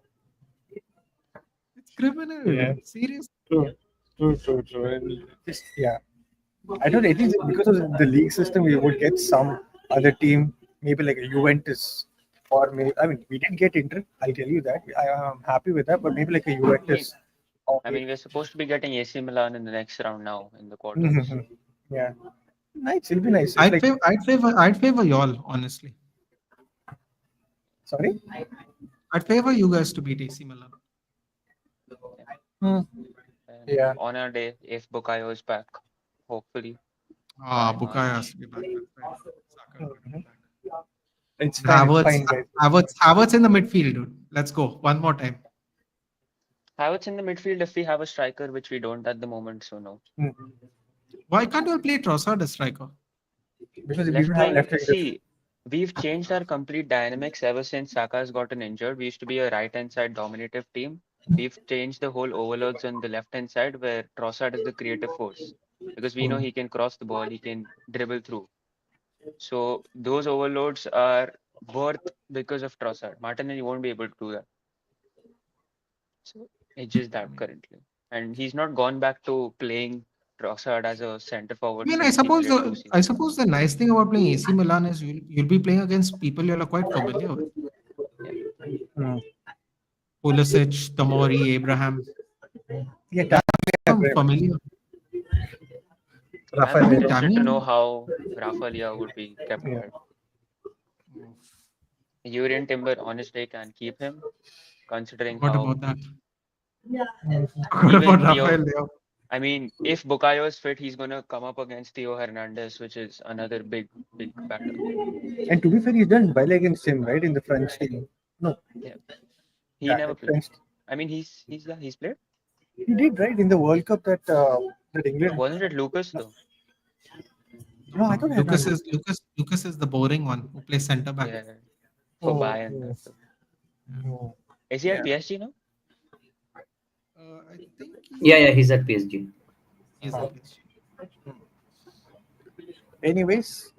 It's criminal. Yeah. Serious. True. True. And just yeah. I don't know. At least because of the league system, we would get some other team, maybe like a Juventus, or maybe I mean, we didn't get Inter. I'll tell you that. I am happy with that, but maybe like a Juventus. Or I mean, we're supposed to be getting AC Milan in the next round now in the quarters. Mhm. Yeah, nice. It'll be nice. It's like I'd favor y'all, honestly. sorry. I'd favor you guys to beat AC Milan. Hmm. And Yeah. on our day, if Bukayo is back, hopefully. by Bukayo March. has to be back. That's right. Saka has to be back. It's And fine. It's Havertz, fine, guys. Havertz in the midfield, dude. Let's go one more time. Havertz in the midfield if we have a striker, which we don't at the moment, so no. Hmm. Why can't you play Trossard as striker? Because we Left don't have wing, left wing. see, we've changed our complete dynamics ever since Saka has gotten injured. We used to be a right-hand side dominative team. We've changed the whole overloads on the left-hand side where Trossard is the creative force. Because we know he can cross the ball, he can dribble through. So those overloads are worth because of Trossard. Martinelli won't be able to do that. So it's just that currently. And he's not gone back to playing Trossard as a center I forward mean, I since he suppose played the 2 seasons. I suppose the nice thing about playing AC Milan is you'll be playing against people you're quite familiar with. Yeah. Hmm. Pulisic, Tomori, Abraham. Yeah, Some familiar. I'm Rafael. interested to know Damian. how Rafa Leao would be kept Yeah. quiet. Urian Timber on his day can keep him, considering What how about that? Hmm. What about even Rafael Theo. Leao? I mean, if Bukayo is fit, he's gonna come up against Theo Hernandez, which is another big battle. And to be fair, he's done well against him, right, in the French team. No, Yeah, he yeah, never played. French. I mean, he's played. He did right in the World Cup that England. Wasn't it Lucas though? No, I don't have. Lucas is the boring one who plays center back. Yeah, for Oh, Bayern. oh, That too. oh. Is he at Yeah. PSG now? I think Yeah, he's at PSG. he's at PSG. Anyways,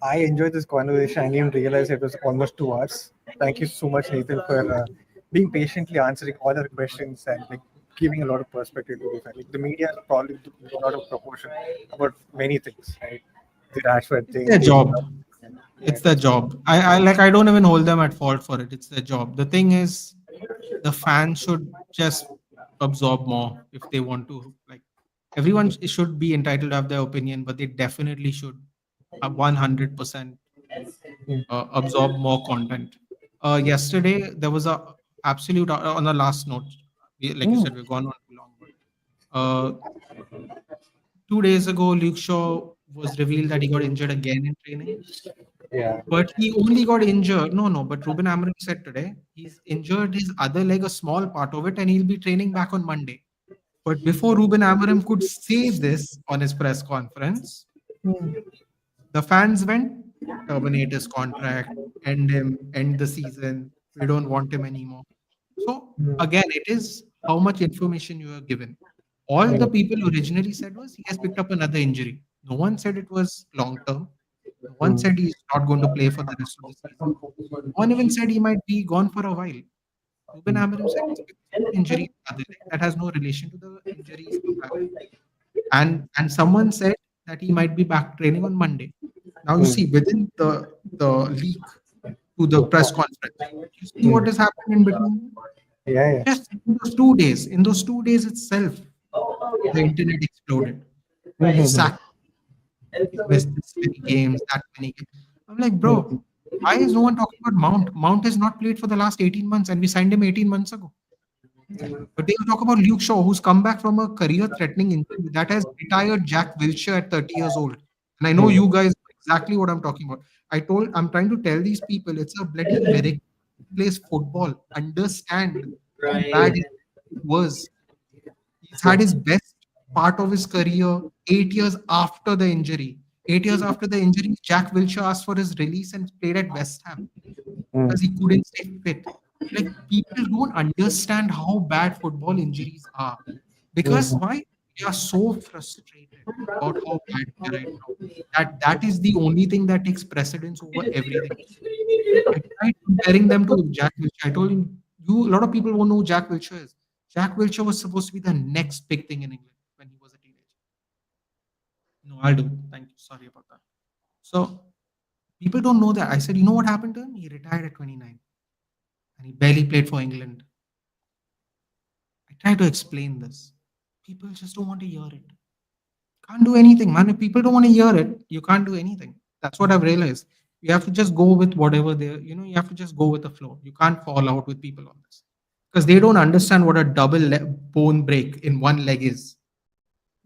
I enjoyed this conversation. I didn't even realize it was almost 2 hours. Thank you so much, Nathan, for being patiently answering all our questions and like giving a lot of perspective to this. Like the media probably took a lot of proportion about many things, right? The Rashford It's thing, their the job. It's their job. I don't even hold them at fault for it. It's their job. The thing is, the fans should just absorb more if they want to. Like everyone should be entitled to have their opinion, but they definitely should 100% absorb more content. Yesterday there was a absolute on the last note. Like you Mm, said, we've gone on too long, but 2 days ago, Luke Shaw was revealed that he got injured again in training. yeah. But he only got injured. No, no. But Ruben Amorim said today he's injured his other leg, a small part of it, and he'll be training back on Monday. But before Ruben Amorim could say this on his press conference, the fans went, terminate his contract, end him, end the season. We don't want him anymore. So again, it is how much information you are given. All the people originally said was he has picked up another injury. No one said it was long term. No one said he's not going to play for the rest of the season. No one even said he might be gone for a while. Ruben Amorim said he's picked up an injury in the other leg that has no relation to the injuries he had. And someone said that he might be back training on Monday. Now you see within the leak to the press conference, you see what has happened in between. Yeah, yeah. Just in those 2 days itself, the internet exploded. You sacked, you missed this many games, that many games. I'm like, bro, why is no one talking about Mount? Mount has not played for the last 18 months, and we signed him 18 months ago. But they will talk about Luke Shaw, who's come back from a career-threatening injury that has retired Jack Wilshere at 30 years old. And I know you guys know exactly what I'm talking about. I'm trying to tell these people it's a bloody miracle. He plays football. Understand how bad it was. He's had his best part of his career 8 years after the injury. 8 years after the injury, Jack Wilshere asked for his release and played at West Ham because he couldn't stay fit. Like people don't understand how bad football injuries are. Because why? We are so frustrated about how bad we are right now. That is the only thing that takes precedence over everything. I tried comparing them to Jack Wilshere. I told him, you a lot of people won't know who Jack Wilshere is. Jack Wilshere was supposed to be the next big thing in England when he was a teenager. No, I'll do. Thank you. Sorry about that. So people don't know that. I said, you know what happened to him? He retired at 29 and he barely played for England. I try to explain this. People just don't want to hear it. Can't do anything, man. If people don't want to hear it, you can't do anything. That's what I've realized. You have to just go with whatever you have to just go with the flow. You can't fall out with people on this because they don't understand what a bone break in one leg is.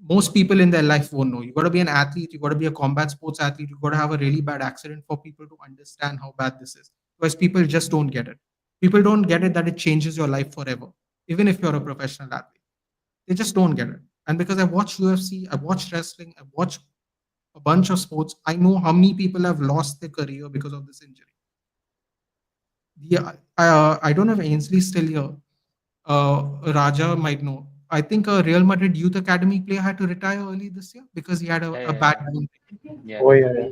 Most people in their life won't know. You got to be an athlete, you got to be a combat sports athlete, you got to have a really bad accident for people to understand how bad this is. Because people just don't get it. People don't get it that it changes your life forever, even if you're a professional athlete. They just don't get it. And because I watch UFC, I watch wrestling, I watch a bunch of sports, I know how many people have lost their career because of this injury. I don't know if Ainsley still here. Raja might know. I think a Real Madrid Youth Academy player had to retire early this year because he had Yeah, a yeah, bad yeah. bone. Yeah. Oh, yeah,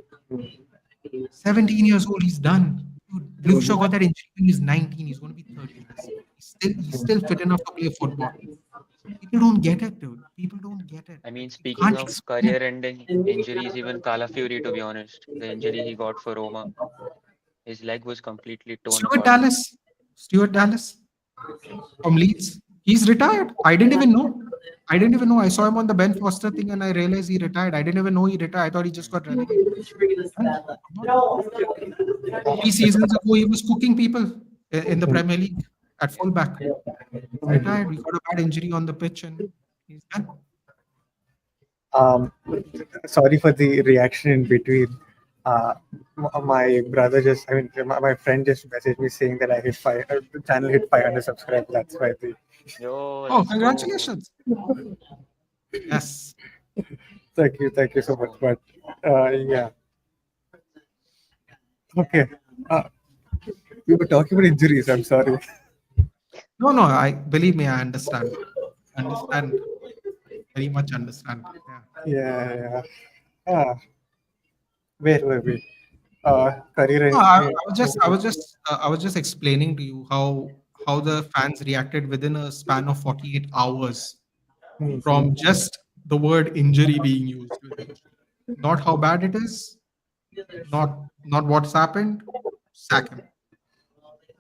yeah. 17 years old, he's done. Dude, Luke Shaw got that injury when he's 19. He's going to be 30 this year. He's still fit enough to play football. People don't get it, dude. People don't get it. I mean, You speaking can't of explain it. career-ending injuries, even Fury, to be honest, the injury he got for Roma, his leg was completely torn Stuart apart. Dallas. Stuart Dallas from Leeds. He's retired. I didn't even know. I didn't even know. I saw him on the Ben Foster thing and I realized he retired. I didn't even know he retired. I thought he just got relegated. Done. Come on. 3 seasons ago, he was cooking people in the Premier League at fullback. He's retired. We got a bad injury on the pitch and he's done. Um, Sorry for the reaction in between. My brother just, I mean, my friend just messaged me saying that the channel hit 500 subscribers. That's why the. Yo, Oh, let's go. congratulations. Yes. Thank you Let's so much. go. But yeah, okay. Uh, we were talking about injuries. I'm sorry. No, no, I believe me, I understand. Understand. Very much understand. Yeah. Yeah, yeah. Ah, where were we? career. No, I was just explaining to you how the fans reacted within a span of 48 hours from just the word injury being used within a show. Not how bad it is, not what's happened. Sack him,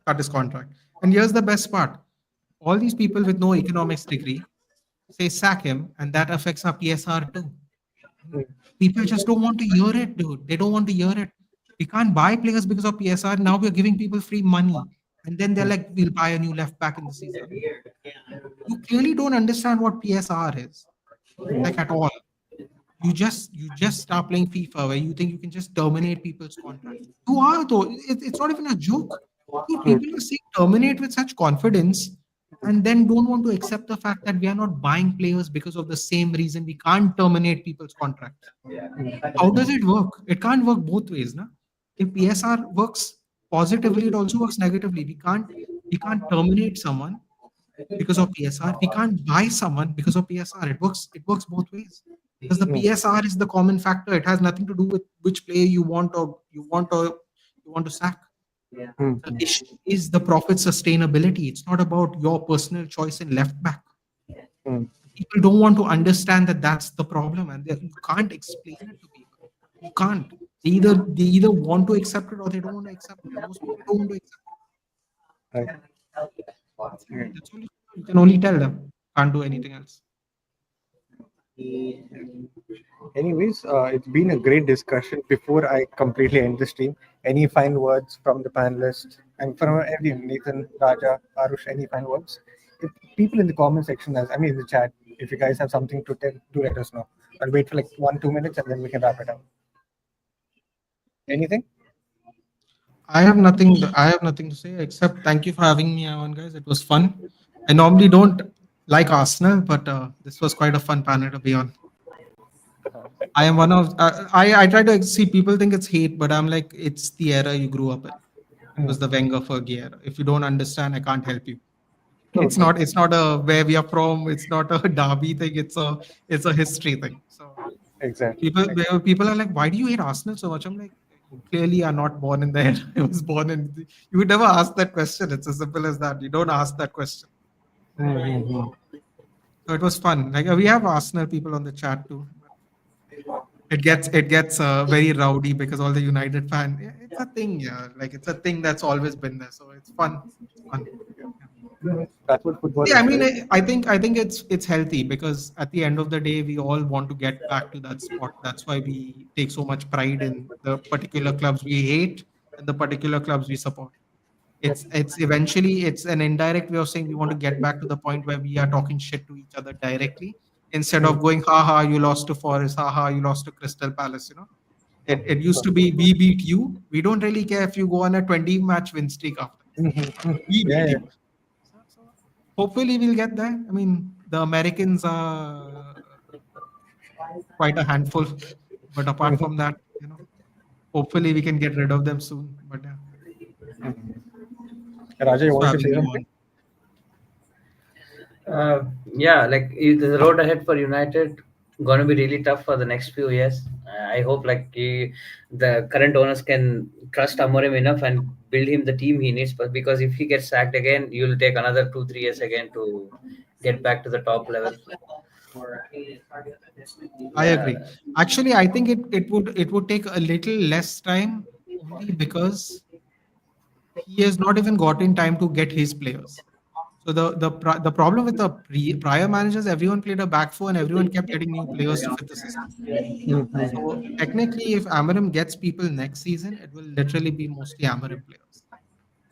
cut his contract. And here's the best part: all these people with no economics degree say sack him, and that affects our PSR too. People just don't want to hear it, dude. They don't want to hear it. We can't buy players because of PSR. Now we're giving people free money. And then they're like, we'll buy a new left back in the season. I mean, you clearly don't understand what PSR is, like at all. You just start playing FIFA where you think you can just terminate people's contracts. You are though. It's not even a joke. Dude, people are saying terminate with such confidence and then don't want to accept the fact that we are not buying players because of the same reason we can't terminate people's contracts. How does it work? It can't work both ways, na? If PSR works positively, it also works negatively. We can't terminate someone because of PSR. We can't buy someone because of PSR. It works both ways. Because the PSR is the common factor. It has nothing to do with which player you want to sack. The issue is the profit sustainability. It's not about your personal choice in left back. People don't want to understand that that's the problem, and you can't explain it to people. You can't. They either want to accept it or they don't want to accept it. Most people don't want to accept Right. it. That's only you can only tell them. Can't do anything else. Anyways, it's been a great discussion. Before I completely end the stream, any final words from the panelists and from everyone, Nathan, Raja, Arush, any final words? If people in the comment section, I mean in the chat, if you guys have something to tell, do let us know. I'll wait for like 1-2 minutes and then we can wrap it up. Anything? I have nothing to say except thank you for having me on, guys. It was fun. I normally don't like Arsenal, but this was quite a fun panel to be on. I am one of I try to see people think it's hate, but I'm like it's the era you grew up in. It was the Wenger Fergie era. If you don't understand, I can't help you. It's not a where we are from. It's not a derby thing. It's a history thing. So Exactly. people are like, why do you hate Arsenal so much? I'm like, you clearly are not born in there. I was born in. You would never ask that question. It's as simple as that. You don't ask that question. So it was fun. Like we have Arsenal people on the chat too. It gets very rowdy because all the United fan. Yeah, it's a thing, yeah. Like it's a thing that's always been there. So it's fun. It's fun. That's what football Yeah, I is, mean, right? I think it's healthy because at the end of the day, we all want to get back to that spot. That's why we take so much pride in the particular clubs we hate and the particular clubs we support. It's eventually it's an indirect way of saying we want to get back to the point where we are talking shit to each other directly instead of going, ha ha, you lost to Forest, ha ha, you lost to Crystal Palace. It used to be we beat you. We don't really care if you go on a 20 match win streak after this. We Yeah, beat yeah. you. So hopefully we'll get there. I mean, the Americans are quite a handful, but apart from that, hopefully we can get rid of them soon. But yeah, Raja, you thanks for wanted to having say me something? on. Yeah, like the road ahead for United going to be really tough for the next few years. I hope the current owners can trust Amorim enough and build him the team he needs. But because if he gets sacked again, you'll take another 2-3 years again to get back to the top level. I Yeah, agree. Actually, I think it would take a little less time only because he has not even gotten time to get his players. So the problem with the prior managers, everyone played a back four and everyone kept getting new players to fit the system. So technically, if Amarim gets people next season, it will literally be mostly Amarim players.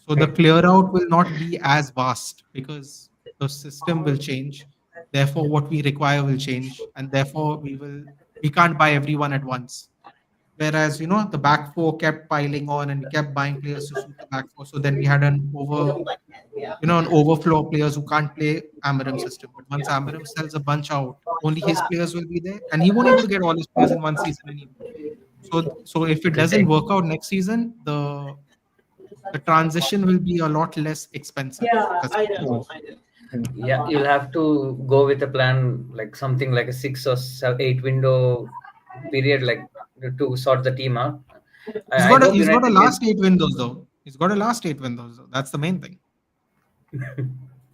So the clear out will not be as vast because the system will change. Therefore, what we require will change, and therefore we can't buy everyone at once. Whereas the back four kept piling on, and we kept buying players to suit the back four. So then we had an overflow of players who can't play Amarim system. But once Amarim sells a bunch out, only his players will be there, and he won't able to get all his players in one season anyway. So if it it'll doesn't take. work out next season, the transition will be a lot less expensive. That's what it is. Yeah, you'll have to go with a plan like something like a 6 or 8 window period, like to sort the team out. He's I got a hope he's got a United last 8 windows though. He's got a last 8 windows though. That's the main thing.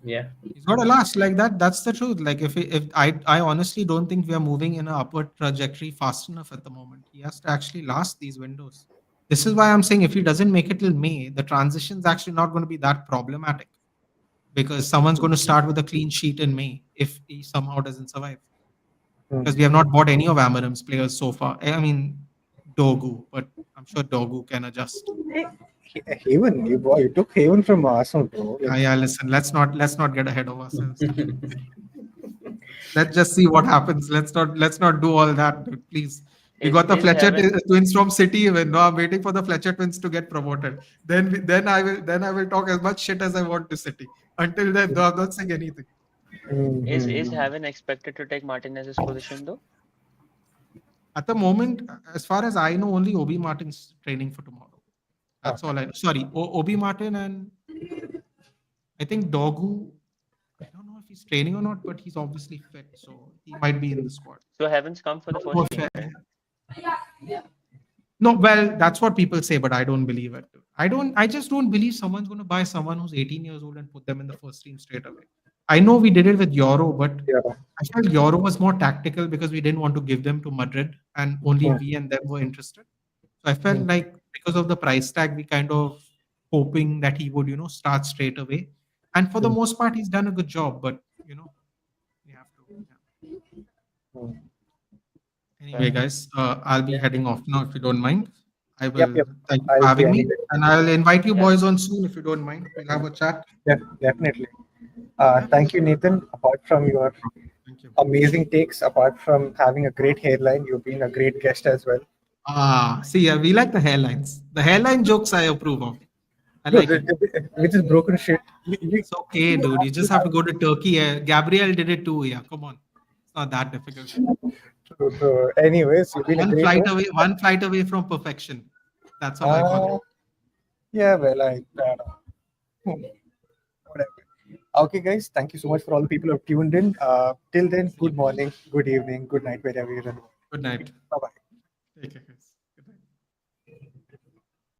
yeah. He's got a last like that. That's the truth. Like if I honestly don't think we are moving in an upward trajectory fast enough at the moment. He has to actually last these windows. This is why I'm saying if he doesn't make it till May, the transition's actually not going to be that problematic because someone's going to start with a clean sheet in May if he somehow doesn't survive. Because we have not bought any of Amarim's players so far. I mean, Dogu, but I'm sure Dogu can adjust. Haven, you took Haven from Arsenal, bro. Yeah, Like, yeah. Listen, let's not get ahead of ourselves. Let's just see what happens. Let's not do all that, dude, please. We got the Is Fletcher Heaven twins from City even. No, I'm waiting for the Fletcher twins to get promoted. Then I will talk as much shit as I want to City. Until then, no, I'm not saying anything. is mhm. Heaven expected to take Martinez's position though? At the moment, as far as I know, only Obi Martin's training for tomorrow. That's Okay. all I know. Sorry, Obi Martin and I think Dogu. I don't know if he's training or not, but he's obviously fit, so he might be in the squad. So Heaven's come for the Oh, first team, fair. right? No, well, that's what people say, but I don't believe it. I just don't believe someone's going to buy someone who's 18 years old and put them in the first team straight away. I know we did it with Euro, but Yeah. I felt Euro was more tactical because we didn't want to give them to Madrid and only Mm. we and them were interested. So I felt Mm. like because of the price tag, we kind of hoping that he would, start straight away. And for the Mm. most part, he's done a good job, but we have to. Yeah. Mm. Anyway, guys, I'll be Yeah. heading off now if you don't mind. I Yep, will yep. thank you for I'll be having me, anyway. and I'll invite you Yeah. boys on soon if you don't mind. We'll have a chat. Yeah, definitely. Yeah. Thank you, Nathan. Apart from your Thank you. amazing takes, apart from having a great hairline, you've been a great guest as well. See, we like the hairlines. The hairline jokes I approve of. I Bro, like it. which is broken shit. It's okay, dude. You just have to go to Turkey. Gabriel did it too. Yeah, come on. It's not that difficult. So, anyways, you've been a great host. One flight away from perfection. That's all I call it. Uh, yeah, well, hmm, whatever. Okay, guys, thank you so much for all the people who have tuned in. Till then, good morning, good evening, good night, wherever you're in. Good night. Bye bye. Take care, guys.